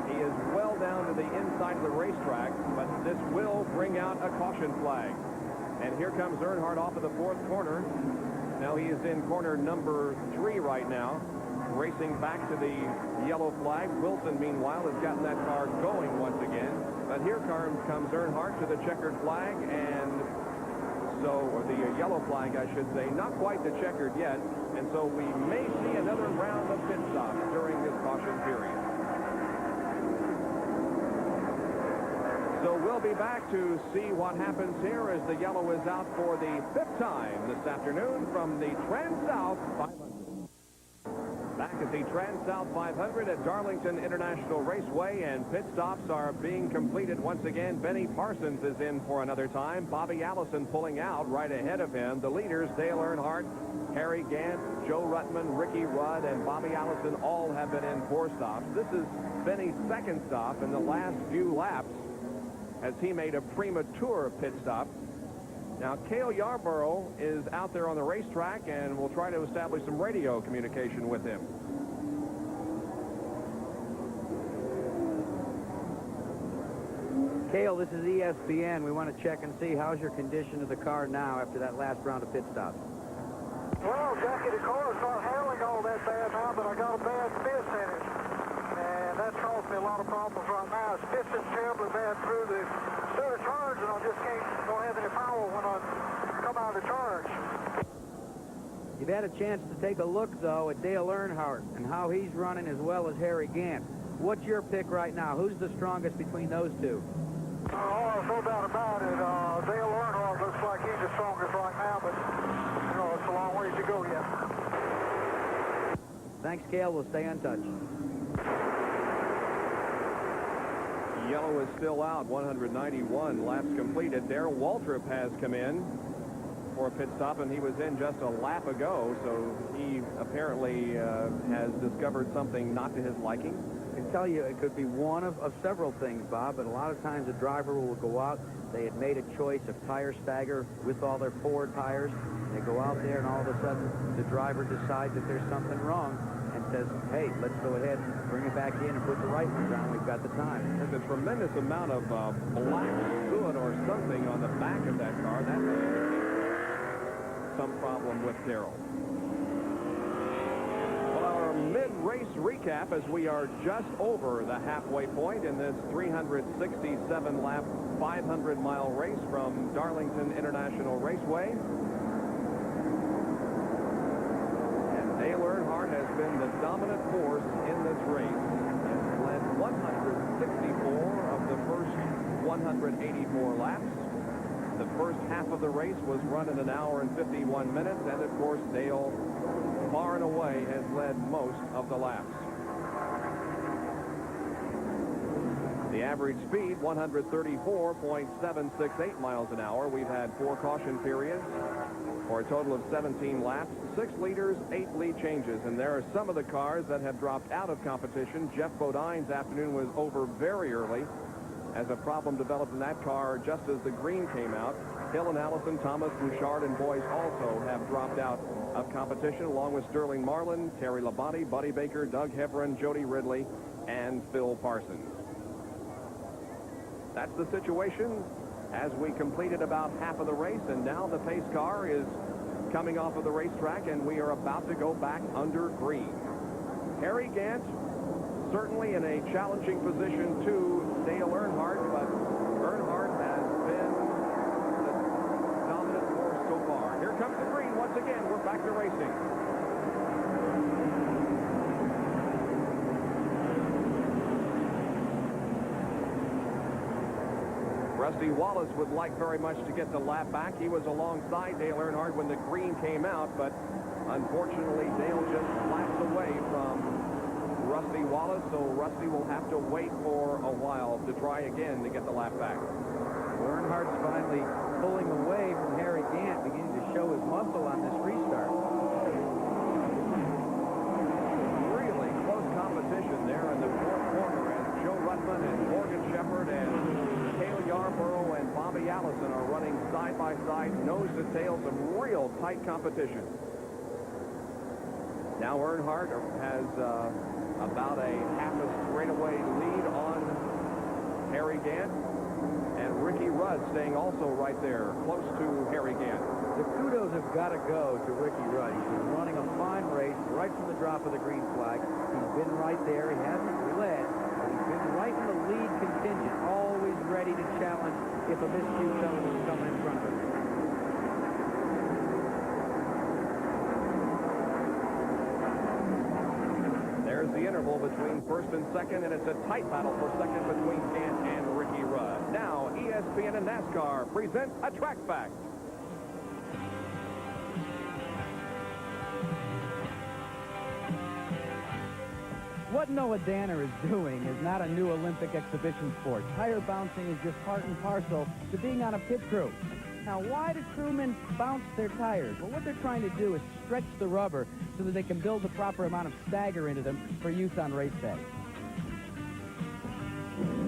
He is well down to the inside of the racetrack, but this will bring out a caution flag. And here comes Earnhardt off of the 4th corner. Now he is in corner number 3 right now, racing back to the yellow flag. Wilson, meanwhile, has gotten that car going once again. But here comes Earnhardt to the checkered flag, and so, or the yellow flag, I should say, not quite the checkered yet. And so we may see another round of pit stops during this caution period. So we'll be back to see what happens here as the yellow is out for the 5th time this afternoon from the Transouth 500. Back at the Transouth 500 at Darlington International Raceway, and pit stops are being completed once again. Benny Parsons is in for another time. Bobby Allison pulling out right ahead of him. The leaders, Dale Earnhardt, Harry Gant, Joe Ruttman, Ricky Rudd, and Bobby Allison all have been in 4 stops. This is Benny's 2nd stop in the last few laps as he made a premature pit stop. Now, Cale Yarborough is out there on the racetrack, and we'll try to establish some radio communication with him. Cale, this is ESPN. We want to check and see how's your condition of the car now after that last round of pit stops. Well, Jackie, the car's not handling all that bad now, but I got a bad fist in it. And that's caused me a lot of problems right now. It's pissing terribly bad through the center turns, and I just don't have any power when I come out of the turns. You've had a chance to take a look, though, at Dale Earnhardt and how he's running as well as Harry Gant. What's your pick right now? Who's the strongest between those two? Oh, there's no doubt about it. Dale Earnhardt looks like he's the strongest right now, but, you know, it's a long ways to go yet. Thanks, Cale. We'll stay in touch. Yellow is still out. 191 laps completed. Darrell Waltrip has come in for a pit stop, and he was in just a lap ago, so he apparently has discovered something not to his liking. I can tell you it could be one of several things, Bob, but a lot of times a driver will go out. They had made a choice of tire stagger with all their forward tires. They go out there, and all of a sudden the driver decides that there's something wrong and says, hey, let's go ahead and bring it back in and put the right ones on. We've got the time. There's a tremendous amount of black soot or something on the back of that car. That's some problem with Darrell. Well, our mid-race recap as we are just over the halfway point in this 367-lap, 500-mile race from Darlington International Raceway. Dale Earnhardt has been the dominant force in this race. He has led 164 of the first 184 laps. The first half of the race was run in 1 hour and 51 minutes, and of course Dale far and away has led most of the laps. The average speed, 134.768 miles an hour. We've had 4 caution periods for a total of 17 laps, 6 leaders, 8 lead changes. And there are some of the cars that have dropped out of competition. Jeff Bodine's afternoon was over very early as a problem developed in that car just as the green came out. Hill and Allison, Thomas, Bouchard, and Boyce also have dropped out of competition, along with Sterling Marlin, Terry Labonte, Buddy Baker, Doug Heverin, Jody Ridley, and Phil Parsons. That's the situation as we completed about half of the race, and now the pace car is coming off of the racetrack, and we are about to go back under green. Harry Gant certainly in a challenging position to Dale Earnhardt, but Earnhardt has been the dominant force so far. Here comes the green once again. We're back to racing. Rusty Wallace would like very much to get the lap back. He was alongside Dale Earnhardt when the green came out, but unfortunately Dale just laps away from Rusty Wallace, so Rusty will have to wait for a while to try again to get the lap back. Earnhardt's finally pulling away from Harry Gant, beginning to show his muscle on this restart. Really close competition there in the fourth quarter as Joe Ruttman and Morgan Shepherd and Cale Yarborough and Bobby Allison are running side by side, nose to tail, some real tight competition. Now Earnhardt has about a half a straightaway lead on Harry Gant, and Ricky Rudd staying also right there, close to Harry Gant. The kudos have got to go to Ricky Rudd. He's been running a fine race right from the drop of the green flag. He's been right there. He hasn't led, but he's been right in the lead contingent, always ready to challenge if a miscue fellow is coming in front of him. There's the interval between first and second, and it's a tight battle for second between Gant and Ricky Rudd. Now, ESPN and NASCAR present a track fact. What Noah Danner is doing is not a new Olympic exhibition sport. Tire bouncing is just part and parcel to being on a pit crew. Now, why do crewmen bounce their tires? Well, what they're trying to do is stretch the rubber so that they can build the proper amount of stagger into them for use on race day.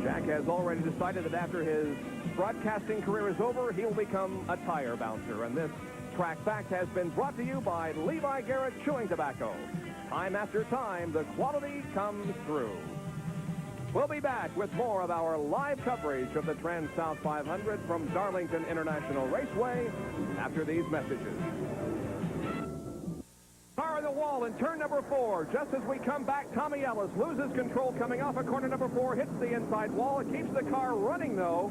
Jack has already decided that after his broadcasting career is over, he'll become a tire bouncer. And this track fact has been brought to you by Levi Garrett Chewing Tobacco. Time after time, the quality comes through. We'll be back with more of our live coverage of the Transouth 500 from Darlington International Raceway after these messages. Car on the wall in turn number 4. Just as we come back, Tommy Ellis loses control coming off of corner number 4, hits the inside wall. It keeps the car running, though.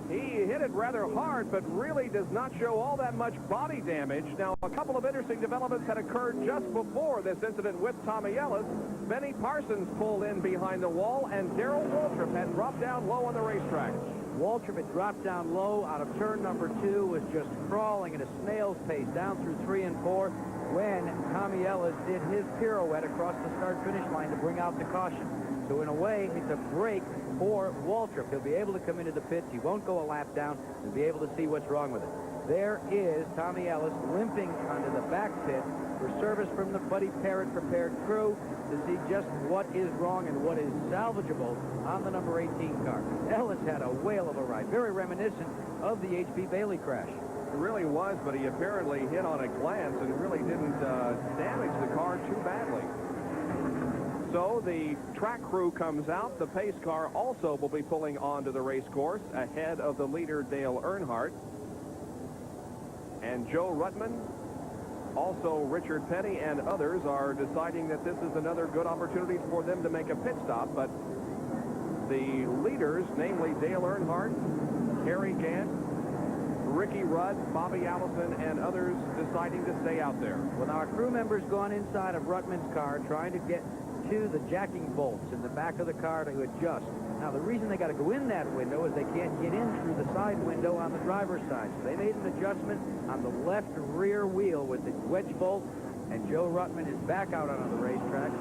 He hit it rather hard, but really does not show all that much body damage. Now, a couple of interesting developments had occurred just before this incident with Tommy Ellis. Benny Parsons pulled in behind the wall, and Darrell Waltrip had dropped down low on the racetrack. Waltrip had dropped down low out of turn number 2, was just crawling at a snail's pace down through 3 and 4 when Tommy Ellis did his pirouette across the start-finish line to bring out the caution. So in a way, it's a break for Waltrip. He'll be able to come into the pits. He won't go a lap down and be able to see what's wrong with it. There is Tommy Ellis limping onto the back pit for service from the Buddy Parrott prepared crew to see just what is wrong and what is salvageable on the number 18 car. Ellis had a whale of a ride, very reminiscent of the H.B. Bailey crash. It really was, but he apparently hit on a glance and really didn't damage the car too badly. So the track crew comes out. The pace car also will be pulling onto the race course ahead of the leader, Dale Earnhardt. And Joe Ruttman, also Richard Petty and others are deciding that this is another good opportunity for them to make a pit stop. But the leaders, namely Dale Earnhardt, Harry Gant, Ricky Rudd, Bobby Allison, and others deciding to stay out there. Well, now our crew members gone inside of Ruttman's car trying to get to the jacking bolts in the back of the car to adjust. Now, the reason they got to go in that window is they can't get in through the side window on the driver's side. So they made an adjustment on the left rear wheel with the wedge bolt, and Joe Ruttman is back out on the racetrack.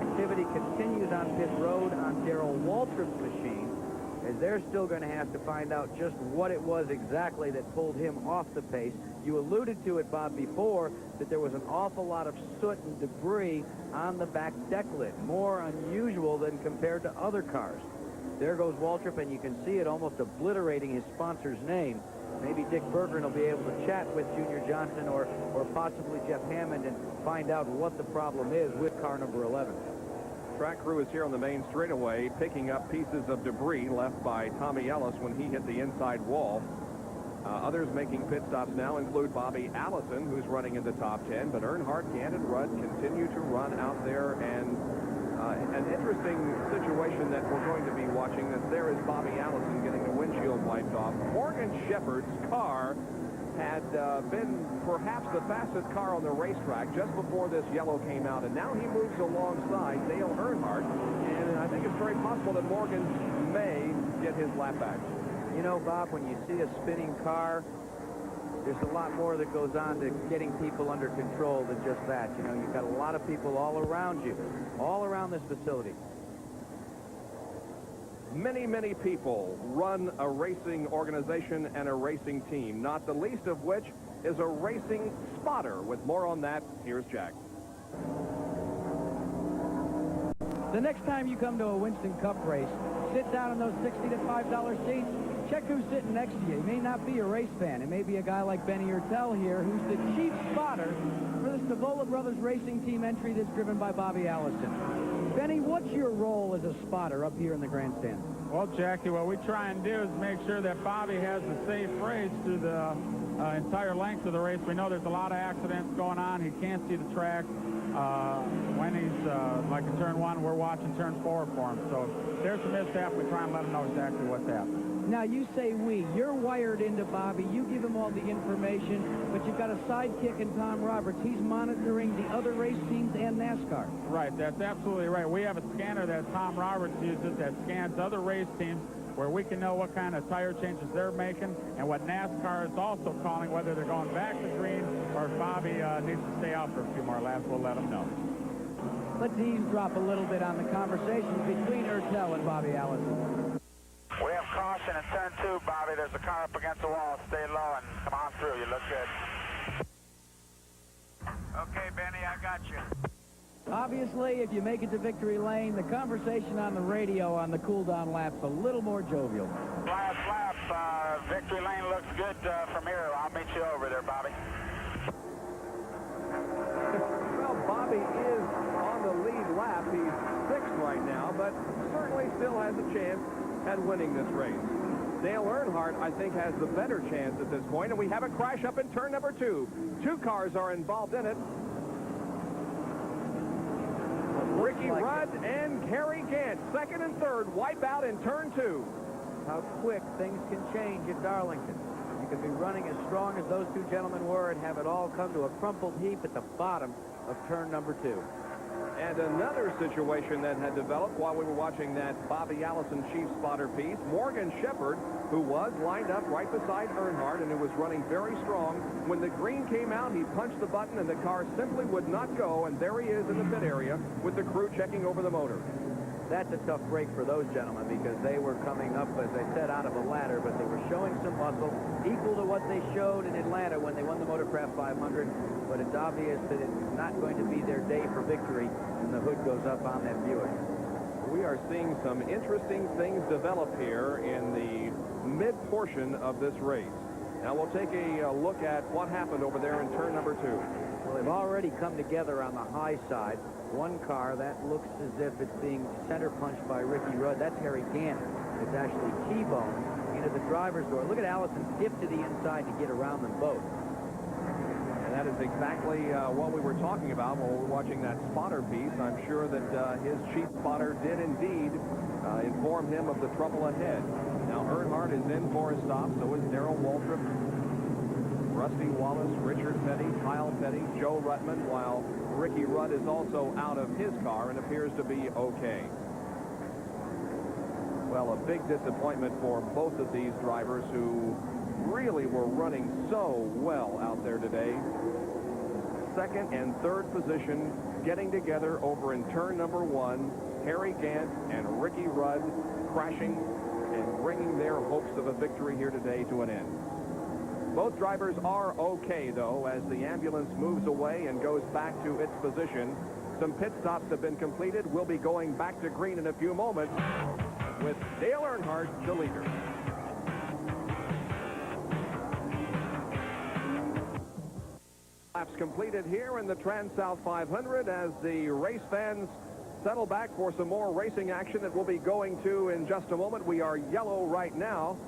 Activity continues on pit road on Darrell Waltrip's machine, as they're still going to have to find out just what it was exactly that pulled him off the pace. You alluded to it, Bob, before, that there was an awful lot of soot and debris on the back deck lid, more unusual than compared to other cars. There goes Waltrip, and you can see it almost obliterating his sponsor's name. Maybe Dick Berggren will be able to chat with Junior Johnson or possibly Jeff Hammond and find out what the problem is with car number 11. Track crew is here on the main straightaway picking up pieces of debris left by Tommy Ellis when he hit the inside wall. Others making pit stops now include Bobby Allison, who's running in the top 10, but Earnhardt, Gant, and Rudd continue to run out there. And an interesting situation that we're going to be watching is there is Bobby Allison getting the windshield wiped off. Morgan Shepherd's car had been perhaps the fastest car on the racetrack just before this yellow came out, and now he moves alongside Dale Earnhardt, and I think it's very possible that Morgan may get his lap back. You know, Bob, when you see a spinning car, there's a lot more that goes on to getting people under control than just that. You know, you've got a lot of people all around you, all around this facility. Many, many people run a racing organization and a racing team, not the least of which is a racing spotter. With more on that, here's Jack. The next time you come to a Winston Cup race, sit down in those $60 to $5 seats. Check who's sitting next to you. He may not be a race fan. It may be a guy like Benny Urtel here, who's the chief spotter for the Stavola Brothers Racing Team entry that's driven by Bobby Allison. Benny, what's your role as a spotter up here in the grandstand? Well, Jackie, what we try and do is make sure that Bobby has a safe race through the entire length of the race. We know there's a lot of accidents going on. He can't see the track. When he's like in turn 1, we're watching turn 4 for him. So if there's a mishap, we try and let him know exactly what's happening. Now, you say we. You're wired into Bobby. You give him all the information, but you've got a sidekick in Tom Roberts. He's monitoring the other race teams and NASCAR. Right, that's absolutely right. We have a scanner that Tom Roberts uses that scans other race teams where we can know what kind of tire changes they're making and what NASCAR is also calling, whether they're going back to green or if Bobby needs to stay out for a few more laps. We'll let him know. Let's eavesdrop a little bit on the conversations between Urtel and Bobby Allison. We have caution in turn 2, Bobby. There's a car up against the wall. Stay low and come on through. You look good. Okay, Benny, I got you. Obviously, if you make it to victory lane, the conversation on the radio on the cool-down lap's a little more jovial. Last lap, victory lane looks good from here. I'll meet you over there, Bobby. Well, Bobby is on the lead lap. He's 6th right now, but certainly still has a chance at winning this race. Dale Earnhardt, I think, has the better chance at this point, and we have a crash up in turn number 2. 2 cars are involved in it. Ricky Rudd and Harry Gant, 2nd and 3rd, wipe out in turn 2. How quick things can change at Darlington. You can be running as strong as those 2 gentlemen were and have it all come to a crumpled heap at the bottom of turn number 2. And another situation that had developed while we were watching that Bobby Allison Chief spotter piece, Morgan Shepherd, who was lined up right beside Earnhardt and who was running very strong. When the green came out, he punched the button and the car simply would not go, and there he is in the pit area with the crew checking over the motor. That's a tough break for those gentlemen because they were coming up, as I said, out of a ladder, but they were showing some muscle equal to what they showed in Atlanta when they won the Motorcraft 500. But it's obvious that it's not going to be their day for victory when the hood goes up on that Buick. We are seeing some interesting things develop here in the mid-portion of this race. Now we'll take a look at what happened over there in turn number 2. Well, they've already come together on the high side. One car, that looks as if it's being center punched by Ricky Rudd. That's Harry Gant. It's actually T-boned into the driver's door. Look at Allison dip to the inside to get around them both. And that is exactly what we were talking about while we were watching that spotter piece. I'm sure that his chief spotter did indeed inform him of the trouble ahead. Now Earnhardt is in for a stop, so is Darrell Waltrip, Rusty Wallace, Richard Petty, Kyle Petty, Joe Ruttman, while Ricky Rudd is also out of his car and appears to be okay. Well, a big disappointment for both of these drivers who really were running so well out there today. Second and third position getting together over in turn number 1. Harry Gant and Ricky Rudd crashing and bringing their hopes of a victory here today to an end. Both drivers are okay, though, as the ambulance moves away and goes back to its position. Some pit stops have been completed. We'll be going back to green in a few moments with Dale Earnhardt, the leader. Laps completed here in the Transouth 500 as the race fans settle back for some more racing action that we'll be going to in just a moment. We are yellow right now.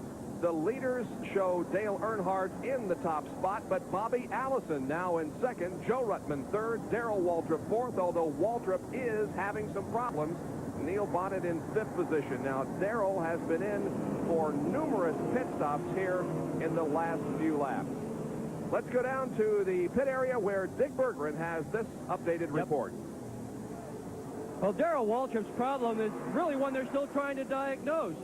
The leaders show Dale Earnhardt in the top spot, but Bobby Allison now in second, Joe Ruttman third, Darrell Waltrip fourth, although Waltrip is having some problems. Neil Bonnet in fifth position. Now, Darrell has been in for numerous pit stops here in the last few laps. Let's go down to the pit area where Dick Berggren has this updated report. Well, Darrell Waltrip's problem is really one they're still trying to diagnose.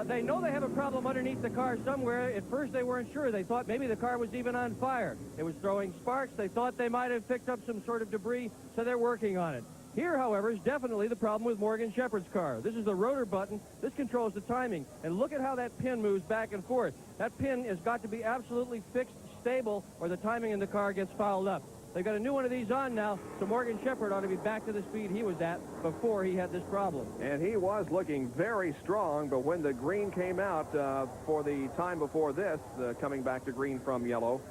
They know they have a problem underneath the car somewhere. At first, they weren't sure. They thought maybe the car was even on fire. It was throwing sparks. They thought they might have picked up some sort of debris, so they're working on it. Here, however, is definitely the problem with Morgan Shepherd's car. This is the rotor button. This controls the timing. And look at how that pin moves back and forth. That pin has got to be absolutely fixed, stable, or the timing in the car gets fouled up. They've got a new one of these on now, so Morgan Shepherd ought to be back to the speed he was at before he had this problem. And he was looking very strong, but when the green came out for the time before this, coming back to green from yellow,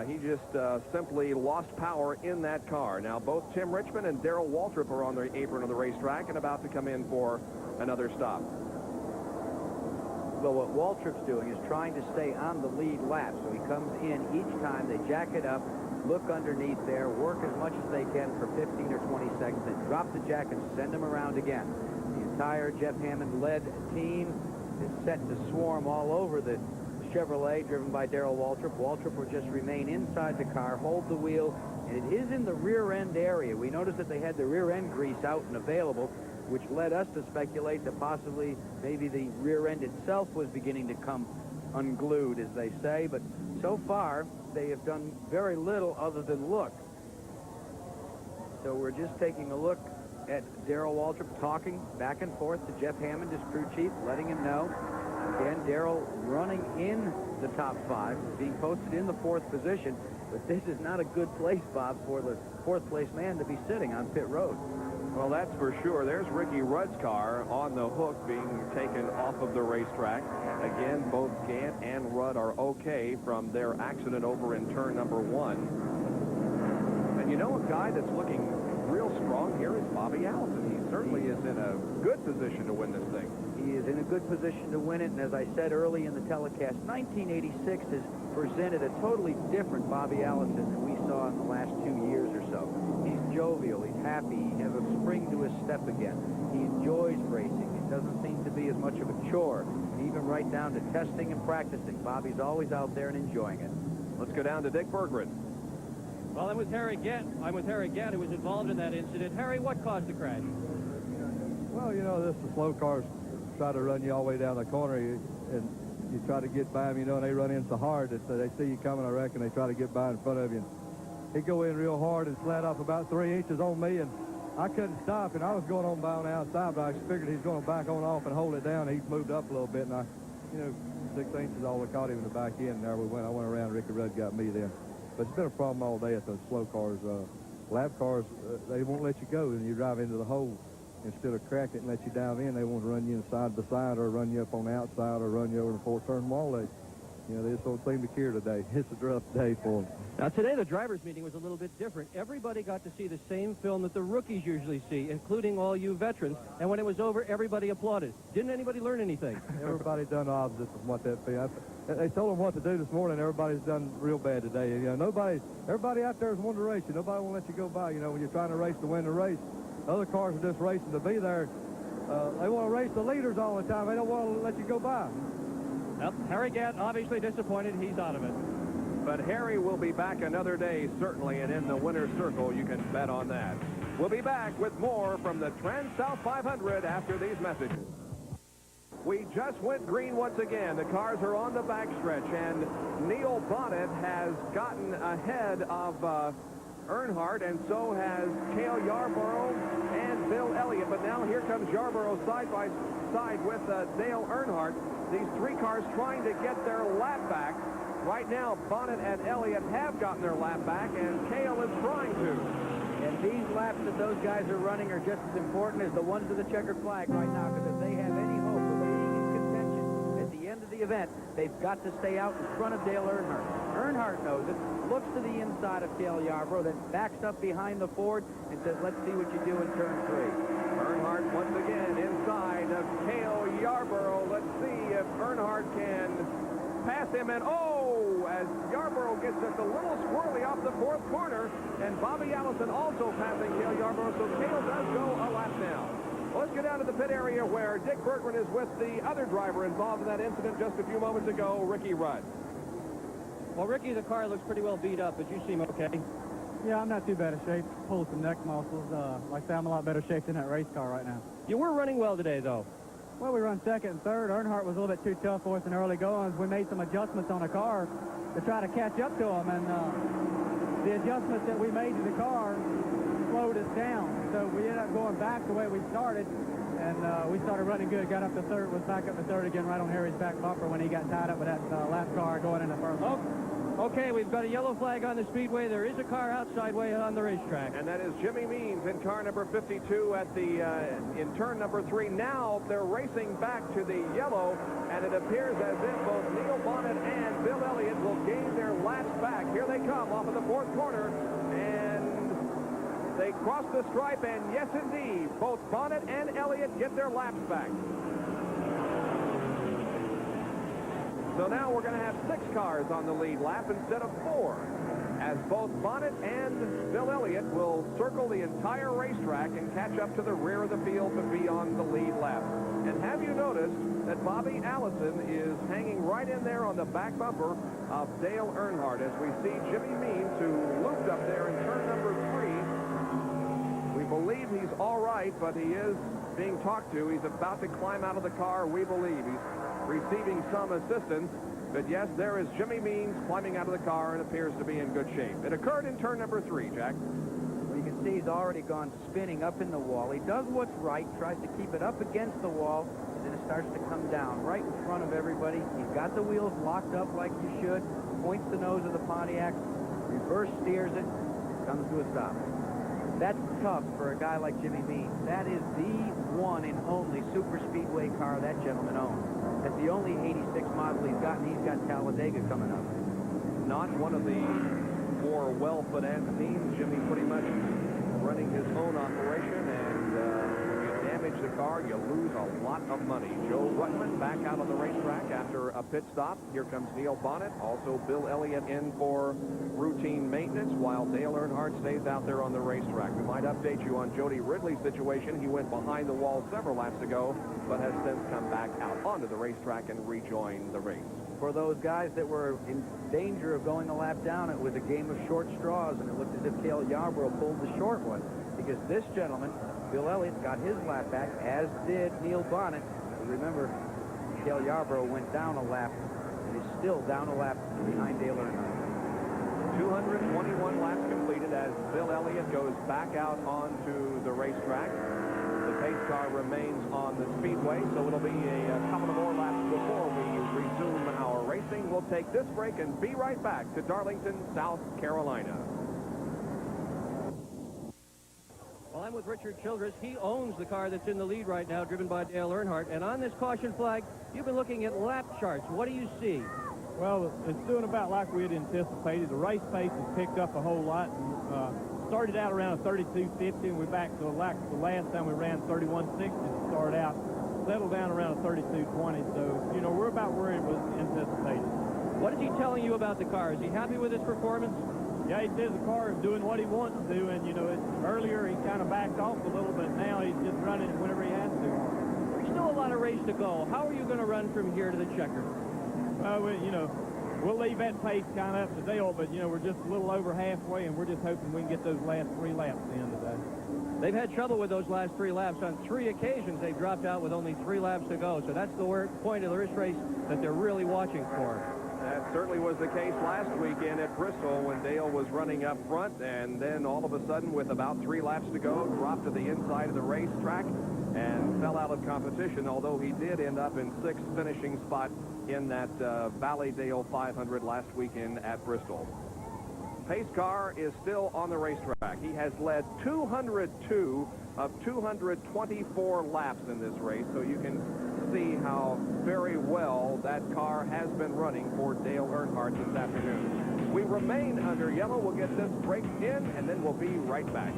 he just simply lost power in that car. Now, both Tim Richmond and Darrell Waltrip are on the apron of the racetrack and about to come in for another stop. Well, what Waltrip's doing is trying to stay on the lead lap, so he comes in each time, they jack it up, look underneath there, work as much as they can for 15 or 20 seconds, then drop the jack and send them around again. The entire Jeff Hammond-led team is set to swarm all over the Chevrolet driven by Darrell Waltrip. Waltrip will just remain inside the car, hold the wheel, and it is in the rear end area. We noticed that they had the rear end grease out and available, which led us to speculate that possibly maybe the rear end itself was beginning to come unglued, as they say, but so far they have done very little other than look. So we're just taking a look at Darrell Waltrip talking back and forth to Jeff Hammond, his crew chief, letting him know. Again, Darrell running in the top 5, being posted in the 4th position, but this is not a good place, Bob, for the 4th place man to be sitting on pit road. Well, that's for sure. There's Ricky Rudd's car on the hook being taken off of the racetrack. Again, both Gant and Rudd are okay from their accident over in turn number 1. And you know, a guy that's looking real strong here is Bobby Allison. He certainly is in a good position to win this thing. He is in a good position to win it, and as I said early in the telecast, 1986 has presented a totally different Bobby Allison than we saw in the last 2 years or so. He's jovial, he's happy, he has a spring to his step again. He enjoys racing. It doesn't seem to be as much of a chore. Even right down to testing and practicing, Bobby's always out there and enjoying it. Let's go down to Dick Berggren. Well, I'm with Harry Gant. Who was involved in that incident. Harry, what caused the crash? Well, you know, the slow cars try to run you all the way down the corner, and you try to get by them, you know, and they run in so hard that they see you coming, I reckon. They try to get by in front of you. He go in real hard and slid off about 3 inches on me, and I couldn't stop, and I was going on by on the outside, but I figured he's going to back on off and hold it down. He moved up a little bit, and I, you know, 6 inches all I caught him in the back end, and there we went. I went around. Ricky Rudd got me then. But it's been a problem all day at those slow cars. Lap cars, they won't let you go, and you drive into the hole. Instead of crack it and let you down in, they want to run you inside the side or run you up on the outside or run you over the four-turn wall. You know, they just don't seem to care today. It's a rough day for them. Now, today the drivers' meeting was a little bit different. Everybody got to see the same film that the rookies usually see, including all you veterans. And when it was over, everybody applauded. Didn't anybody learn anything? Everybody done the opposite from what that film. They told them what to do this morning. Everybody's done real bad today. You know, everybody out there is wanting to race you. Nobody will let you go by. You know, when you're trying to race to win the race, other cars are just racing to be there. They want to race the leaders all the time. They don't want to let you go by. Well, Harry Gant obviously disappointed. He's out of it. But Harry will be back another day, certainly, and in the winner's circle, you can bet on that. We'll be back with more from the Transouth 500 after these messages. We just went green once again. The cars are on the backstretch, and Neil Bonnet has gotten ahead of Earnhardt, and so has Cale Yarborough and Bill Elliott. But now here comes Yarborough side by side with Dale Earnhardt. These three cars trying to get their lap back. Right now, Bonnet and Elliott have gotten their lap back, and Cale is trying to. And these laps that those guys are running are just as important as the ones with the checkered flag right now, because if they have any hope of being in contention at the end of the event, they've got to stay out in front of Dale Earnhardt. Earnhardt knows it, looks to the inside of Cale Yarborough, then backs up behind the Ford and says, let's see what you do in turn 3. Earnhardt once again inside of Cale Yarborough. Let's see if Earnhardt can pass him, and as Yarborough gets just a little squirrely off the fourth corner, and Bobby Allison also passing Cale Yarborough, so Cale does go a lap now. Well, let's get down to the pit area where Dick Bergman is with the other driver involved in that incident just a few moments ago, Ricky Rudd. Well, Ricky, the car looks pretty well beat up, but you seem okay. Yeah, I'm not too bad a shape. Pulled some neck muscles. Like I say, I'm a lot better shape than that race car right now. You were running well today, though. Well, we run second and third. Earnhardt was a little bit too tough for us in early goings. We made some adjustments on the car to try to catch up to him, and the adjustments that we made to the car slowed us down. So we ended up going back the way we started, and we started running good. Got up to third, was back up to third again right on Harry's back bumper when he got tied up with that lap car going in the first. Okay, we've got a yellow flag on the speedway. There is a car outside way on the racetrack. And that is Jimmy Means in car number 52 at the in turn number 3. Now they're racing back to the yellow, and it appears as if both Neil Bonnet and Bill Elliott will gain their laps back. Here they come off of the fourth corner, and they cross the stripe, and yes, indeed, both Bonnet and Elliott get their laps back. So now we're going to have 6 cars on the lead lap instead of 4, as both Bonnet and Bill Elliott will circle the entire racetrack and catch up to the rear of the field to be on the lead lap. And have you noticed that Bobby Allison is hanging right in there on the back bumper of Dale Earnhardt, as we see Jimmy Means, who looped up there in turn number 3. We believe he's all right, but he is being talked to. He's about to climb out of the car, we believe. He's receiving some assistance, but yes, there is Jimmy Means climbing out of the car and appears to be in good shape. It occurred in turn number 3, Jack. Well, you can see he's already gone spinning up in the wall. He does what's right, tries to keep it up against the wall, and then it starts to come down right in front of everybody. He's got the wheels locked up like you should, points the nose of the Pontiac, reverse steers it, comes to a stop. That's tough for a guy like Jimmy Means. That is the one and only super speedway car that gentleman owns. That's the only 86 model he's got, and he's got Talladega coming up. Not one of the more well-financed teams. Jimmy pretty much running his own operation, and you damage the car, you lose a lot of money. Joe Rutman back out on the racetrack after a pit stop. Here comes Neil Bonnet, also Bill Elliott in for routine maintenance, while Dale Earnhardt stays out there on the racetrack. We might update you on Jody Ridley's situation. He went behind the wall several laps ago, but has since come back out onto the racetrack and rejoined the race. for those guys that were in danger of going a lap down. It was a game of short straws, and it looked as if Cale Yarborough pulled the short one, because this gentleman, Bill Elliott, got his lap back, as did Neil Bonnet. Remember, Cale Yarborough went down a lap, and is still down a lap behind Dale Earnhardt. 221 laps completed as Bill Elliott goes back out onto the racetrack. The pace car remains on the speedway, so it'll be a couple of more laps before we resume our racing. We'll take this break and be right back to Darlington, South Carolina. Well, I'm with Richard Childress. He owns the car that's in the lead right now, driven by Dale Earnhardt. And on this caution flag, you've been looking at lap charts. What do you see? Well, it's doing about like we had anticipated. The race pace has picked up a whole lot. Started out around 32.50, and we're back to like the last time we ran 31.60 to start out. Settled down around 32.20, so, you know, we're about where it was anticipated. What is he telling you about the car? Is he happy with his performance? Yeah, he says the car is doing what he wants to, and, you know, earlier he kind of backed off a little bit. Now he's just running whenever he has to. There's still a lot of race to go. How are you going to run from here to the checker? Well, you know, we'll leave that pace kind of up to Dale, but, you know, we're just a little over halfway, and we're just hoping we can get those last 3 laps in today. They've had trouble with those last 3 laps. On 3 occasions, they've dropped out with only 3 laps to go. So that's the point of the race that they're really watching for. That certainly was the case last weekend at Bristol when Dale was running up front, and then all of a sudden, with about 3 laps to go, dropped to the inside of the racetrack and fell out of competition, although he did end up in 6th finishing spot in that Valleydale 500 last weekend at Bristol. Pace car is still on the racetrack. He has led 202 of 224 laps in this race, so you can see how very well that car has been running for Dale Earnhardt this afternoon. We remain under yellow. We'll get this break in, and then we'll be right back.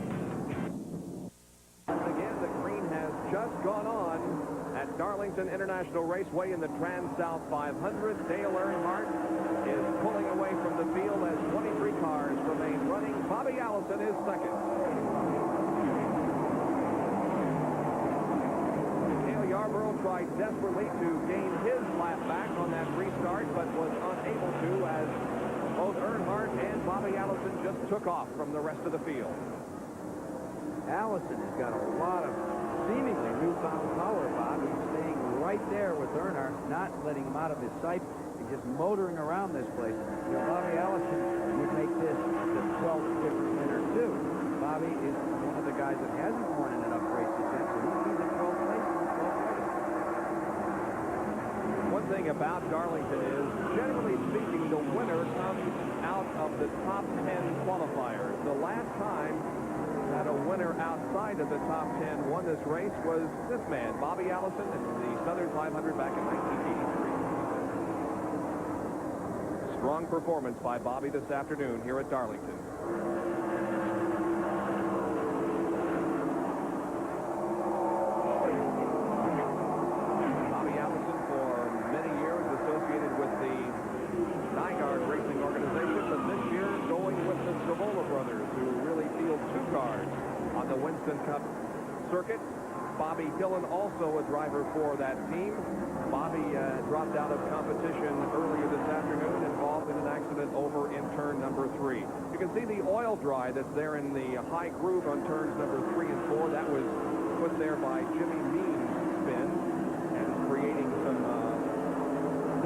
Again, the green has just gone on at Darlington International Raceway in the Transouth 500. Dale Earnhardt is pulling away from the field as 23 cars remain running. Bobby Allison is second. Cale Yarborough tried desperately to gain his lap back on that restart, but was unable to, as both Earnhardt and Bobby Allison just took off from the rest of the field. Allison has got a lot of seemingly newfound power, Bob. He's staying right there with Earnhardt, not letting him out of his sight. He's just motoring around this place. You know, Bobby Allison would make this the 12th different winner, too. Bobby is one of the guys that hasn't won in enough races yet, so he's in 12th place. One thing about Darlington is, generally speaking, the winner comes out of the top 10 qualifiers. The last time that a winner outside of the top 10 won this race was this man, Bobby Allison, in the Southern 500 back in 1983. Strong performance by Bobby this afternoon here at Darlington. Bobby Allison, for many years associated with the NASCAR racing organization, but this year going with the Savola brothers, who really field 2 cars on the Winston Cup circuit. Bobby Dillon, also a driver for that team. Bobby dropped out of competition earlier this afternoon, involved in an accident over in turn number 3. You can see the oil dry that's there in the high groove on turns number 3 and 4. That was put there by Jimmy Means' spin and is creating some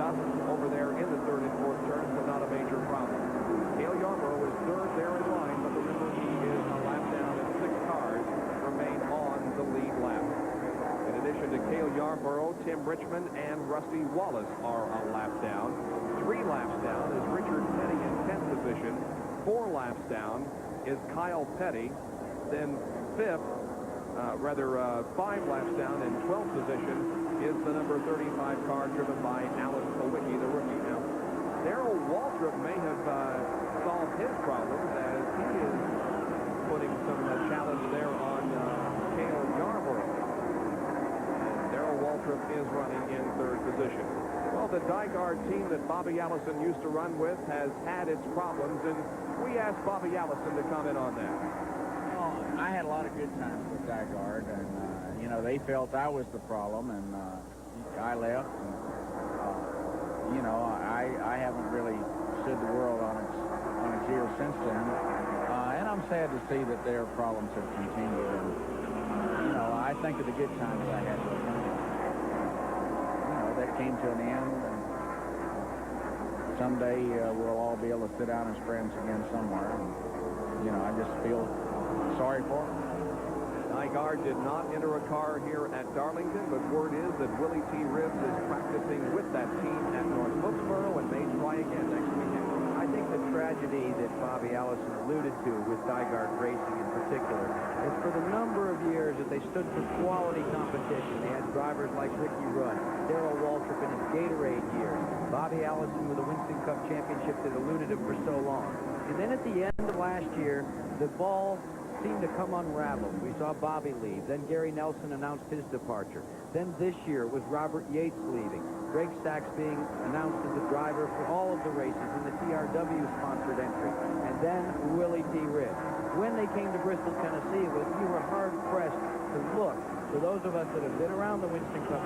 dust over there in the 3rd and 4th turns, but not a major problem. Cale Yarborough is 3rd there in line, but remember, he is a lap down and 6 cars remain on the lead lap. In addition to Cale Yarborough, Tim Richmond and Rusty Wallace are a lap down. 3 laps down is Richard Petty in 10th position. 4 laps down is Kyle Petty. Then 5 laps down in 12th position is the number 35 car driven by Alan Kowicki, the rookie. Now, Darrell Waltrip may have solved his problems, as he is putting some challenge there on Cale Yarborough. Darrell Waltrip is running in 3rd position. Well, the Dygaard team that Bobby Allison used to run with has had its problems, and we asked Bobby Allison to comment on that. Well, I had a lot of good times with Dygaard, and, you know, they felt I was the problem, and I left. And, you know, I haven't really stood the world on its heels since then. And I'm sad to see that their problems have continued. And, you know, I think of the good times I had with them. You know, that came to an end. And someday we'll all be able to sit down as friends again somewhere. And, you know, I just feel sorry for them. Nygaard did not enter a car here at Darlington, but word is that Willie T. Ribbs is practicing with that team at North Wilkesboro and may try again next weekend. I think the tragedy that Bobby Allison alluded to with Nygaard Racing in particular is for the number of years that they stood for quality competition. They had drivers like Ricky Rudd, Darrell Waltrip in his Gatorade years, Bobby Allison with the Winston Cup Championship that eluded him for so long. And then at the end of last year, the ball seemed to come unraveled. We saw Bobby leave. Then Gary Nelson announced his departure. Then this year was Robert Yates leaving. Greg Sachs being announced as the driver for all of the races in the TRW-sponsored entry. And then Willie T. Ribbs. When they came to Bristol, Tennessee, you were hard-pressed to look, for those of us that have been around the Winston Cup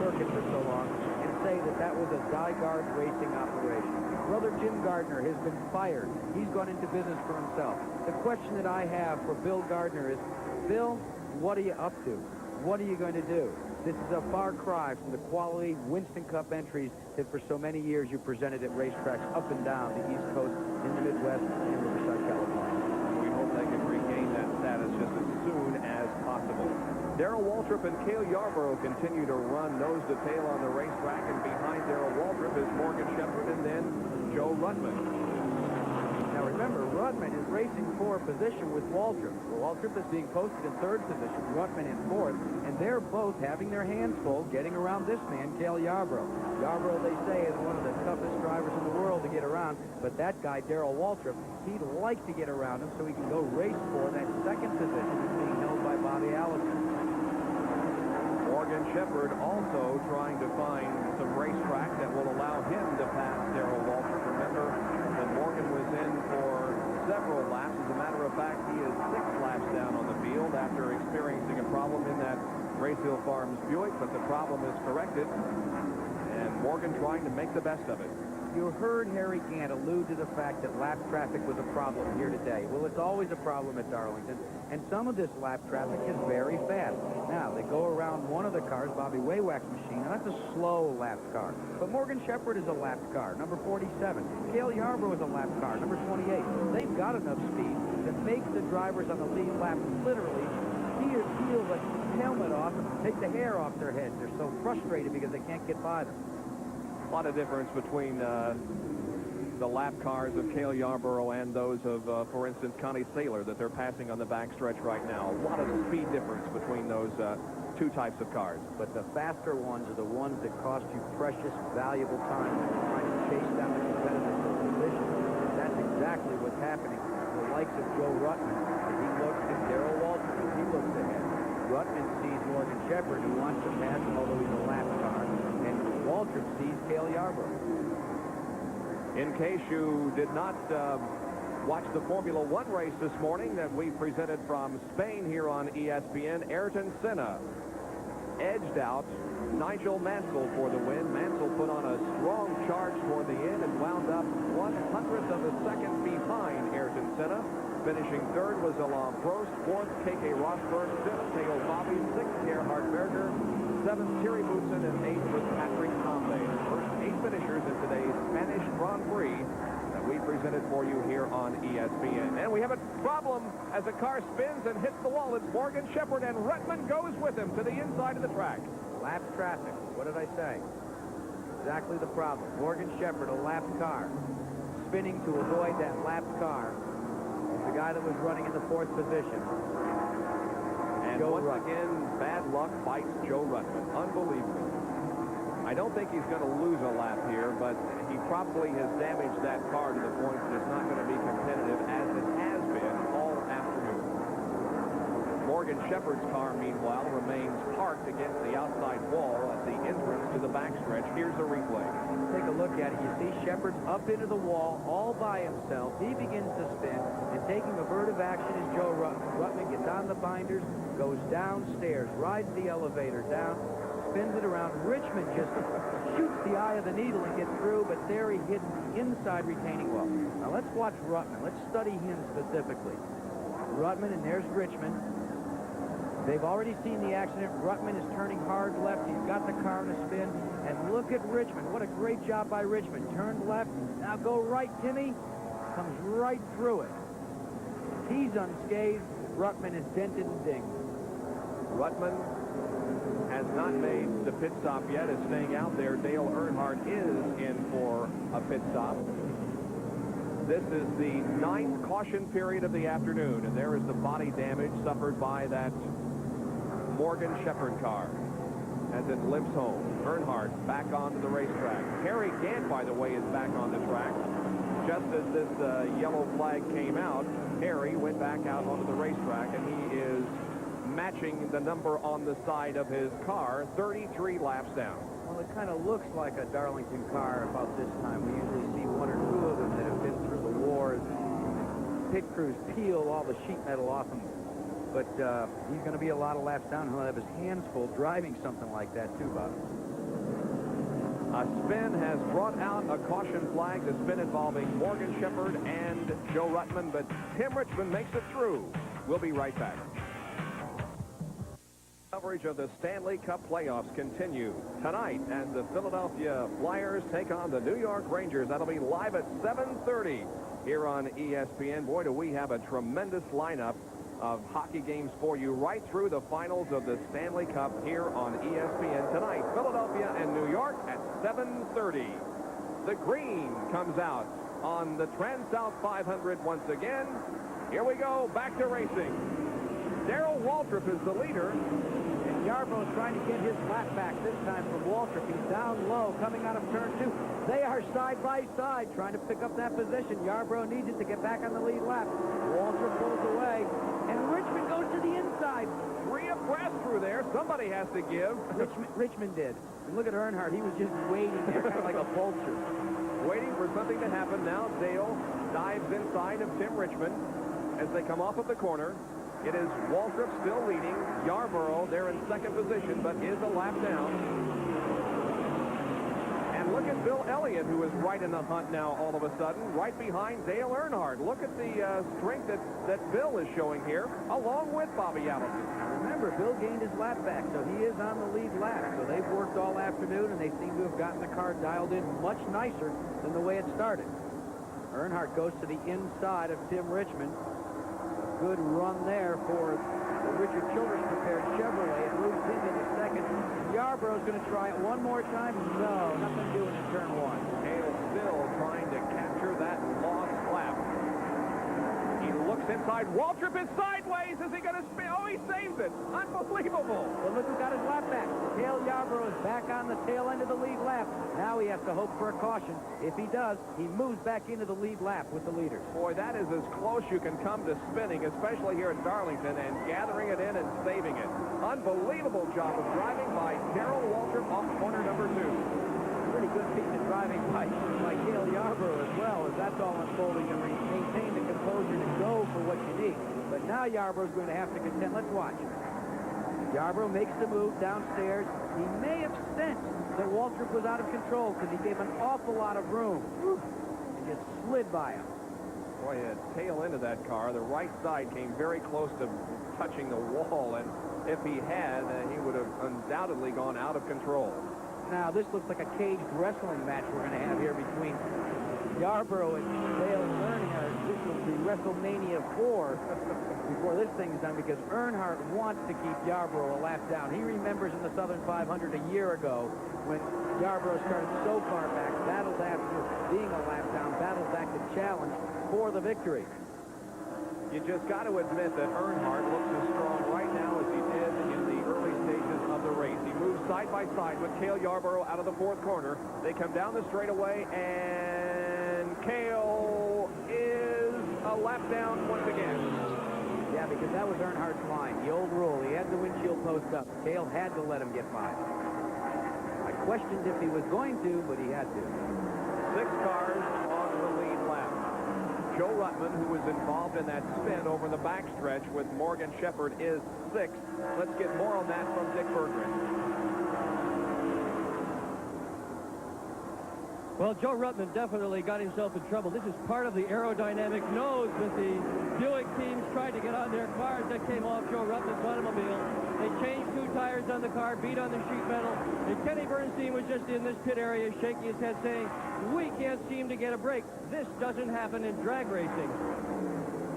circuit for so long, and say that that was a Nygaard Racing operation. Brother Jim Gardner has been fired. He's gone into business for himself. The question that I have for Bill Gardner is, Bill, what are you up to? What are you going to do? This is a far cry from the quality Winston Cup entries that for so many years you presented at racetracks up and down the East Coast, in the Midwest, and Riverside, California. We hope they can regain that status just as soon as possible. Darrell Waltrip and Cale Yarborough continue to run nose to tail on the racetrack, and behind Darrell Waltrip is Morgan Shepherd and then Joe Rudman. Now remember, Rudman is racing for position with Waltrip. Well, Waltrip is being posted in third position, Rudman in fourth, and they're both having their hands full getting around this man, Cale Yarborough. Yarborough, they say, is one of the toughest drivers in the world to get around, but that guy, Darrell Waltrip, he'd like to get around him so he can go race for that second position that's being held by Bobby Allison. Morgan Shepherd also trying to find some racetrack that will allow him to pass Darrell Waltrip. Remember that Morgan was in for several laps. As a matter of fact, he is 6 laps down on the field after experiencing a problem in that Racehill Farms Buick, but the problem is corrected, and Morgan trying to make the best of it. You heard Harry Gant allude to the fact that lap traffic was a problem here today. Well, it's always a problem at Darlington, and some of this lap traffic is very fast. Now, they go around one of the cars, Bobby Waywack's machine, and that's a slow lap car. But Morgan Shepherd is a lap car, number 47. Cale Yarborough is a lap car, number 28. They've got enough speed to make the drivers on the lead lap literally peel the helmet off and take the hair off their heads. They're so frustrated because they can't get by them. A lot of difference between the lap cars of Cale Yarborough and those of, for instance, Connie Saylor that they're passing on the backstretch right now. A lot of speed difference between those two types of cars. But the faster ones are the ones that cost you precious, valuable time when you're trying to chase down the competitive position. That's exactly what's happening. The likes of Joe Rudman, as he looks at Darrell Waltrip, as he looks ahead. Rudman sees Morgan Shepherd, who wants to pass him, although he's a lap car. And Waltrip sees Cale Yarborough. In case you did not watch the Formula One race this morning that we presented from Spain here on ESPN, Ayrton Senna edged out Nigel Mansell for the win. Mansell put on a strong charge toward the end and wound up 1/100th of a second behind Ayrton Senna. Finishing third was Alain Prost, fourth K.K. Rosberg, fifth Theo Bobby, sixth Gerhard Berger, seventh Thierry Boutsen, and eighth was Patrick Tambay. The first 8 finishers in today's Spanish Grand Prix that we presented for you here on ESPN. And we have a problem as the car spins and hits the wall. It's Morgan Shepherd, and Rudman goes with him to the inside of the track. Lap traffic. What did I say? Exactly the problem. Morgan Shepherd, a lap car, spinning to avoid that lap car. The guy that was running in the 4th position. And Joe once Rudman. again, bad luck bites Joe Rudman. Unbelievable. I don't think he's going to lose a lap here, but he probably has damaged that car to the point that it's not going to be competitive as it has been all afternoon. Morgan Shepherd's car, meanwhile, remains parked against the outside wall at the entrance to the backstretch. Here's a replay. Take a look at it. You see Shepherd's up into the wall all by himself. He begins to spin, and taking avertive action is Joe Rudman. Rudman gets on the binders, goes downstairs, rides the elevator down, spins it around. Richmond just shoots the eye of the needle and gets through, but there he hits the inside retaining wall. Now let's watch Ruttman. Let's study him specifically. Ruttman, and there's Richmond. They've already seen the accident. Ruttman is turning hard left. He's got the car in a spin. And look at Richmond. What a great job by Richmond. Turned left. Now go right, Timmy. Comes right through it. He's unscathed. Ruttman is dented and dinged. Ruttman has not made the pit stop yet, is staying out there. Dale Earnhardt is in for a pit stop. This is the 9th caution period of the afternoon, and there is the body damage suffered by that Morgan Shepherd car as it limps home. Earnhardt back onto the racetrack. Harry Gant, by the way, is back on the track. Just as this yellow flag came out, Harry went back out onto the racetrack, and he is matching the number on the side of his car, 33 laps down. Well, it kind of looks like a Darlington car about this time. We usually see one or two of them that have been through the wars. Pit crews peel all the sheet metal off him. But he's going to be a lot of laps down. He'll have his hands full driving something like that, too, Bob. A spin has brought out a caution flag, the spin involving Morgan Shepherd and Joe Ruttman, but Tim Richmond makes it through. We'll be right back. Coverage of the Stanley Cup playoffs continue tonight as the Philadelphia Flyers take on the New York Rangers. That'll be live at 7:30 here on ESPN. Boy, do we have a tremendous lineup of hockey games for you right through the finals of the Stanley Cup here on ESPN tonight. Philadelphia and New York at 7:30. The green comes out on the Transouth 500 once again. Here we go, back to racing. Darrell Waltrip is the leader. And Yarbrough's trying to get his lap back this time from Waltrip. He's down low, coming out of turn 2. They are side by side, trying to pick up that position. Yarbrough needs it to get back on the lead lap. Waltrip pulls away, and Richmond goes to the inside. 3 abreast through there. Somebody has to give. Richmond did. And look at Earnhardt. He was just waiting there, kind of like a vulture. Waiting for something to happen. Now Dale dives inside of Tim Richmond as they come off of the corner. It is Waltrip still leading. Yarborough there in second position, but is a lap down. And look at Bill Elliott, who is right in the hunt now all of a sudden, right behind Dale Earnhardt. Look at the strength that Bill is showing here, along with Bobby Allison. Remember, Bill gained his lap back, so he is on the lead lap. So they've worked all afternoon, and they seem to have gotten the car dialed in much nicer than the way it started. Earnhardt goes to the inside of Tim Richmond. Good run there for the Richard Childress prepared Chevrolet. It moves into the second. Yarbrough's going to try it one more time. No, nothing doing in turn 1. Hale still trying to capture that lost lap. He looks inside. Waltrip is sideways. Is he going to spin? Oh, he saves it. Unbelievable. Well, look who got his lap back. Hale Yarbrough is back on the tail end of the lead lap. Now he has to hope for a caution. If he does, he moves back into the lead lap with the leaders. Boy, that is as close you can come to spinning, especially here at Darlington, and gathering it in and saving it. Unbelievable job of driving by Darrell Waltrip off corner number 2. Pretty good piece of driving by Hale Yarbrough as well, as that's all unfolding, to maintain the composure to go for what you need. But now Yarbrough's going to have to contend. Let's watch. Yarbrough makes the move downstairs. He may have sensed that Waltrip was out of control because he gave an awful lot of room. And just slid by him. Boy, a tail into that car. The right side came very close to touching the wall, and if he had, he would have undoubtedly gone out of control. Now, this looks like a caged wrestling match we're going to have here between Yarbrough and Dale Earnhardt. This will be WrestleMania 4 before this thing's done, because Earnhardt wants to keep Yarbrough a lap down. He remembers in the Southern 500 a year ago when Yarbrough started so far back, battled after being a lap down, battled back to challenge for the victory. You just got to admit that Earnhardt looks as strong right now as he did in the early stages of the race. He moves side by side with Cale Yarborough out of the 4th corner. They come down the straightaway, and Cale is a lap down once again. Yeah, because that was Earnhardt's line. The old rule. He had the windshield post up. Cale had to let him get by. I questioned if he was going to, but he had to. 6 cars on the lead lap. Joe Ruttman, who was involved in that spin over the backstretch with Morgan Shepherd, is 6th. Let's get more on that from Dick Berggren. Well, Joe Ruttman definitely got himself in trouble. This is part of the aerodynamic nose that the Buick teams tried to get on their cars. That came off Joe Ruttman's automobile. They changed 2 tires on the car, beat on the sheet metal. And Kenny Bernstein was just in this pit area shaking his head saying, we can't seem to get a break. This doesn't happen in drag racing.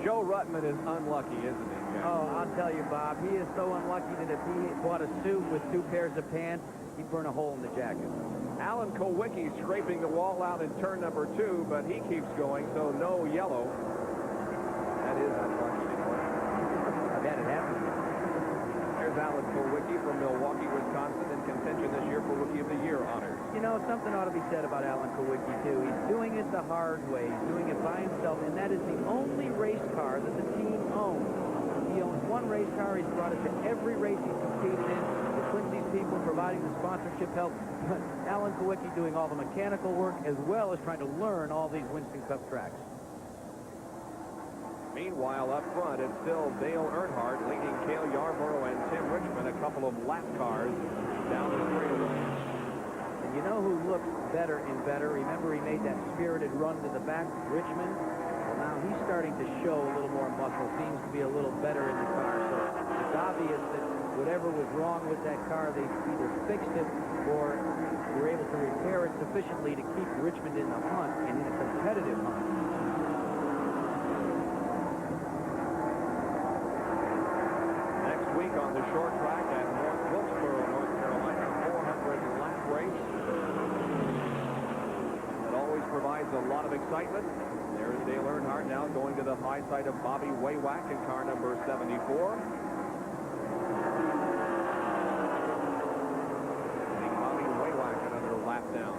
Joe Ruttman is unlucky, isn't he, Jack? Oh, I'll tell you, Bob, he is so unlucky that if he bought a suit with 2 pairs of pants, he'd burn a hole in the jacket. Alan Kowicki scraping the wall out in turn number 2, but he keeps going, so no yellow. That is unfortunate. I've had it happen. There's Alan Kowicki from Milwaukee, Wisconsin, in contention this year for Rookie of the Year honors. You know, something ought to be said about Alan Kowicki, too. He's doing it the hard way. He's doing it by himself, and that is the only race car that the team owns. He owns 1 race car. He's brought it to every race he's competed in. The Quincy's people providing the sponsorship help. Alan Kowicki doing all the mechanical work as well as trying to learn all these Winston Cup tracks. Meanwhile, up front, it's still Dale Earnhardt leading Cale Yarborough and Tim Richmond, a couple of lap cars down the straightaway. And you know who looks better and better? Remember, he made that spirited run to the back, Richmond? Well, now he's starting to show a little more muscle, seems to be a little better in the car. So it's obvious that whatever was wrong with that car, they either fixed it or were able to repair it sufficiently to keep Richmond in the hunt and in a competitive hunt. Next week on the short track at North Wilkesboro, North Carolina, 400 lap race. That always provides a lot of excitement. There's Dale Earnhardt now going to the high side of Bobby Waywack in car number 74. Down.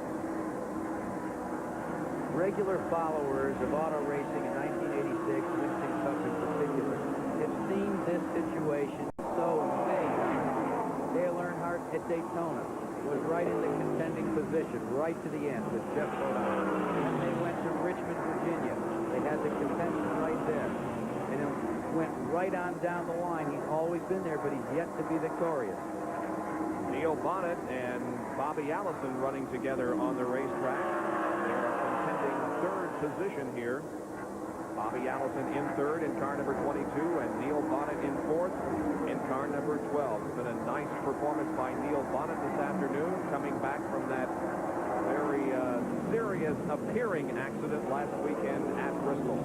Regular followers of auto racing in 1986, Winston Cup in particular, have seen this situation so amazing. Dale Earnhardt at Daytona was right in the contending position, right to the end with Jeff Bodine. Then they went to Richmond, Virginia. They had the contention right there. And it went right on down the line. He's always been there, but he's yet to be victorious. Neil Bonnet and Bobby Allison running together on the racetrack. They're contending 3rd position here. Bobby Allison in 3rd in car number 22, and Neil Bonnet in 4th in car number 12. It's been a nice performance by Neil Bonnet this afternoon, coming back from that very serious appearing accident last weekend at Bristol.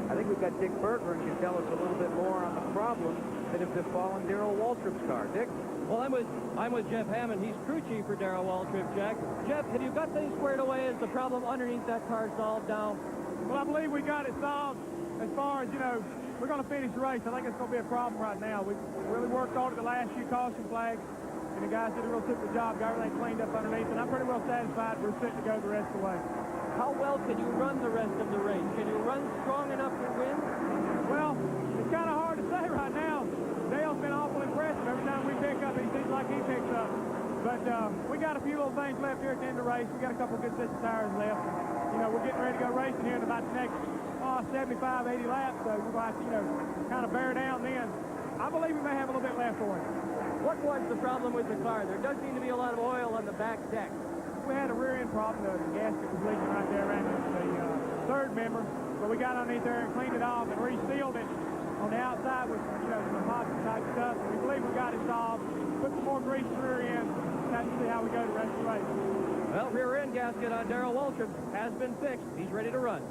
I think we've got Dick Bergeron can tell us a little bit more on the problems that have befallen Darrell Waltrip's car. Dick? Well, I'm with Jeff Hammond. He's crew chief for Darrell Waltrip, Jack. Jeff, have you got things squared away? Is the problem underneath that car solved now? Well, I believe we got it solved as far as, you know, we're going to finish the race. I think it's going to be a problem right now. We really worked on it the last few caution flags, and the guys did a real super job, got everything cleaned up underneath, and I'm pretty well satisfied we're fit to go the rest of the way. How well can you run the rest of the race? Can you run strong enough to win? Well, it's kind of hard to say right now. Dale's been awful impressive. Every time we pick up, he seems like he picks up. But we got a few little things left here at the end of the race. We got a couple good sets of tires left. You know, we're getting ready to go racing here in about the next 75, 80 laps. So we're going to have to, you know, kind of bear down then. I believe we may have a little bit left for it. What was the problem with the car? There does seem to be a lot of oil on the back deck. We had a rear end problem. The gasket was leaking right there around the 3rd member. But we got underneath there and cleaned it off and resealed it on the outside with, you know, some epoxy type stuff. We believe we got it solved. Put some more grease in the rear end. Have to see how we go the rest of the race. Well, rear end gasket on Darrell Waltrip has been fixed. He's ready to run.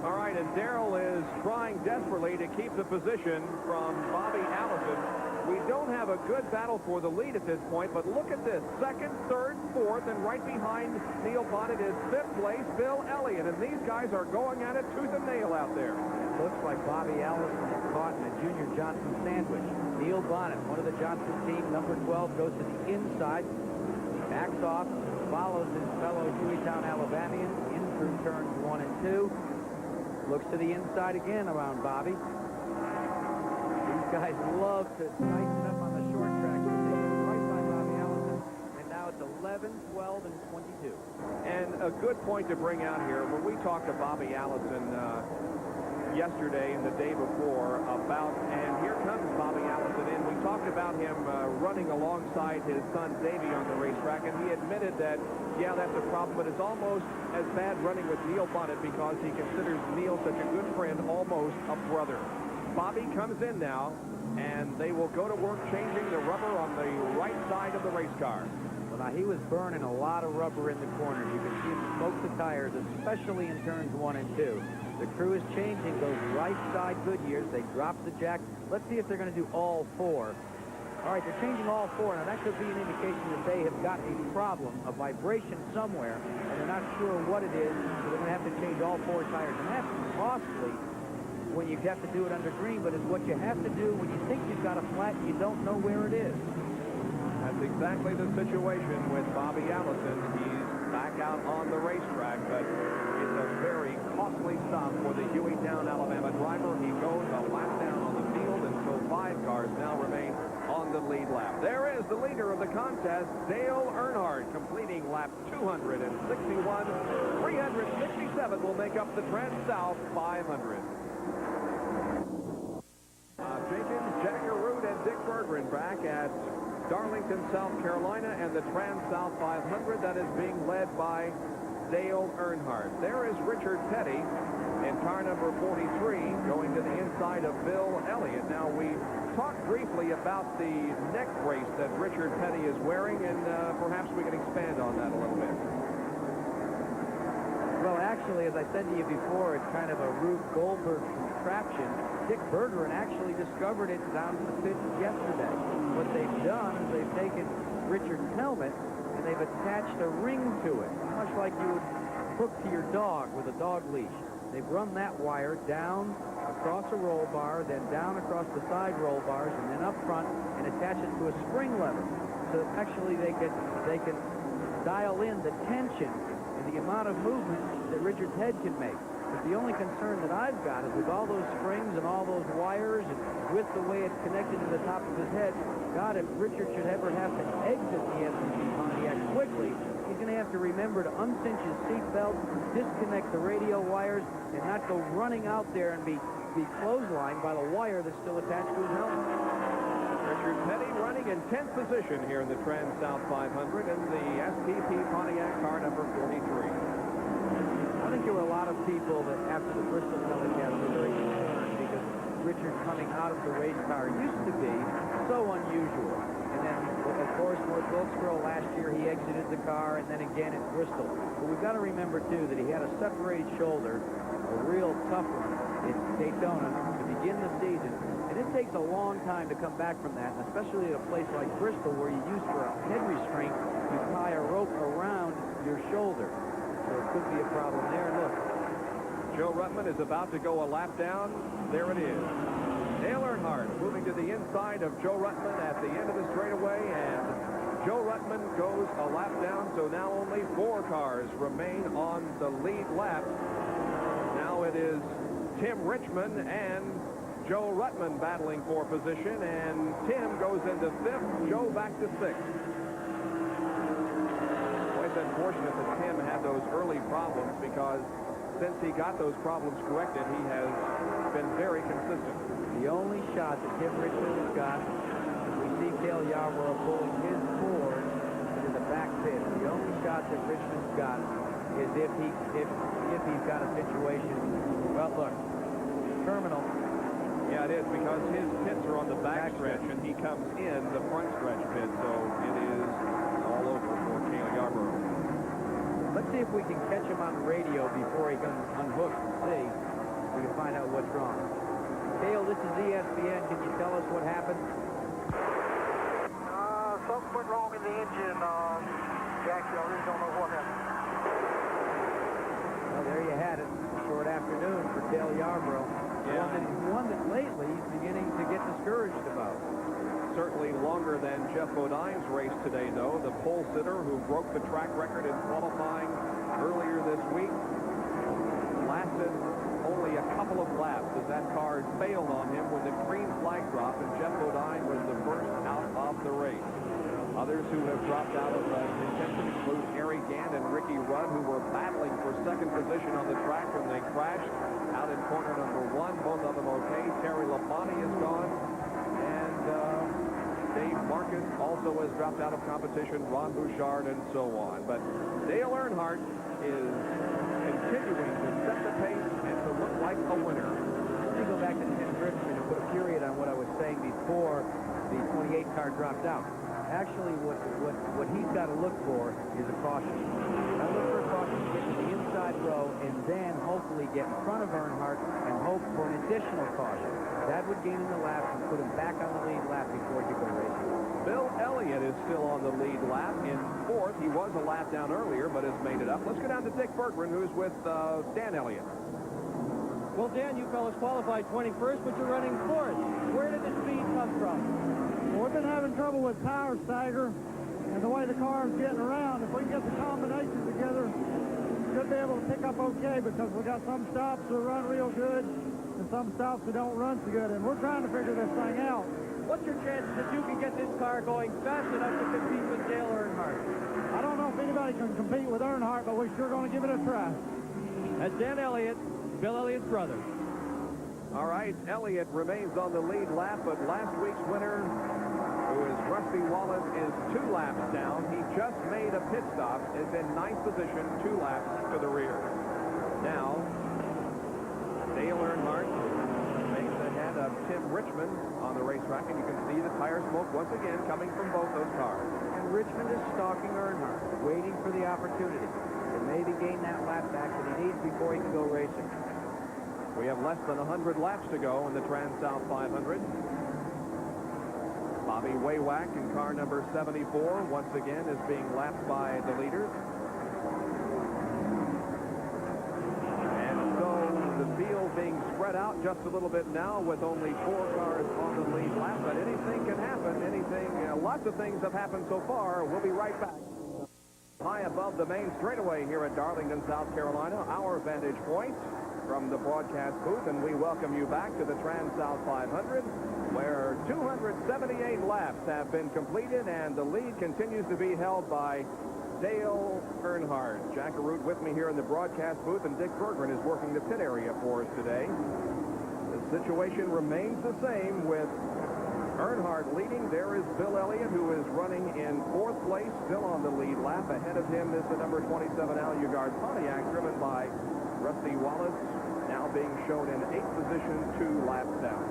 All right, and Darrell is trying desperately to keep the position from Bobby Allison. We don't have a good battle for the lead at this point, but look at this. 2nd, 3rd, 4th, and right behind Neil Bonnet is 5th place Bill Elliott, and these guys are going at it tooth and nail out there. It looks like Bobby Allison is caught in a Junior Johnson sandwich. Neil Bonnet, one of the Johnson team, number 12, goes to the inside, backs off, follows his fellow Hueytown Alabamian in through turns 1 and 2. Looks to the inside again around Bobby. These guys love to tighten up on the short tracks, but they go right by Bobby Allison. And now it's 11, 12, and 22. And a good point to bring out here, when we talk to Bobby Allison, yesterday and the day before about, and here comes Bobby Allison in. We talked about him running alongside his son Davey on the racetrack, and he admitted that, yeah, that's a problem, but it's almost as bad running with Neil Bunnett because he considers Neil such a good friend, almost a brother. Bobby comes in now, and they will go to work changing the rubber on the right side of the race car. Well, now, he was burning a lot of rubber in the corners. You can see him smoke the tires, especially in turns 1 and 2. The crew is changing those right side Goodyears. They dropped the jack. Let's see if they're going to do all 4. All right, they're changing all 4. Now, that could be an indication that they have got a problem, a vibration somewhere, and they're not sure what it is, so they're going to have to change all 4 tires. And that's costly when you have to do it under green, but it's what you have to do when you think you've got a flat and you don't know where it is. That's exactly the situation with Bobby Allison. He's back out on the racetrack, but it's a very costly stop for the Hueytown, Alabama driver. He goes a lap down on the field, and so 5 cars now remain on the lead lap. There is the leader of the contest, Dale Earnhardt, completing lap 261. 367 will make up the Trans-South 500. Jenkins, Jagger Root, and Dick Berggren back at Darlington, South Carolina, and the Trans-South 500 that is being led by Dale Earnhardt. There is Richard Petty in car number 43 going to the inside of Bill Elliott. Now, we talked briefly about the neck brace that Richard Petty is wearing, and perhaps we can expand on that a little bit. Well, actually, as I said to you before, it's kind of a Rube Goldberg contraption. Dick Berggren actually discovered it down in the pits yesterday. What they've done is they've taken Richard's helmet and they've attached a ring to it, much like you would hook to your dog with a dog leash. They've run that wire down across a roll bar, then down across the side roll bars, and then up front, and attach it to a spring lever. So actually they can dial in the tension and the amount of movement that Richard's head can make. But the only concern that I've got is with all those springs and all those wires and with the way it's connected to the top of his head, God, if Richard should ever have to exit the SUV Pontiac quickly, he's going to have to remember to uncinch his seatbelt, disconnect the radio wires, and not go running out there and be clotheslined by the wire that's still attached to his helmet. Richard Petty running in 10th position here in the Trans-South 500 in the SPP Pontiac car number 43. I think there were a lot of people that after the Bristol telecast were very concerned because Richard coming out of the race car used to be so unusual. And then, of course, with Wilkesboro last year, he exited the car, and then again at Bristol. But we've got to remember, too, that he had a separated shoulder, a real tough one in Daytona to begin the season. And it takes a long time to come back from that, and especially at a place like Bristol where you use for a head restraint, you tie a rope around your shoulder. So it could be a problem there. Look, Joe Ruttman is about to go a lap down. There it is. Dale Earnhardt moving to the inside of Joe Ruttman at the end of the straightaway, and Joe Ruttman goes a lap down, so now only 4 cars remain on the lead lap. Now it is Tim Richmond and Joe Ruttman battling for position, and Tim goes into 5th, Joe back to 6th. It's unfortunate that Tim had those early problems because since he got those problems corrected, he has been very consistent. The only shot that Tim Richmond has got, we see Cale Yarborough pulling his Ford into the back pit. The only shot that Richmond's got is if he's got a situation. Well, look, terminal. Yeah, it is because his pits are on the back stretch and he comes in the front stretch pit, so it is all over for Cale Yarborough. Let's see if we can catch him on the radio before he can unhook and see if we can find out what's wrong. Cale, this is ESPN. Can you tell us what happened? Something went wrong in the engine, Jackie. I really don't know what happened. Well, there you had it. A short afternoon for Cale Yarborough. Yeah. One that lately he's beginning to get discouraged about. Certainly longer than Jeff Bodine's race today, though. The pole sitter who broke the track record in qualifying earlier this week lasted only a couple of laps as that car failed on him when the green flag dropped, and Jeff Bodine was the first out of the race. Others who have dropped out of contention include Harry Gant and Ricky Rudd, who were battling for second position on the track when they crashed out in corner number 1. Labonte is gone. And Dave Marcus also has dropped out of competition, Ron Bouchard, and so on. But Dale Earnhardt is continuing to set the pace and to look like a winner. Let me go back to Tim Richmond and put a period on what I was saying before the 28 car dropped out. Actually, what he's got to look for is a caution. I look for a caution to get to the inside row and then hopefully get in front of Earnhardt and hope for an additional caution. That would gain him the lap and put him back on the lead lap before he could go racing. Bill Elliott is still on the lead lap in fourth. He was a lap down earlier, but has made it up. Let's go down to Dick Berggren, who's with Dan Elliott. Well, Dan, you fellas qualified 21st, but you're running fourth. Where did the speed come from? Well, we've been having trouble with power stagger and the way the car is getting around. If we can get the combination together, we should be able to pick up okay because we got some stops that run real good and some stops that don't run so good, and we're trying to figure this thing out. What's your chances that you can get this car going fast enough to compete with Dale Earnhardt? I don't know if anybody can compete with Earnhardt, but we're sure going to give it a try. That's Dan Elliott, Bill Elliott's brother. All right, Elliott remains on the lead lap, but last week's winner, who is Rusty Wallace, is 2 laps down. He just made a pit stop, is in 9th position, 2 laps to the rear. Now, Dale Earnhardt remains ahead of Tim Richmond on the racetrack, and you can see the tire smoke once again coming from both those cars. And Richmond is stalking Earnhardt, waiting for the opportunity to maybe gain that lap back that he needs before he can go racing. We have less than 100 laps to go in the Transouth 500. Bobby Waywack in car number 74 once again is being lapped by the leaders. And so the field being spread out just a little bit now with only 4 cars on the lead lap, but anything can happen. Lots of things have happened so far. We'll be right back. High above the main straightaway here at Darlington, South Carolina, our vantage point from the broadcast booth, and we welcome you back to the Transouth 500, where 278 laps have been completed, and the lead continues to be held by Dale Earnhardt. Jack Arute with me here in the broadcast booth, and Dick Berggren is working the pit area for us today. The situation remains the same with Earnhardt leading. There is Bill Elliott, who is running in 4th place, still on the lead lap. Ahead of him is the number 27 Al Ugard Pontiac, driven by Rusty Wallace, now being shown in 8th position, 2 laps down.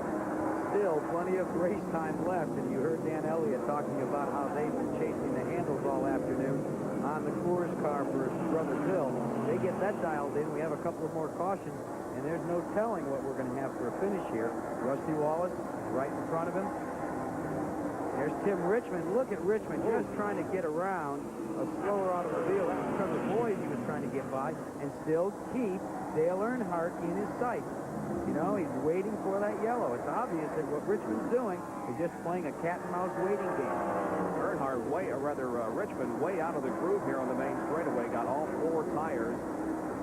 Still plenty of race time left, and you heard Dan Elliott talking about how they've been chasing the handles all afternoon on the Coors car for his brother Bill. They get that dialed in. We have a couple of more cautions, and there's no telling what we're going to have for a finish here. Rusty Wallace right in front of him. There's Tim Richmond. Look at Richmond just trying to get around a slower automobile. That was Trevor Boyd he was trying to get by and still keep Dale Earnhardt in his sight. You know, he's waiting for that yellow. It's obvious that what Richmond's doing is just playing a cat-and-mouse waiting game. Earnhardt Richmond way out of the groove here on the main straightaway. Got all 4 tires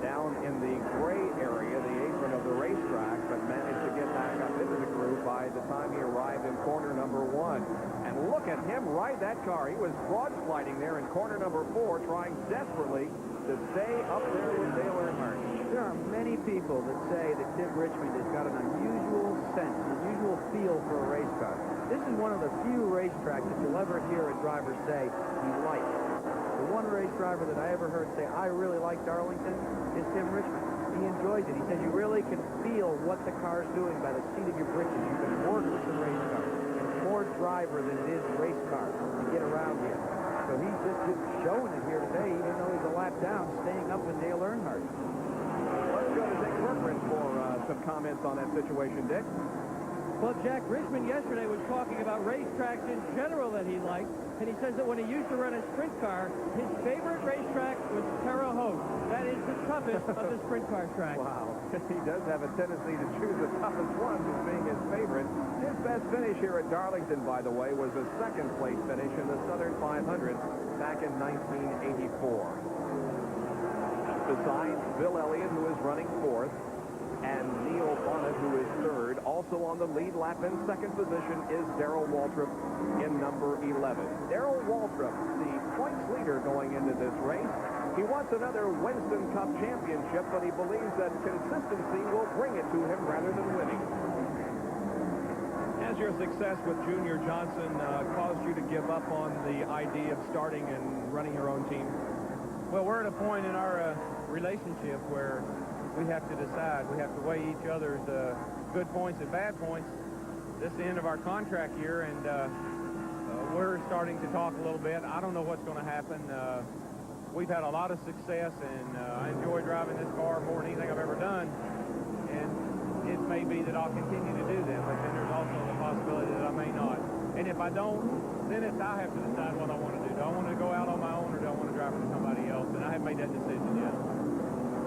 down in the gray area, the apron of the racetrack, but managed to get back up into the groove by the time he arrived in corner number 1. And look at him ride that car. He was broad sliding there in corner number 4, trying desperately to stay up there with Dale Earnhardt. There are many people that say that Tim Richmond has got an unusual sense, an unusual feel for a race car. This is one of the few racetracks that you'll ever hear a driver say he likes. The one race driver that I ever heard say, I really like Darlington, is Tim Richmond. He enjoys it. He says you really can feel what the car's doing by the seat of your britches. You can work with the race car. It's more driver than it is race car to get around here. So he's just showing it here today, even though he's a lap down, staying up with Dale Earnhardt. Let's go to Dick Berggren for some comments on that situation, Dick. Well, Jack, Richmond yesterday was talking about racetracks in general that he liked, and he says that when he used to run a sprint car, his favorite racetrack was Terre Haute. That is the toughest of the sprint car tracks. Wow. He does have a tendency to choose the toughest ones as being his favorite. His best finish here at Darlington, by the way, was a 2nd place finish in the Southern 500 back in 1984. Besides Bill Elliott, who is running 4th, and Neil Bonnet, who is 3rd. Also on the lead lap in 2nd position is Darrell Waltrip in number 11. Darrell Waltrip, the points leader going into this race. He wants another Winston Cup championship, but he believes that consistency will bring it to him rather than winning. your success with Junior Johnson caused you to give up on the idea of starting and running your own team? Well, we're at a point in our relationship where we have to decide. We have to weigh each other's good points and bad points. This is the end of our contract year, and we're starting to talk a little bit. I don't know what's going to happen. We've had a lot of success, and I enjoy driving this car more than anything I've ever done. And it may be that I'll continue to do that, but then there's also the possibility that I may not. And if I don't, then I have to decide what I want to do. Do I want to go out on my own, or do I want to drive for somebody else? And I haven't made that decision yet.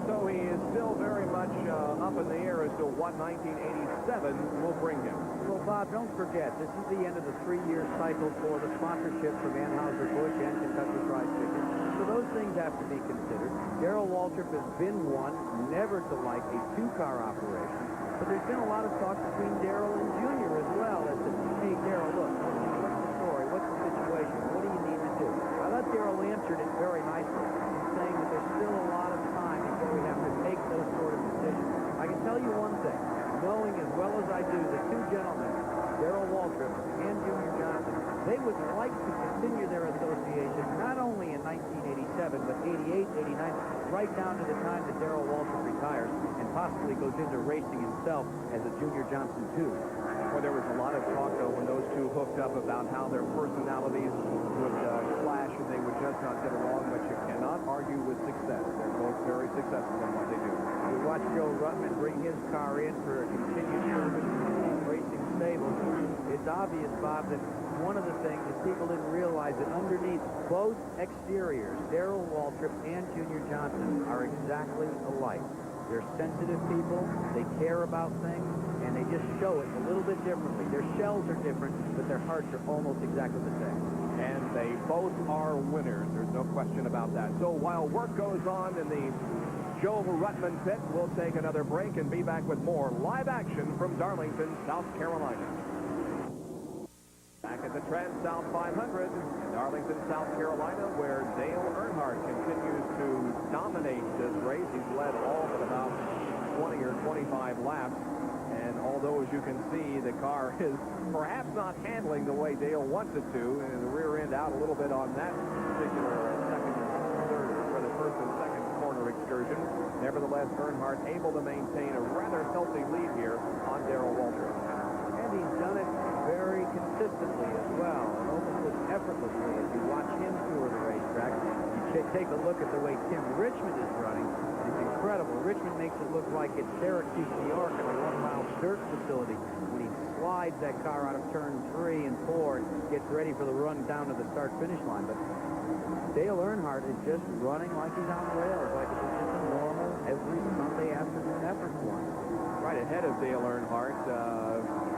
So he is still very much up in the air as to what 1987 will bring him. Well, Bob, don't forget, this is the end of the 3-year cycle for the sponsorship from Anheuser-Busch and Kentucky Fried Chicken. So those things have to be considered. Darrell Waltrip has been one never to like a 2-car operation. But there's been a lot of talk between Darrell and Junior as well as to, hey, Darrell, look, what's the story? What's the situation? What do you need to do? I thought Darrell answered it very nicely, saying that there's still a lot of time before we have to make those sort of decisions. I can tell you one thing, knowing as well as I do the two gentlemen, Darrell Waltrip and Junior Johnson, they would like to continue their association not only in 1987, but 88, 89, right down to the time that Darrell Waltrip retires and possibly goes into racing himself as a Junior Johnson too. Well, there was a lot of talk, though, when those two hooked up about how their personalities would clash and they would just not get along, but you cannot argue with success. They're both very successful in what they do. We watched Joe Ruttman bring his car in for a continued service in racing stables. It's obvious, Bob, that one of the things is people didn't realize that underneath both exteriors, Darrell Waltrip and Junior Johnson are exactly alike. They're sensitive people, they care about things, and they just show it a little bit differently. Their shells are different, but their hearts are almost exactly the same. And they both are winners. There's no question about that. So while work goes on in the Joe Ruttman pit, we'll take another break and be back with more live action from Darlington, South Carolina. Back at the Transouth 500 in Darlington, South Carolina, where Dale Earnhardt continues to dominate this race. He's led all but about 20 or 25 laps. And although, as you can see, the car is perhaps not handling the way Dale wants it to, and the rear end out a little bit on that particular second and third, for the first and second corner excursion. Nevertheless, Earnhardt able to maintain a rather healthy lead here on Darrell Waltrip. And he's done it very consistently as well, and almost effortlessly as you watch him tour the racetrack. You take a look at the way Tim Richmond is running. It's incredible. Richmond makes it look like it's Syracuse, New York, in a 1-mile dirt facility when he slides that car out of turn 3 and 4 and gets ready for the run down to the start-finish line. But Dale Earnhardt is just running like he's on rails, like it's just a normal every Sunday afternoon effort for him. Right ahead of Dale Earnhardt,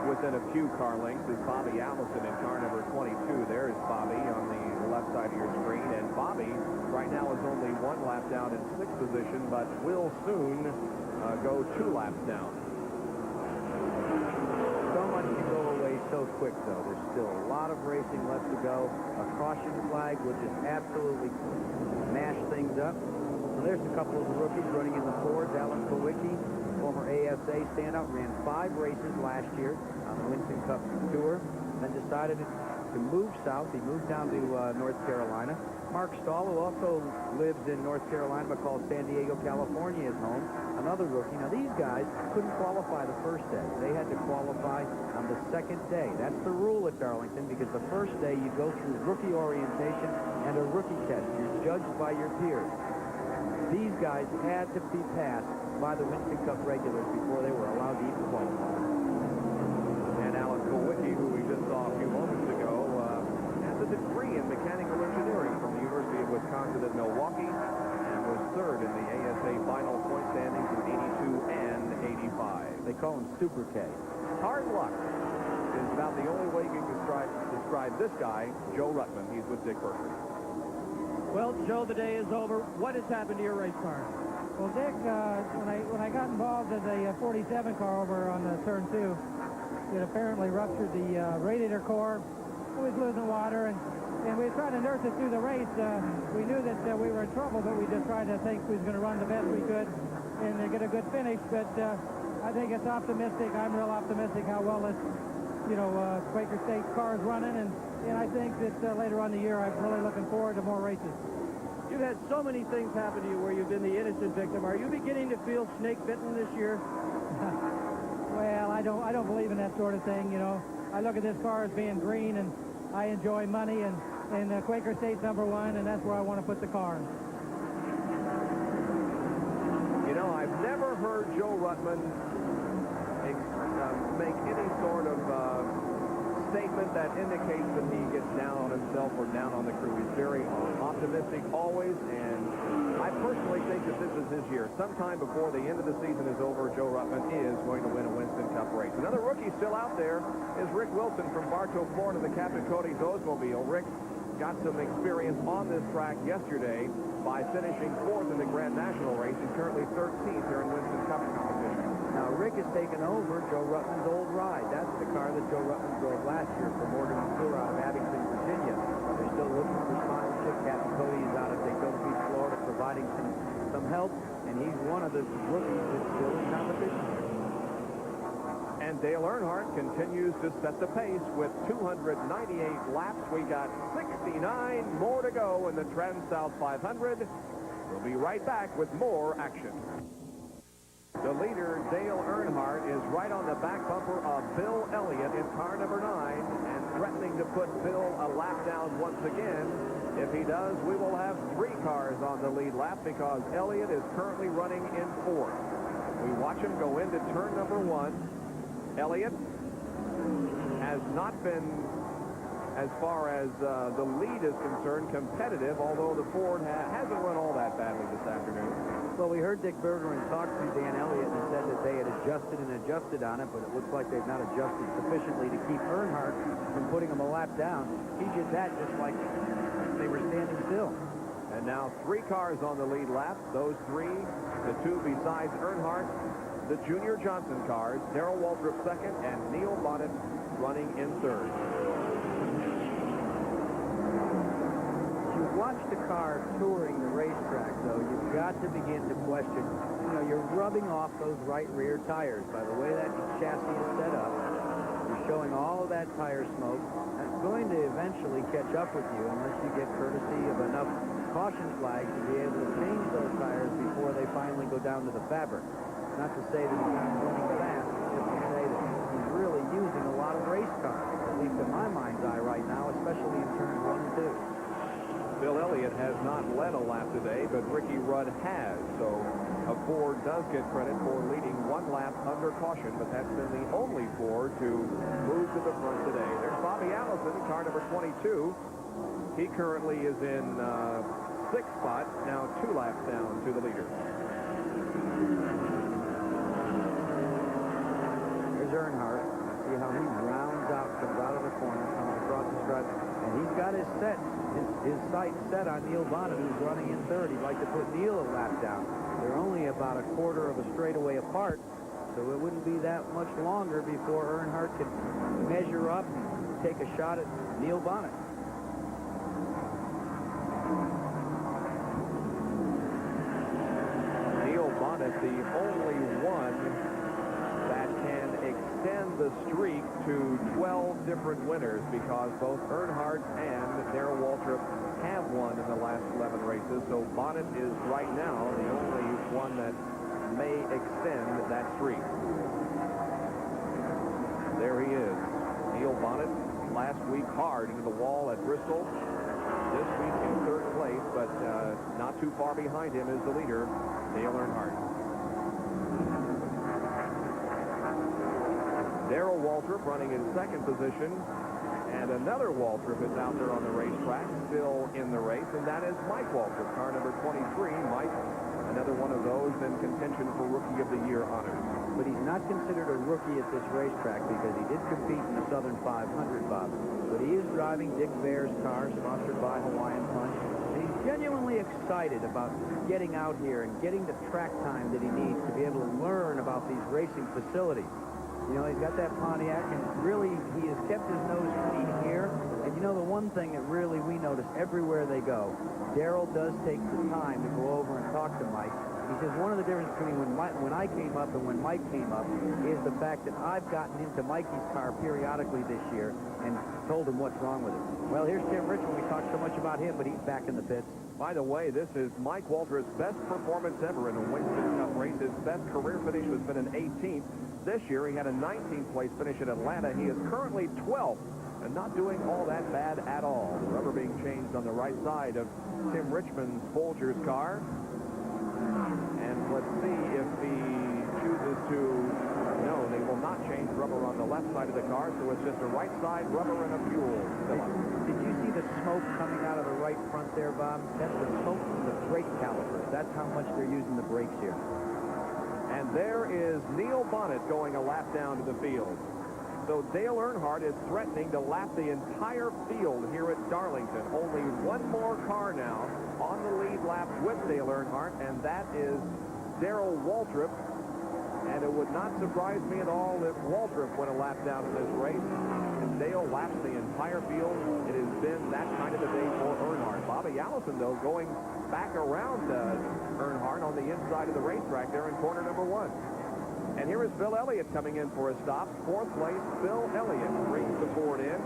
within a few car lengths, is Bobby Allison in car number 22. There's Bobby on the left side of your screen, and Bobby right now is only 1 lap down in 6th position, but will soon go 2 laps down. So much can go away so quick, though. There's still a lot of racing left to go. A caution flag will just absolutely mash things up. So there's a couple of the rookies running in the Fords. Alan Kowicki, former ASA standout, ran 5 races last year on the Winston Cup Tour, then decided to move south. He moved down to North Carolina. Mark Stahl, who also lives in North Carolina but calls San Diego, California his home, another rookie. Now, these guys couldn't qualify the first day. They had to qualify on the second day. That's the rule at Darlington, because the first day you go through rookie orientation and a rookie test. You're judged by your peers. These guys had to be passed by the Winston Cup regulars before they were allowed to even qualify. And Alan Kowicki, who we just saw a few moments ago, has a degree in mechanical engineering from the University of Wisconsin at Milwaukee, and was 3rd in the ASA final point standings in 82 and 85. They call him Super K. Hard luck is about the only way you can describe this guy, Joe Ruttman. He's with Dick Burkert. Well, Joe, the day is over. What has happened to your race car? Well, Dick, when I got involved in the 47 car over on turn 2, it apparently ruptured the radiator core. It was losing water, and we tried to nurse it through the race. We knew that we were in trouble, but we just tried to think we was going to run the best we could and get a good finish. But I think it's optimistic. I'm real optimistic how well this Quaker State cars running, and I think that later on in the year, I'm really looking forward to more races. You've had so many things happen to you where you've been the innocent victim. Are you beginning to feel snake bitten this year? Well, I don't believe in that sort of thing, I look at this car as being green, and I enjoy money, and Quaker State's #1, and that's where I want to put the car. I've never heard Joe Ruttman make any sort of statement that indicates that he gets down on himself or down on the crew. He's very optimistic always, and I personally think that this is his year. Sometime before the end of the season is over, Joe Ruttman is going to win a Winston Cup race. Another rookie still out there is Rick Wilson from Bartow, Florida, the Captain Cody's Oldsmobile. Rick got some experience on this track yesterday by finishing 4th in the Grand National race. He's currently 13th here in Winston Cup competition. Now, Rick has taken over Joe Ruttman's old ride. That's the car that Joe Ruttman drove last year for Morgan and Tour out of Abington, Virginia. They're still looking for sponsorship. Captain Cody is out of Daytona Beach, Florida, providing some help, and he's one of the rookies that's still in competition. And Dale Earnhardt continues to set the pace with 298 laps. We got 69 more to go in the Transouth 500. We'll be right back with more action. The leader, Dale Earnhardt, is right on the back bumper of Bill Elliott in car number 9 and threatening to put Bill a lap down once again. If he does, we will have 3 cars on the lead lap because Elliott is currently running in 4th. We watch him go into turn number 1. Elliott has not been, as far as the lead is concerned, competitive, although the Ford hasn't run all that badly this afternoon. Well, we heard Dick Bergeron talk to Dan Elliott and said that they had adjusted on it, but it looks like they've not adjusted sufficiently to keep Earnhardt from putting him a lap down. He did that just like they were standing still. And now 3 cars on the lead lap. Those 3, the 2 besides Earnhardt, the Junior Johnson cars, Darrell Waltrip 2nd, and Neil Bonnet running in 3rd. You watch the car touring the racetrack, though, you've got to begin to question, you're rubbing off those right rear tires. By the way that chassis is set up, you're showing all of that tire smoke. That's going to eventually catch up with you unless you get courtesy of enough caution flags to be able to change those tires before they finally go down to the fabric. Not to say that he's not running fast, just to say that he's really using a lot of race cars, at least in my mind's eye right now, especially in turns 1 and 2. Bill Elliott has not led a lap today, but Ricky Rudd has, so a Ford does get credit for leading 1 lap under caution, but that's been the only Ford to move to the front today. There's Bobby Allison, car number 22. He currently is in 6th spot, now 2 laps down to the leader. Earnhardt, see how he rounds out, comes out of the corner, comes across the stripe, and he's got his sights set on Neil Bonnet, who's running in 3rd. He'd like to put Neil a lap down. They're only about a quarter of a straightaway apart, so it wouldn't be that much longer before Earnhardt could measure up and take a shot at Neil Bonnet. Neil Bonnet, the only one that can extend the streak to 12 different winners because both Earnhardt and Darrell Waltrip have won in the last 11 races. So Bonnet is right now the only one that may extend that streak. There he is. Neil Bonnet last week hard into the wall at Bristol. This week in 3rd place, but not too far behind him is the leader, Dale Earnhardt. Darrell Waltrip running in 2nd position, and another Waltrip is out there on the racetrack, still in the race, and that is Mike Waltrip, car number 23. Mike, another one of those in contention for Rookie of the Year honors. But he's not considered a rookie at this racetrack because he did compete in the Southern 500, Bob. But he is driving Dick Bear's car, sponsored by Hawaiian Punch, and he's genuinely excited about getting out here and getting the track time that he needs to be able to learn about these racing facilities. He's got that Pontiac, and really, he has kept his nose clean here. And the one thing that really we notice everywhere they go, Darrell does take the time to go over and talk to Mike He says one of the differences between when I came up and when Mike came up is the fact that I've gotten into Mikey's car periodically this year and told him what's wrong with it. Well, here's Tim Richmond. We talked so much about him, but he's back in the pits. By the way, this is Mike Waltrip's best performance ever in a Winston Cup race. His best career finish has been an 18th. This year, he had a 19th place finish at Atlanta. He is currently 12th and not doing all that bad at all. The rubber being changed on the right side of Tim Richmond's Folger's car. And let's see if he chooses to... No, they will not change rubber on the left side of the car, so it's just a right side rubber and a fuel fill-up. Did you see the smoke coming out of the right front there, Bob? That's the smoke from the brake calipers. That's how much they're using the brakes here. And there is Neil Bonnet going a lap down to the field. So Dale Earnhardt is threatening to lap the entire field here at Darlington. Only one more car now on the lead lap with Dale Earnhardt, and that is Darrell Waltrip. And it would not surprise me at all if Waltrip went a lap down in this race. And Dale laps the entire field. It has been that kind of a day for Earnhardt. Bobby Allison, though, going back around Earnhardt on the inside of the racetrack there in corner number 1. And here is Bill Elliott coming in for a stop. 4th place, Bill Elliott brings the Ford in.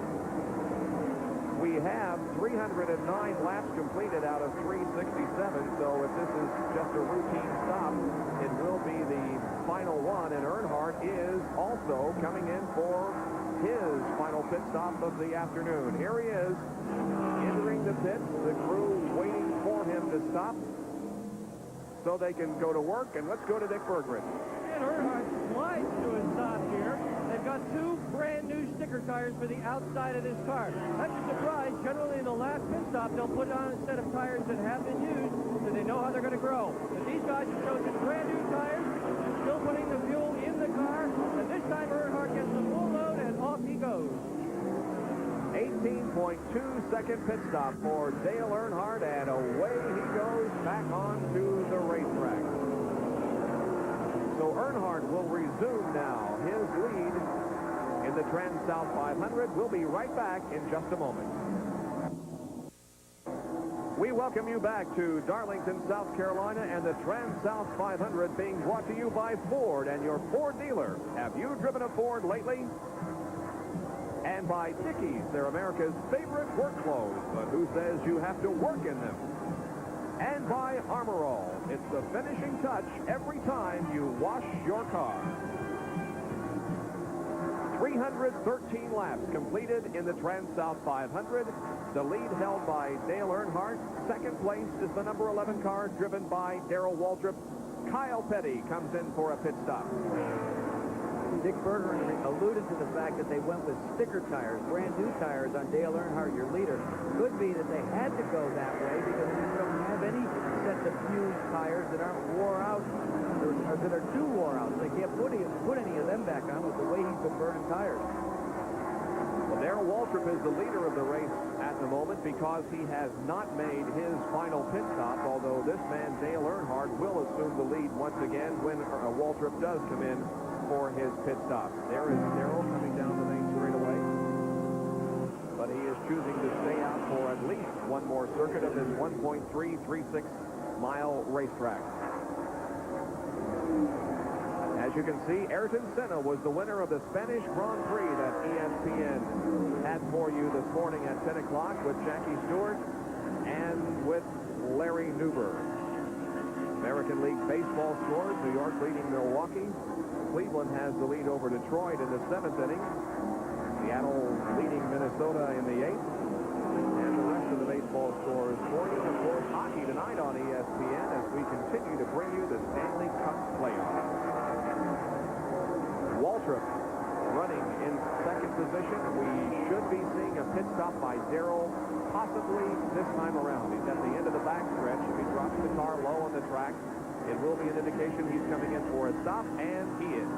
We have 309 laps completed out of 367, so if this is just a routine stop, it will be the final one, and Earnhardt is also coming in for his final pit stop of the afternoon. Here he is, entering the pits, the crew waiting for him to stop so they can go to work, and let's go to Dick Berggren. And Earnhardt slides to a stop here. They've got 2 brand new sticker tires for the outside of this car. That's a surprise. Generally, in the last pit stop, they'll put on a set of tires that have been used so they know how they're going to grow. But these guys have chosen brand new tires, still putting the fuel in the car, and this time Earnhardt gets the full load, and off he goes. 18.2-second pit stop for Dale Earnhardt, and away he goes back onto the racetrack. So Earnhardt will resume now his lead in the Transouth 500. We'll be right back in just a moment. We welcome you back to Darlington, South Carolina, and the Transouth 500 being brought to you by Ford and your Ford dealer. Have you driven a Ford lately? And by Dickies, they're America's favorite work clothes, but who says you have to work in them? And by Armor All. It's the finishing touch every time you wash your car. 313 laps completed in the Transouth 500. The lead held by Dale Earnhardt. Second place is the number 11 car driven by Darrell Waltrip. Kyle Petty comes in for a pit stop. Dick Berggren alluded to the fact that they went with sticker tires, brand new tires on Dale Earnhardt, your leader. Could be that they had to go that way because they don't have any sets of fused tires that aren't wore out or that are too wore out. So they can't put any of them back on with the way he's been burning tires. Well, Darrell Waltrip is the leader of the race at the moment because he has not made his final pit stop, although this man, Dale Earnhardt, will assume the lead once again when Waltrip does come in for his pit stop. There is Darrell coming down the main straightaway, but he is choosing to stay out for at least one more circuit of his 1.336-mile racetrack. As you can see, Ayrton Senna was the winner of the Spanish Grand Prix that ESPN had for you this morning at 10 o'clock with Jackie Stewart and with Larry Newberg. American League Baseball scores, New York leading Milwaukee. Cleveland has the lead over Detroit in the 7th inning. Seattle leading Minnesota in the 8th. And the rest of the baseball scores for you. Of course, hockey tonight on ESPN as we continue to bring you the Stanley Cup playoffs. Waltrip running in second position. We should be seeing a pit stop by Darrell possibly this time around. He's at the end of the backstretch. If he drops the car low on the track, it will be an indication he's coming in for a stop, and he is.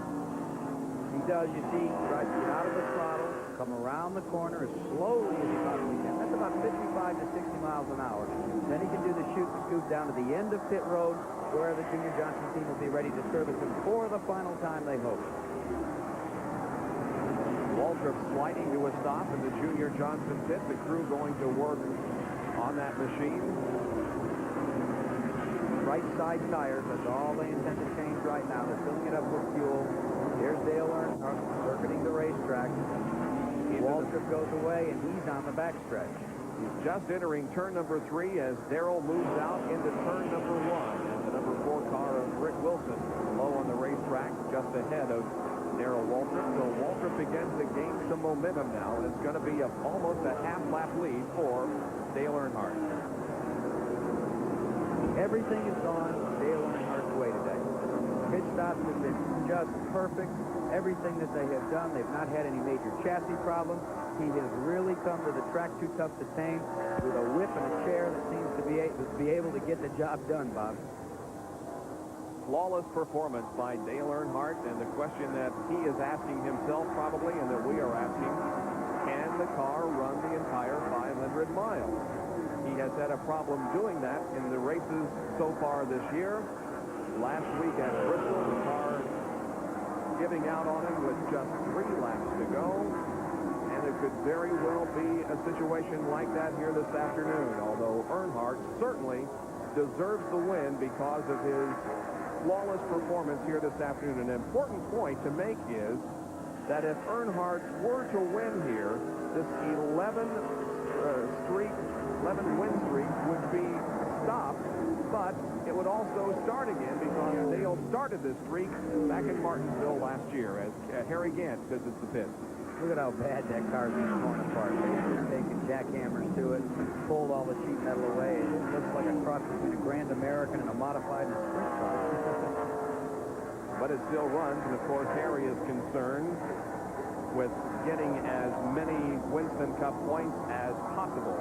He does, you see, tries to get out of the throttle, come around the corner as slowly as he possibly can. That's about 55 to 60 miles an hour. Then he can do the shoot and scoot down to the end of pit road where the Junior Johnson team will be ready to service him for the final time, they hope. Waltrip sliding to a stop in the Junior Johnson pit. The crew going to work on that machine. right side tires. That's all they intend to change right now. They're filling it up with fuel. Here's Dale Earnhardt circuiting the racetrack. Waltrip goes away, and he's on the backstretch. He's just entering turn number 3 as Darrell moves out into turn number 1. And the number 4 car of Rick Wilson low on the racetrack, just ahead of Darrell Waltrip. So Waltrip begins to gain some momentum now, and it's going to be almost a half-lap lead for Dale Earnhardt. Everything has gone Dale Earnhardt's way today. Pit stops have been just perfect. Everything that they have done, they've not had any major chassis problems. He has really come to the track too tough to tame with a whip and a chair that seems to be able to get the job done, Bob. Flawless performance by Dale Earnhardt, and the question that he is asking himself probably, and that we are asking, can the car run the entire 500 miles? He has had a problem doing that in the races so far this year. Last week at Bristol, the car giving out on him with just 3 laps to go. And it could very well be a situation like that here this afternoon, although Earnhardt certainly deserves the win because of his flawless performance here this afternoon. An important point to make is that if Earnhardt were to win here, this 11-win streak would be stopped, but it would also start again because Dale started this streak back in Martinsville last year as Harry Gant visits the pit. Look at how bad that car's been torn apart. They've taken jackhammers to it, pulled all the sheet metal away. It looks like a cross between a Grand American and a modified sprint car. But it still runs, and of course Harry is concerned with getting as many Winston Cup points as possible.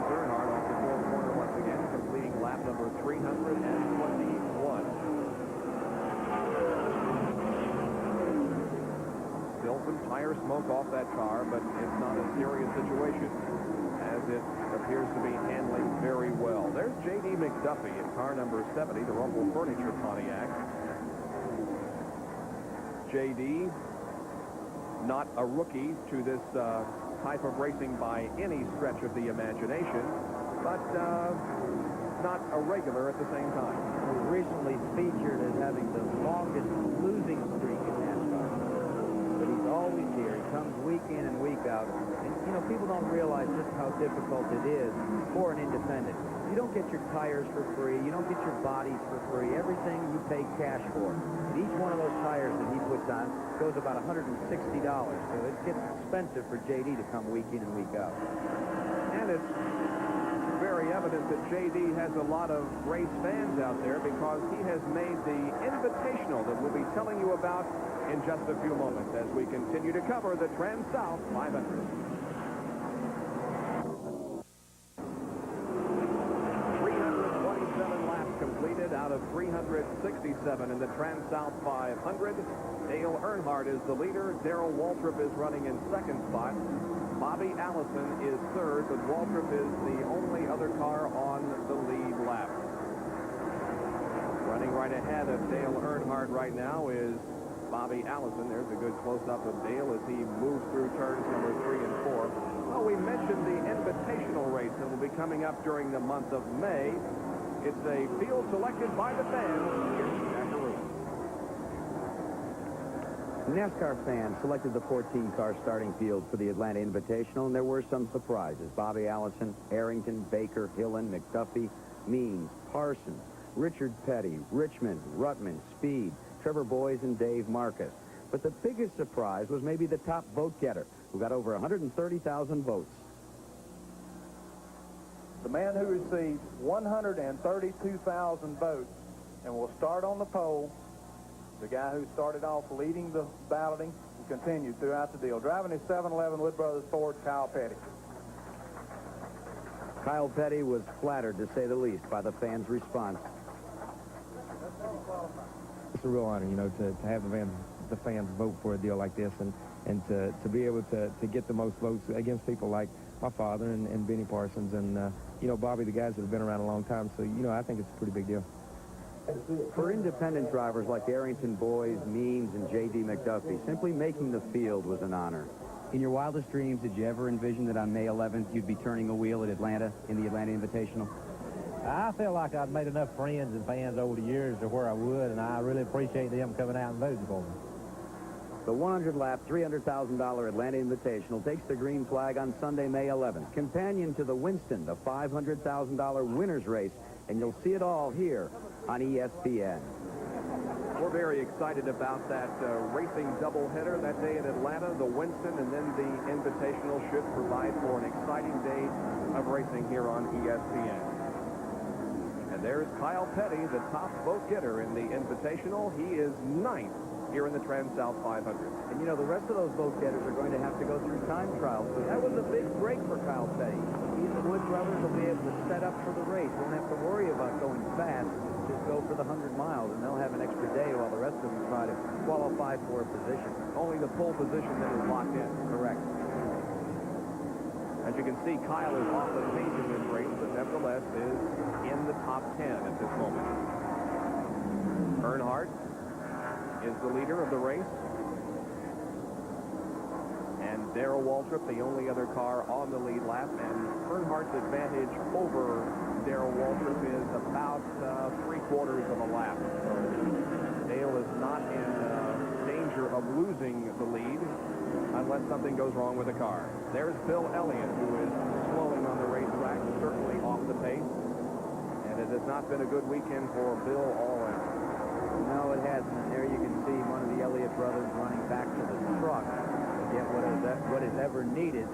Earnhardt off the 4th corner once again, completing lap number 321. Still some tire smoke off that car, but it's not a serious situation as it appears to be handling very well. There's J.D. McDuffie in car number 70, the Rumble Furniture Pontiac. J.D., not a rookie to this type of racing by any stretch of the imagination, but not a regular at the same time. He was recently featured as having the longest losing streak in NASCAR. But he's always here. He comes week in and week out. And, you know, people don't realize just how difficult it is for an independent. You don't get your tires for free. You don't get your bodies for free. Everything you pay cash for. And each one of those tires that he puts on goes about $160. So it gets expensive for J.D. to come week in and week out. And it's very evident that J.D. has a lot of race fans out there because he has made the Invitational that we'll be telling you about in just a few moments as we continue to cover the Transouth 500. 327 laps completed out of 367 in the Transouth 500. Dale Earnhardt is the leader. Darrell Waltrip is running in 2nd spot. Bobby Allison is 3rd, but Waltrip is the only other car on the lead lap. Running right ahead of Dale Earnhardt right now is Bobby Allison. There's a good close-up of Dale as he moves through turns number 3 and 4. Well, we mentioned the Invitational race that will be coming up during the month of May. It's a field selected by the fans. Here's Jackaroo. NASCAR fans selected the 14-car starting field for the Atlanta Invitational, and there were some surprises. Bobby Allison, Arrington, Baker, Hillen, McDuffie, Means, Parsons, Richard Petty, Richmond, Ruttman, Speed, Trevor Boys, and Dave Marcus. But the biggest surprise was maybe the top vote-getter, who got over 130,000 votes. The man who received 132,000 votes and will start on the poll, the guy who started off leading the balloting and continued throughout the deal. Driving his 711 Wood Brothers Ford, Kyle Petty. Kyle Petty was flattered, to say the least, by the fans' response. It's a real honor, you know, to have the fans vote for a deal like this and to be able to get the most votes against people like my father and Benny Parsons and, you know, Bobby, the guys that have been around a long time. So, you know, I think it's a pretty big deal. For independent drivers like Arrington Boys, Means, and J.D. McDuffie, simply making the field was an honor. In your wildest dreams, did you ever envision that on May 11th you'd be turning a wheel at Atlanta in the Atlanta Invitational? I feel like I've made enough friends and fans over the years to where I would, and I really appreciate them coming out and voting for me. The 100-lap, $300,000 Atlanta Invitational takes the green flag on Sunday, May 11th. Companion to the Winston, the $500,000 winner's race, and you'll see it all here on ESPN. We're very excited about that racing doubleheader that day in Atlanta, the Winston, and then the Invitational should provide for an exciting day of racing here on ESPN. And there's Kyle Petty, the top vote getter in the Invitational. He is 9th here in the Transouth 500. And, you know, the rest of those vote getters are going to have to go through time trials. So that was a big break for Kyle Petty. He and the Wood brothers will be able to set up for the race. Won't have to worry about going fast. Just go for the 100 miles, and they'll have an extra day while the rest of them try to qualify for a position. Only the pole position that is locked in. Correct. As you can see, Kyle is off the pace in this race, but nevertheless is in the top 10 at this moment. Earnhardt is the leader of the race. And Darrell Waltrip, the only other car on the lead lap. And Earnhardt's advantage over Darrell Waltrip is about 3/4 of a lap. So Dale is not in danger of losing the lead unless something goes wrong with the car. There's Bill Elliott, who is slowing on the racetrack, certainly off the pace. And it has not been a good weekend for Bill all around. No, it hasn't. And there you can see one of the Elliott brothers running back to the truck to get what is ever needed.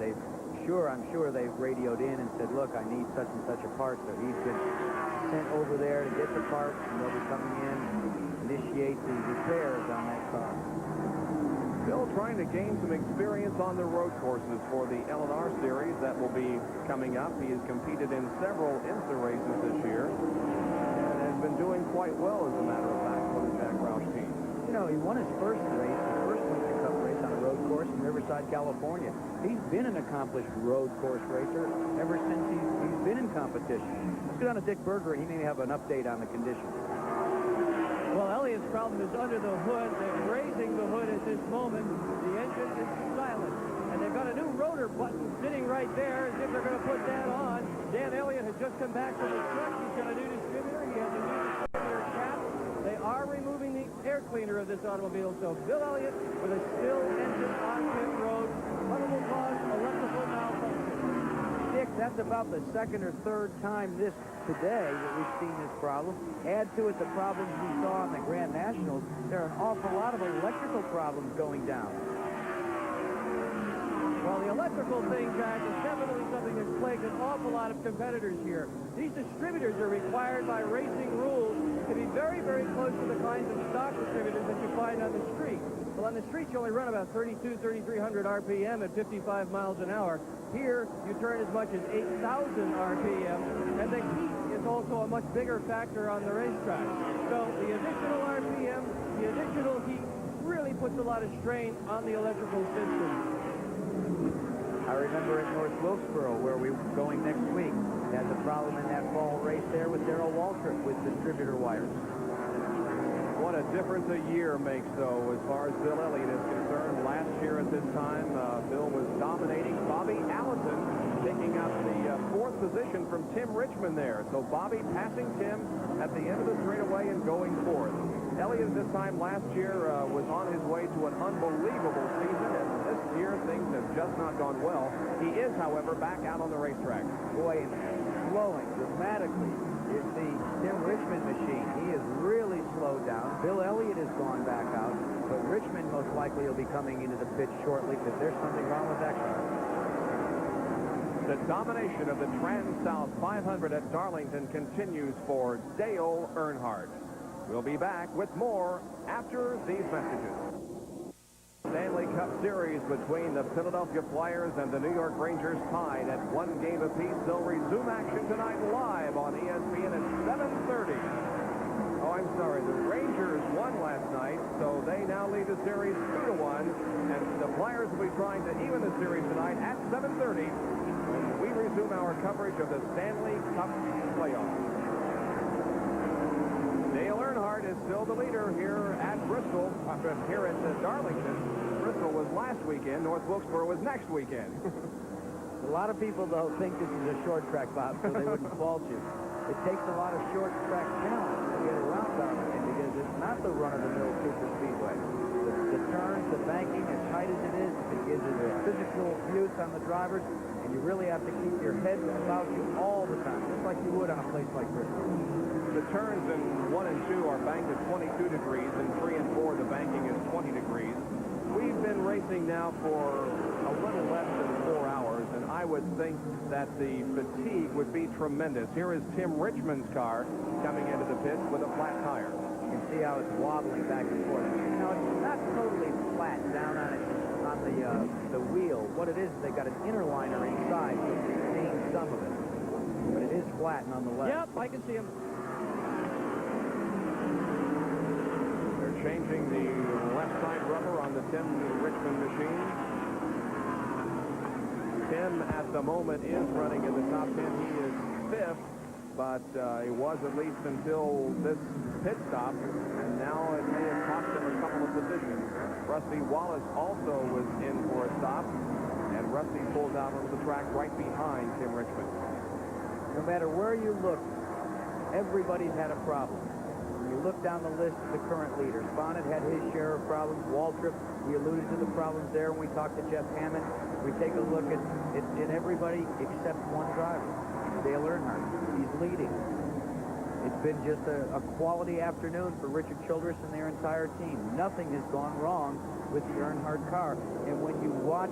I'm sure they've radioed in and said, look, I need such and such a part. So he's been sent over there to get the parts, and they'll be coming in to initiate the repairs on that car. Bill trying to gain some experience on the road courses for the L&R Series that will be coming up. He has competed in several IMSA races this year and has been doing quite well, as a matter of fact, for the Jack Roush team. You know, he won his first race, his first Winston Cup race on a road course in Riverside, California. He's been an accomplished road course racer ever since he's been in competition. Let's go down to Dick Berger, and he may have an update on the conditions. Well, Elliott's problem is under the hood. They're raising the hood at this moment. The engine is silent. And they've got a new rotor button sitting right there as if they're going to put that on. Dan Elliott has just come back from the truck. He's got a new distributor. He has a new distributor cap. They are removing the air cleaner of this automobile. So Bill Elliott with a still engine on pit road. Probable cause electrical malfunction. Dick, that's about the second or third time today that we've seen this problem. Add to it the problems we saw on the Grand Nationals. There are an awful lot of electrical problems going down. Well, the electrical thing, Jack, is definitely something that's plagued an awful lot of competitors here. These distributors are required by racing rules to be very, very close to the kinds of stock distributors that you find on the street. Well, on the street, you only run about 3,300 RPM at 55 miles an hour. Here, you turn as much as 8,000 RPM, and the heat is also a much bigger factor on the racetrack. So the additional RPM, the additional heat, really puts a lot of strain on the electrical system. I remember at North Wilkesboro, where we were going next week, had the problem in that fall race there with Darrell Waltrip with distributor wires. What a difference a year makes, though, as far as Bill Elliott is concerned. Last year at this time, Bill was dominating. Bobby Allison picking up the 4th position from Tim Richmond there. So Bobby passing Tim at the end of the straightaway and going 4th. Elliott this time last year was on his way to an unbelievable season, and this year things have just not gone well. He is, however, back out on the racetrack. Boy, and slowing dramatically is the Tim Richmond machine. He has really slowed down. Bill Elliott has gone back out, but Richmond most likely will be coming into the pit shortly because there's something wrong with that car. The domination of the Trans-South 500 at Darlington continues for Dale Earnhardt. We'll be back with more after these messages. Stanley Cup Series between the Philadelphia Flyers and the New York Rangers tied at 1 game apiece. They'll resume action tonight live on ESPN at 7:30. Oh, I'm sorry. The Rangers won last night, so they now lead the series 2-1. And the Flyers will be trying to even the series tonight at 7:30 when we resume our coverage of the Stanley Cup playoffs. Dale Earnhardt is is still the leader here at Bristol, here at Darlington. Bristol was last weekend. North Wilkesboro was next weekend. A lot of people, though, think this is a short track, Bob, so they wouldn't fault you. It takes a lot of short track talent to get around Darlington because it's not the run-of-the-mill super speedway. The turns, the banking, as tight as it is, it gives it a physical abuse on the drivers, and you really have to keep your head about you all the time, just like you would on a place like Bristol. The turns in 1 and 2 are banked at 22 degrees, and 3 and 4, the banking is 20 degrees. We've been racing now for a little less than 4 hours, and I would think that the fatigue would be tremendous. Here is Tim Richmond's car coming into the pits with a flat tire. You can see how it's wobbling back and forth. You know, it's not totally flat down on it on the wheel. What it is, they got an inner liner inside to contain some of it. But it is flat nonetheless. Yep, I can see him. They're changing the left side rubber on the Tim Richmond machine. Tim, at the moment, is running in the top 10. He is 5th, but he was at least until this pit stop, and now it may have cost him a couple of positions. Rusty Wallace also was in for a stop, and Rusty pulls out onto the track right behind Tim Richmond. No matter where you look, everybody's had a problem. When you look down the list of the current leaders, Bonnet had his share of problems. Waltrip, we alluded to the problems there when we talked to Jeff Hammond. We take a look at everybody except one driver, Dale Earnhardt. He's leading. It's been just a quality afternoon for Richard Childress and their entire team. Nothing has gone wrong with the Earnhardt car. And when you watch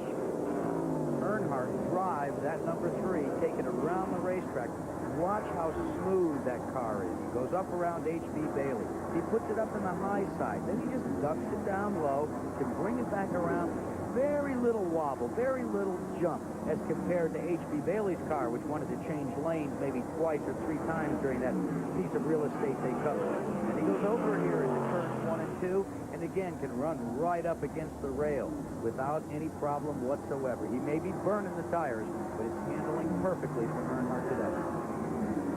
Earnhardt drive that number 3, take it around the racetrack, watch how smooth that car is. He goes up around H.B. Bailey. He puts it up in the high side. Then he just ducks it down low to bring it back around. Very little wobble, very little jump as compared to H.B. Bailey's car, which wanted to change lanes maybe twice or 3 times during that piece of real estate they covered. And he goes over here into turns 1 and 2, and again can run right up against the rail without any problem whatsoever. He may be burning the tires, but it's handling perfectly for Earnhardt today.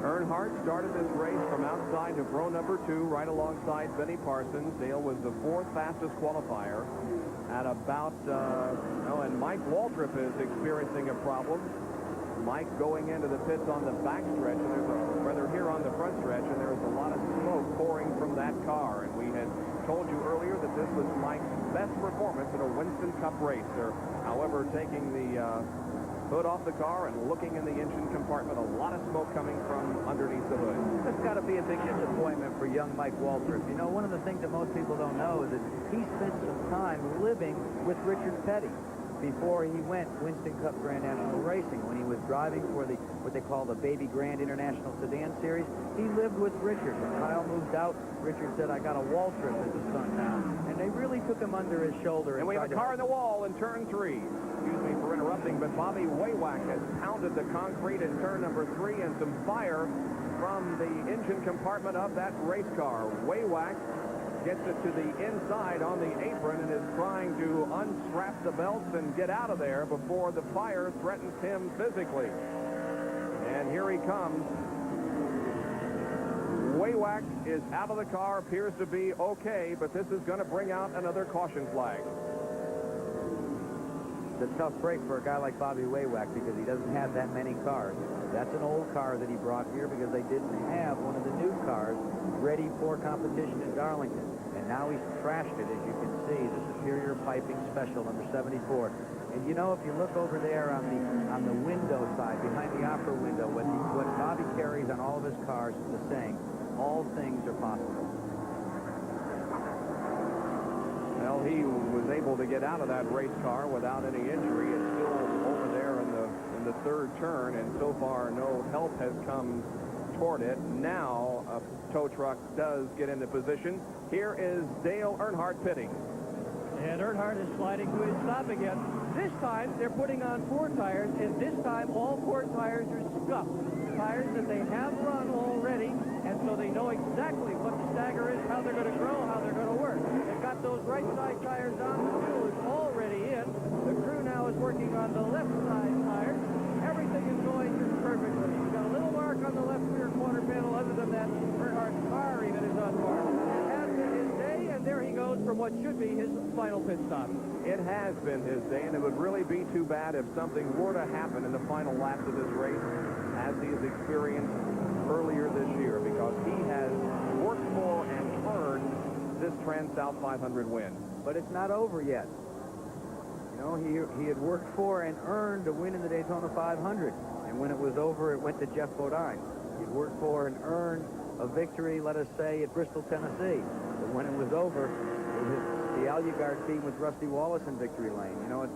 Earnhardt started this race from outside of row number 2, right alongside Benny Parsons. Dale was the 4th fastest qualifier at about, and Mike Waltrip is experiencing a problem. Mike going into the pits on the back stretch, and rather here on the front stretch, and there's a lot of smoke pouring from that car. And we had told you earlier that this was Mike's best performance in a Winston Cup race. They're, however, taking the hood off the car and looking in the engine compartment. A lot of smoke coming from underneath the hood. That's got to be a big disappointment for young Mike Waltrip. You know, one of the things that most people don't know is that he spent some time living with Richard Petty before he went Winston Cup Grand National Racing. When he was driving for the what they call the Baby Grand International Sedan Series, he lived with Richard. When Kyle moved out, Richard said, I got a Waltrip as a son now. And they really took him under his shoulder. And we have a car in the wall in turn 3. Excuse me for interrupting, but Bobby Waywack has pounded the concrete in turn number 3, and some fire from the engine compartment of that race car. Waywack gets it to the inside on the apron and is trying to unstrap the belts and get out of there before the fire threatens him physically. And here he comes. Waywack is out of the car, appears to be okay, but this is going to bring out another caution flag. It's a tough break for a guy like Bobby Waywack because he doesn't have that many cars. That's an old car that he brought here because they didn't have one of the new cars ready for competition in Darlington. And now he's trashed it, as you can see, the Superior Piping Special, number 74. And you know, if you look over there on the window side, behind the opera window, what Bobby carries on all of his cars is the saying, all things are possible. Well, he was able to get out of that race car without any injury. It's still over there in the 3rd turn, and so far no help has come toward it. Now a tow truck does get into position. Here is Dale Earnhardt pitting. And Earnhardt is sliding to his stop again. This time they're putting on 4 tires, and this time all 4 tires are scuffed. Tires that they have run already, and so they know exactly what the stagger is, how they're going to grow, how they're going to work. They've got those right side tires on. The fuel is already in. The crew now is working on the left side tires. Everything is going just perfectly. You've got a little mark on the left rear quarter panel. Other than that, Earnhardt's car even is unmarked. It has from what should be his final pit stop. It has been his day, and it would really be too bad if something were to happen in the final laps of this race, as he has experienced earlier this year, because he has worked for and earned this Transouth 500 win. But it's not over yet. You know, he had worked for and earned a win in the Daytona 500. And when it was over, it went to Jeff Bodine. He'd worked for and earned a victory, let us say, at Bristol, Tennessee. But when it was over, it was the Alugard team with Rusty Wallace in victory lane. You know, it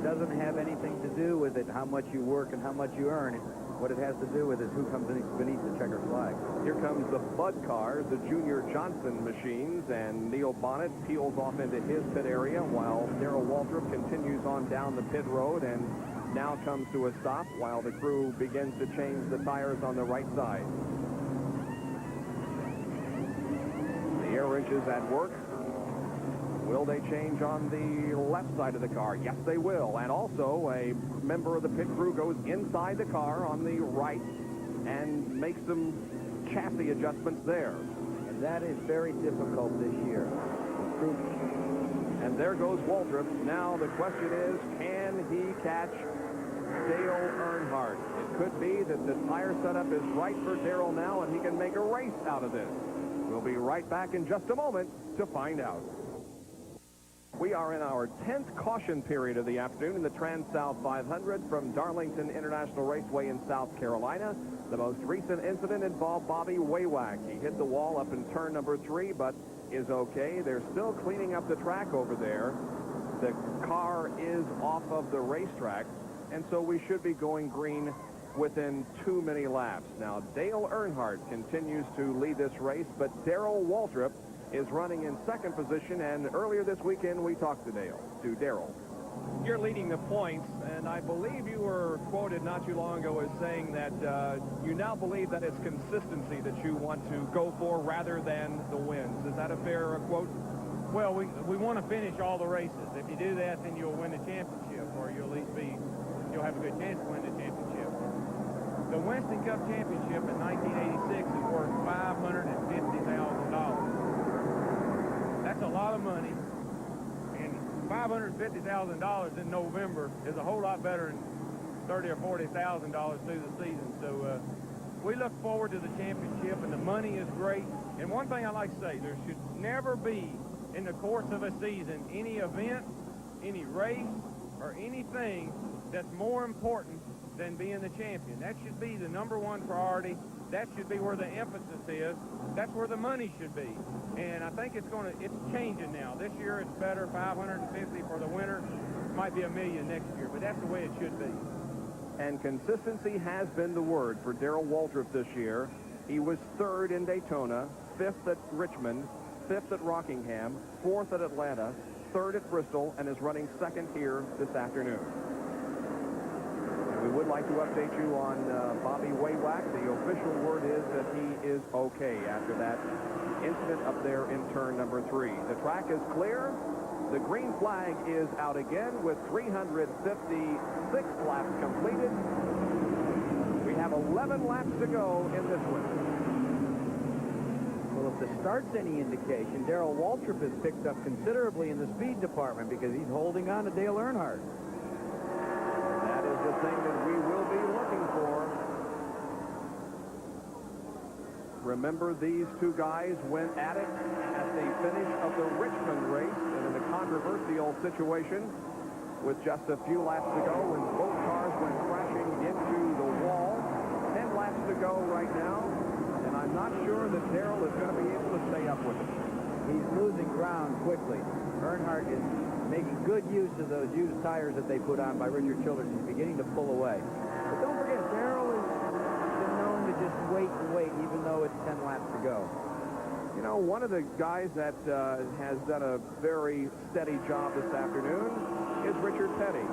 doesn't have anything to do with it, how much you work and how much you earn. What it has to do with is who comes beneath the checker flag. Here comes the Bud cars, the Junior Johnson machines, and Neil Bonnet peels off into his pit area while Darrell Waltrip continues on down the pit road and now comes to a stop while the crew begins to change the tires on the right side. The air wrenches at work. Will they change on the left side of the car? Yes, they will. And also, a member of the pit crew goes inside the car on the right and makes some chassis adjustments there. And that is very difficult this year. And there goes Waltrip. Now the question is, can he catch Dale Earnhardt? It could be that the tire setup is right for Darrell now, and he can make a race out of this. We'll be right back in just a moment to find out. We are in our 10th caution period of the afternoon in the Transouth 500 from Darlington International Raceway in South Carolina. The most recent incident involved Bobby Waywack. He hit the wall up in turn number 3, but is okay. They're still cleaning up the track over there. The car is off of the racetrack, and so we should be going green within too many laps. Now, Dale Earnhardt continues to lead this race, but Darrell Waltrip is running in second position, and earlier this weekend we talked to Darrell. You're leading the points, and I believe you were quoted not too long ago as saying that you now believe that it's consistency that you want to go for rather than the wins. Is that a fair quote? Well, we want to finish all the races. If you do that, then you'll win the championship, or you'll at least you'll have a good chance to win the championship. The Winston Cup Championship in 1986 is worth $550,000. That's a lot of money, and $550,000 in November is a whole lot better than $30,000 or $40,000 through the season. So we look forward to the championship, and the money is great. And one thing I like to say, there should never be, in the course of a season, any event, any race, or anything that's more important than being the champion. That should be the #1 priority. That should be where the emphasis is. That's where the money should be. And I think it's changing now. This year it's better, $550 for the winner. Might be $1 million next year, but that's the way it should be. And consistency has been the word for Darrell Waltrip this year. He was 3rd in Daytona, 5th at Richmond, 5th at Rockingham, 4th at Atlanta, 3rd at Bristol, and is running 2nd here this afternoon. We would like to update you on Bobby Waywack. The official word is that he is okay after that incident up there in turn number 3. The track is clear. The green flag is out again with 356 laps completed. We have 11 laps to go in this one. Well, if the start's any indication, Darrell Waltrip has picked up considerably in the speed department because he's holding on to Dale Earnhardt. That is the thing that we will be looking for. Remember, these two guys went at it at the finish of the Richmond race and in a controversial situation with just a few laps to go when both cars went crashing into the wall. 10 laps to go right now, and I'm not sure that Darrell is going to be able to stay up with it. He's losing ground quickly. Earnhardt is making good use of those used tires that they put on by Richard Childress. He's beginning to pull away. But don't forget, Darrell has been known to just wait and wait, even though it's 10 laps to go. You know, one of the guys that has done a very steady job this afternoon is Richard Petty.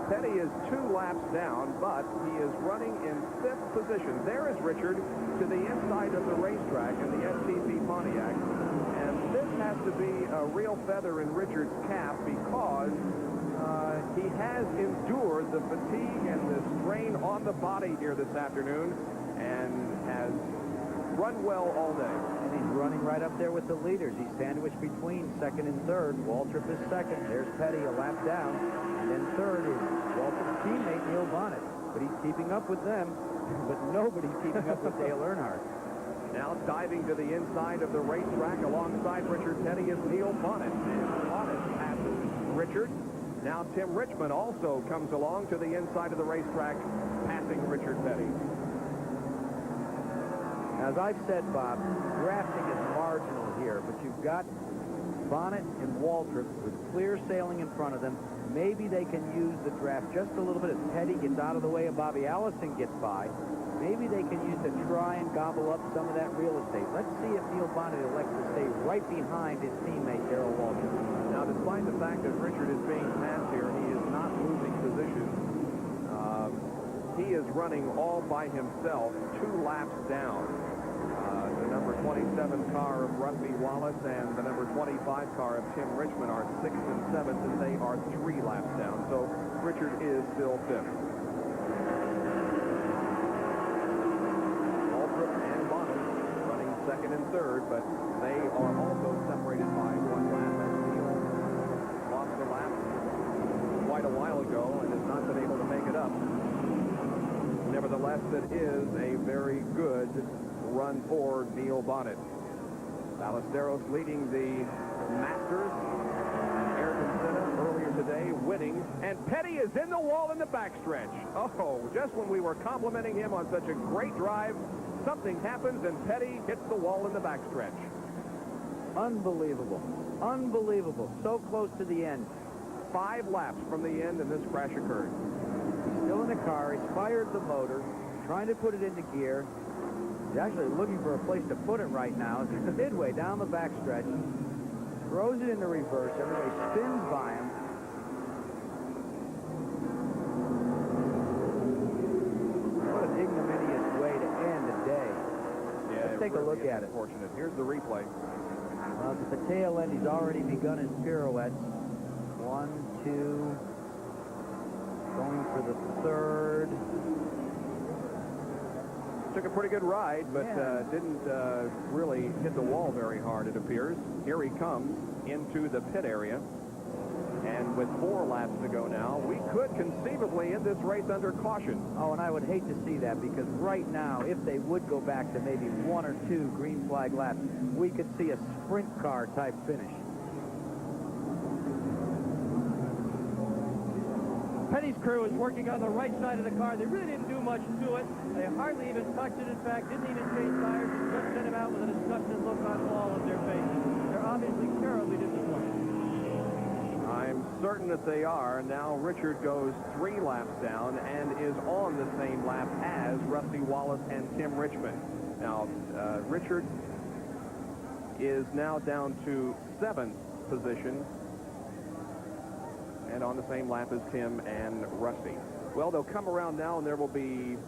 Petty is 2 laps down, but he is running in 5th position. There is Richard to the inside of the racetrack in the STP Pontiac. And this has to be a real feather in Richard's cap because he has endured the fatigue and the strain on the body here this afternoon and has run well all day. And he's running right up there with the leaders. He's sandwiched between second and third. Waltrip is second. There's Petty a lap down. And then third is Waltrip's teammate, Neil Bonnet. But he's keeping up with them. But nobody's keeping up with Dale Earnhardt. Now diving to the inside of the racetrack alongside Richard Petty is Neil Bonnet. And Bonnet passes Richard. Now Tim Richmond also comes along to the inside of the racetrack, passing Richard Petty. As I've said, Bob, drafting is marginal here, but you've got Bonnet and Waltrip with clear sailing in front of them. Maybe they can use the draft just a little bit as Petty gets out of the way and Bobby Allison gets by. Maybe they can use to try and gobble up some of that real estate. Let's see if Neil Bonnet elects to stay right behind his teammate, Darrell Waltrip. Now, despite the fact that Richard is being passed here, he is not losing position. He is running all by himself, 2 laps down. The number 27 car of Rusty Wallace and the number 25 car of Tim Richmond are 6th and 7th, and they are 3 laps down. So Richard is still 5th. Waltrip and Bonnet running 2nd and 3rd, but they are also separated by 1 lap. As Neil lost a lap quite a while ago and has not been able to make it up. Nevertheless, it is a very good run for Neil Bonnet. Ballesteros leading the Masters. Ayrton Senna earlier today winning. And Petty is in the wall in the backstretch. Oh, just when we were complimenting him on such a great drive, something happens and Petty hits the wall in the backstretch. Unbelievable. Unbelievable. So close to the end. 5 laps from the end and this crash occurred. He's still in the car. He's fired the motor, trying to put it into gear. He's actually looking for a place to put it right now. Midway down the backstretch, throws it into reverse. Everybody spins by him. What an ignominious way to end a day. Yeah, let's take a look at it. Unfortunate. Here's the replay. At the tail end, he's already begun his pirouettes. 1, 2, going for the 3rd. Took a pretty good ride, but yeah. Didn't really hit the wall very hard, it appears. Here he comes into the pit area. And with 4 laps to go now, we could conceivably end this race under caution. Oh, and I would hate to see that, because right now, if they would go back to maybe 1 or 2 green flag laps, we could see a sprint car type finish. Petty's crew is working on the right side of the car. They really didn't do much to it. They hardly even touched it. In fact, didn't even change tires. Just sent him out with a disgusted look on all of their faces. They're obviously terribly disappointed. I'm certain that they are. Now Richard goes 3 laps down and is on the same lap as Rusty Wallace and Tim Richmond. Now, Richard is now down to 7th position and on the same lap as Tim and Rusty. Well, they'll come around now, and there will be,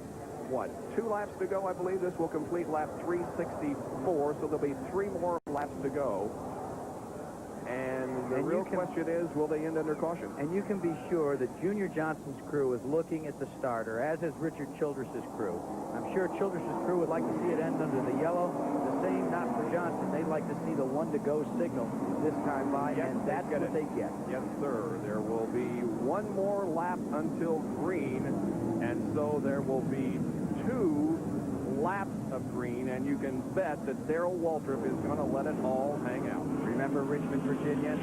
what, 2 laps to go, I believe. This will complete lap 364, so there'll be 3 more laps to go. And the real question is, will they end under caution? And you can be sure that Junior Johnson's crew is looking at the starter, as is Richard Childress's crew. I'm sure Childress's crew would like to see it end under the yellow. The same not for Johnson. They'd like to see the 1-to-go signal this time by, and that's what they get. Yes, sir. There will be 1 more lap until green, and so there will be 2 laps of green, and you can bet that Darrell Waltrip is going to let it all hang out. Remember Richmond, Virginia?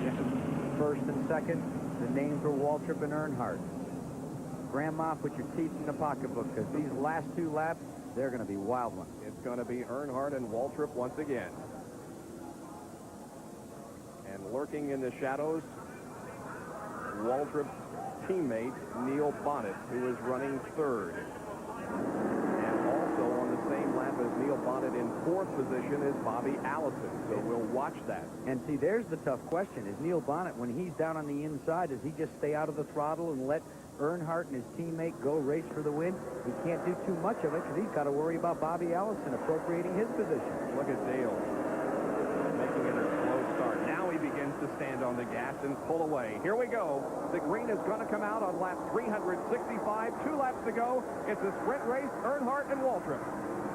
1st and 2nd. The names were Waltrip and Earnhardt. Grandma, put your teeth in the pocketbook, because these last 2 laps, they're going to be wild ones. It's going to be Earnhardt and Waltrip once again. And lurking in the shadows, Waltrip's teammate, Neil Bonnet, who is running 3rd. And also on the same lap as Neil Bonnet in 4th position is Bobby Allison. So we'll watch that. And see, there's the tough question. Is Neil Bonnet, when he's down on the inside, does he just stay out of the throttle and let Earnhardt and his teammate go race for the win? He can't do too much of it, because he's got to worry about Bobby Allison appropriating his position. Look at Dale making it a slow start. Now he begins to stand on the gas and pull away. Here we go. The green is going to come out on lap 365. 2 laps to go. It's a sprint race, Earnhardt and Waltrip.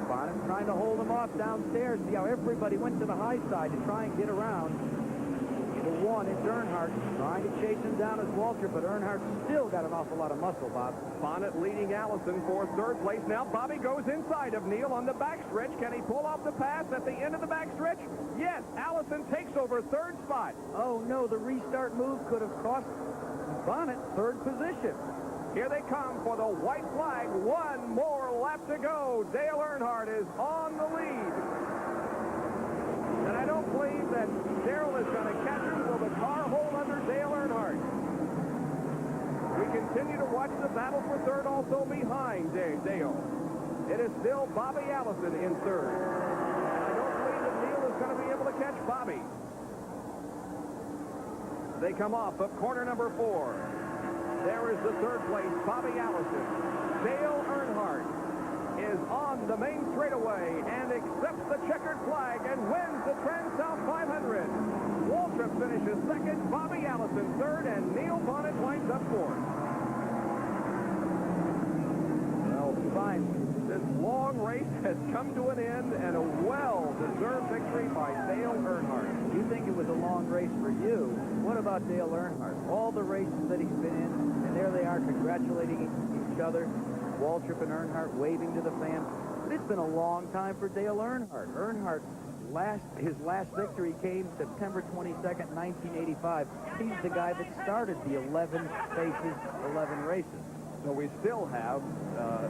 Bonnet, trying to hold him off downstairs. See how everybody went to the high side to try and get around. The one, it's Earnhardt trying to chase him down as Waltrip, but Earnhardt still got an awful lot of muscle, Bob. Bonnet leading Allison for third place. Now Bobby goes inside of Neal on the backstretch. Can he pull off the pass at the end of the backstretch? Yes, Allison takes over third spot. Oh, no, the restart move could have cost Bonnet third position. Here they come for the white flag. One more lap to go. Dale Earnhardt is on the lead. And I don't believe that Darrell is going to catch him. Will the car hold under Dale Earnhardt? We continue to watch the battle for third also behind Dale. It is still Bobby Allison in third. And I don't believe that Neal is going to be able to catch Bobby. They come off of corner number 4. There is the third place, Bobby Allison. Dale Earnhardt is on the main straightaway and accepts the checkered flag and wins the Transouth 500. Waltrip finishes second, Bobby Allison third, and Neal Bonnet winds up fourth. Well, fine. This long race has come to an end, and a well-deserved victory by Dale Earnhardt. You think it was a long race for you? What about Dale Earnhardt? All the races that he's been in, and there they are congratulating each other. Waltrip and Earnhardt waving to the fans. But it's been a long time for Dale Earnhardt. Earnhardt, his last victory came September 22nd, 1985. He's the guy that started the 11 spaces, 11 races. So we still have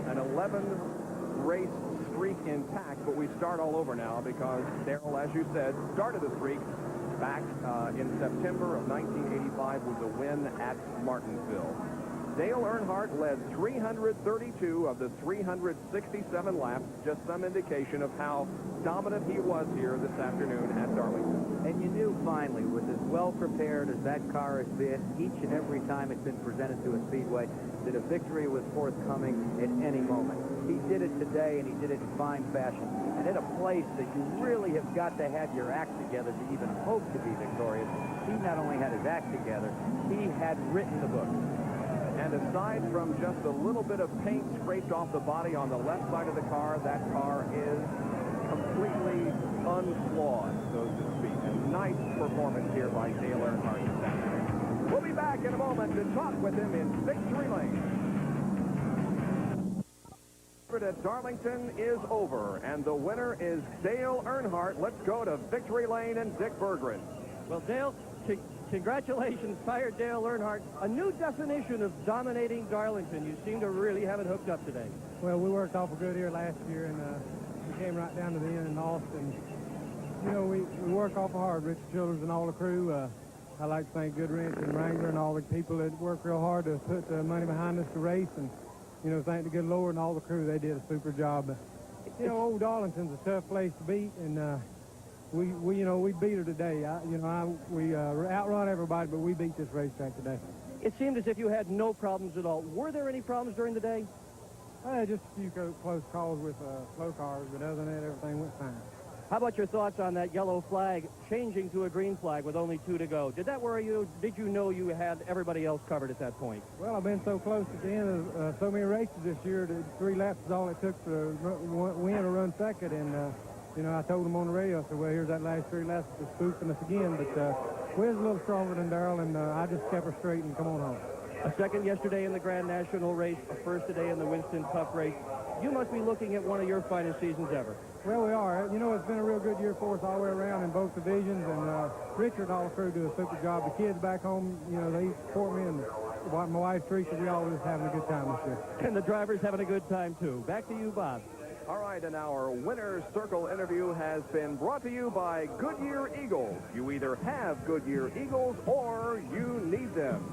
an 11-race streak intact, but we start all over now because Darrell, as you said, started the streak back in September of 1985 with a win at Martinsville. Dale Earnhardt led 332 of the 367 laps, just some indication of how dominant he was here this afternoon at Darlington. And you knew finally, with as well prepared as that car has been each and every time it's been presented to a speedway, that a victory was forthcoming at any moment. He did it today, and he did it in fine fashion. And at a place that you really have got to have your act together to even hope to be victorious, he not only had his act together, he had written the book. And aside from just a little bit of paint scraped off the body on the left side of the car, that car is completely unflawed, so to speak. A nice performance here by Dale Earnhardt this afternoon. We'll be back in a moment to talk with him in Victory Lane. At Darlington is over, and the winner is Dale Earnhardt. Let's go to Victory Lane and Dick Berggren. Well, Dale, congratulations, Sire Dale Earnhardt. A new definition of dominating Darlington. You seem to really have it hooked up today. Well, we worked awful good here last year, and we came right down to the end and lost. And, you know, we work awful hard, Richard Childers and all the crew. I'd like to thank Goodwrench and Wrangler and all the people that worked real hard to put the money behind us to race. And, you know, thank the good Lord and all the crew. They did a super job. You know, old Darlington's a tough place to beat, and we beat her today. We outrun everybody, but we beat this racetrack today. It seemed as if you had no problems at all. Were there any problems during the day? Just a few close calls with slow cars, but other than that, everything went fine. How about your thoughts on that yellow flag changing to a green flag with only 2 to go? Did that worry you? Did you know you had everybody else covered at that point? Well, I've been so close at the end of so many races this year that 3 laps is all it took to win or run second. And, you know, I told them on the radio, I said, well, here's that last 3 laps for spoofing us again. But we was a little stronger than Darrell, and I just kept her straight and come on home. A second yesterday in the Grand National race, a first today in the Winston Cup race. You must be looking at one of your finest seasons ever. Well, we are. You know, it's been a real good year for us all the way around in both divisions, and Richard and all the crew do a super job. The kids back home, you know, they support me, and my wife, Teresa, we all just having a good time this year. And the driver's having a good time, too. Back to you, Bob. All right, and our Winner's Circle interview has been brought to you by Goodyear Eagles. You either have Goodyear Eagles or you need them.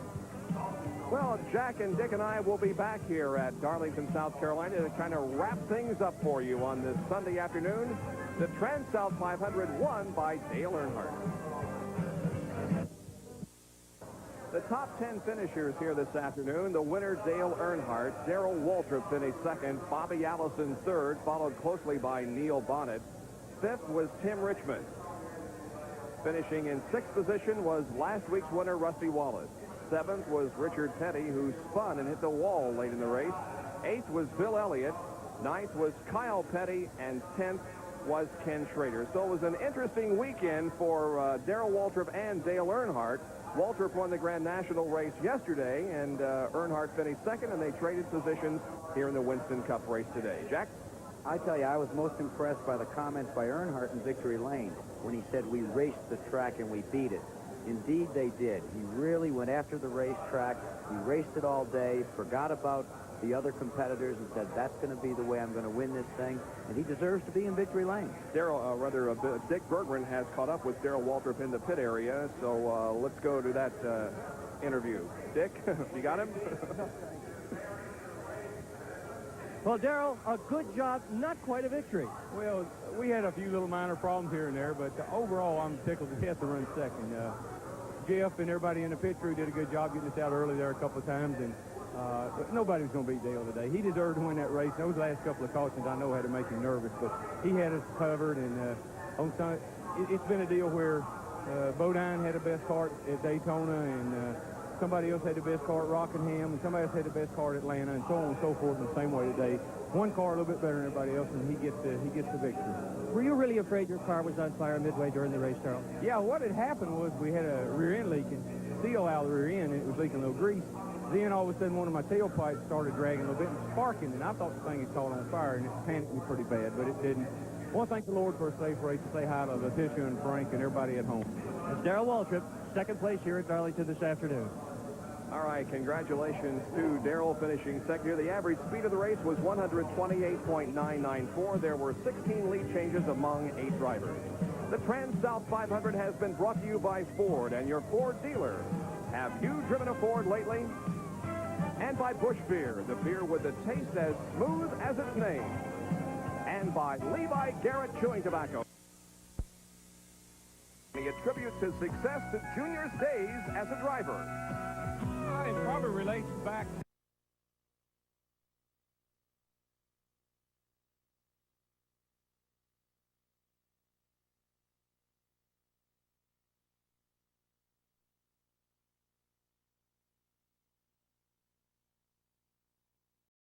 Well, Jack and Dick and I will be back here at Darlington, South Carolina to kind of wrap things up for you on this Sunday afternoon. The Transouth 500 won by Dale Earnhardt. The top 10 finishers here this afternoon. The winner, Dale Earnhardt. Darrell Waltrip finished second. Bobby Allison third, followed closely by Neal Bonnet. Fifth was Tim Richmond. Finishing in 6th position was last week's winner, Rusty Wallace. 7th was Richard Petty, who spun and hit the wall late in the race. 8th was Bill Elliott. 9th was Kyle Petty, and 10th was Ken Schrader. So it was an interesting weekend for Darrell Waltrip and Dale Earnhardt. Waltrip won the Grand National race yesterday, and Earnhardt finished second, and they traded positions here in the Winston Cup race today. Jack? I tell you, I was most impressed by the comments by Earnhardt in Victory Lane when he said, we raced the track and we beat it. Indeed, they did. He really went after the racetrack. He raced it all day, forgot about the other competitors, and said, that's going to be the way I'm going to win this thing, and he deserves to be in Victory Lane. Dick Bergman has caught up with Darrell Waltrip in the pit area, so let's go to that interview. Dick, you got him? Well, Darrell, a good job, not quite a victory. Well, we had a few little minor problems here and there, but overall, I'm tickled to death to run second. Jeff and everybody in the pit crew did a good job getting us out early there a couple of times, and nobody was going to beat Dale today. He deserved to win that race. Those last couple of cautions I know had to make him nervous, but he had us covered, and it's been a deal where Bodine had the best car at Daytona, and somebody else had the best car at Rockingham, and somebody else had the best car at Atlanta, and so on and so forth in the same way today. One car a little bit better than everybody else, and he gets the victory. Were you really afraid your car was on fire midway during the race, Darrell? Yeah, what had happened was we had a rear end leak, and seal out of the rear end, and it was leaking a little grease. Then all of a sudden one of my tailpipes started dragging a little bit and sparking, and I thought the thing had caught on fire, and it panicked me pretty bad, but it didn't. I want to thank the Lord for a safe race, to say hi to Letitia and Frank and everybody at home. It's Darrell Waltrip, second place here at Darlington this afternoon. All right, congratulations to Darrell finishing second here. The average speed of the race was 128.994. There were 16 lead changes among 8 drivers. The Transouth 500 has been brought to you by Ford and your Ford dealer. Have you driven a Ford lately? And by Busch Beer, the beer with the taste as smooth as its name. And by Levi Garrett Chewing Tobacco. He attributes his success to Junior's days as a driver. It probably relates back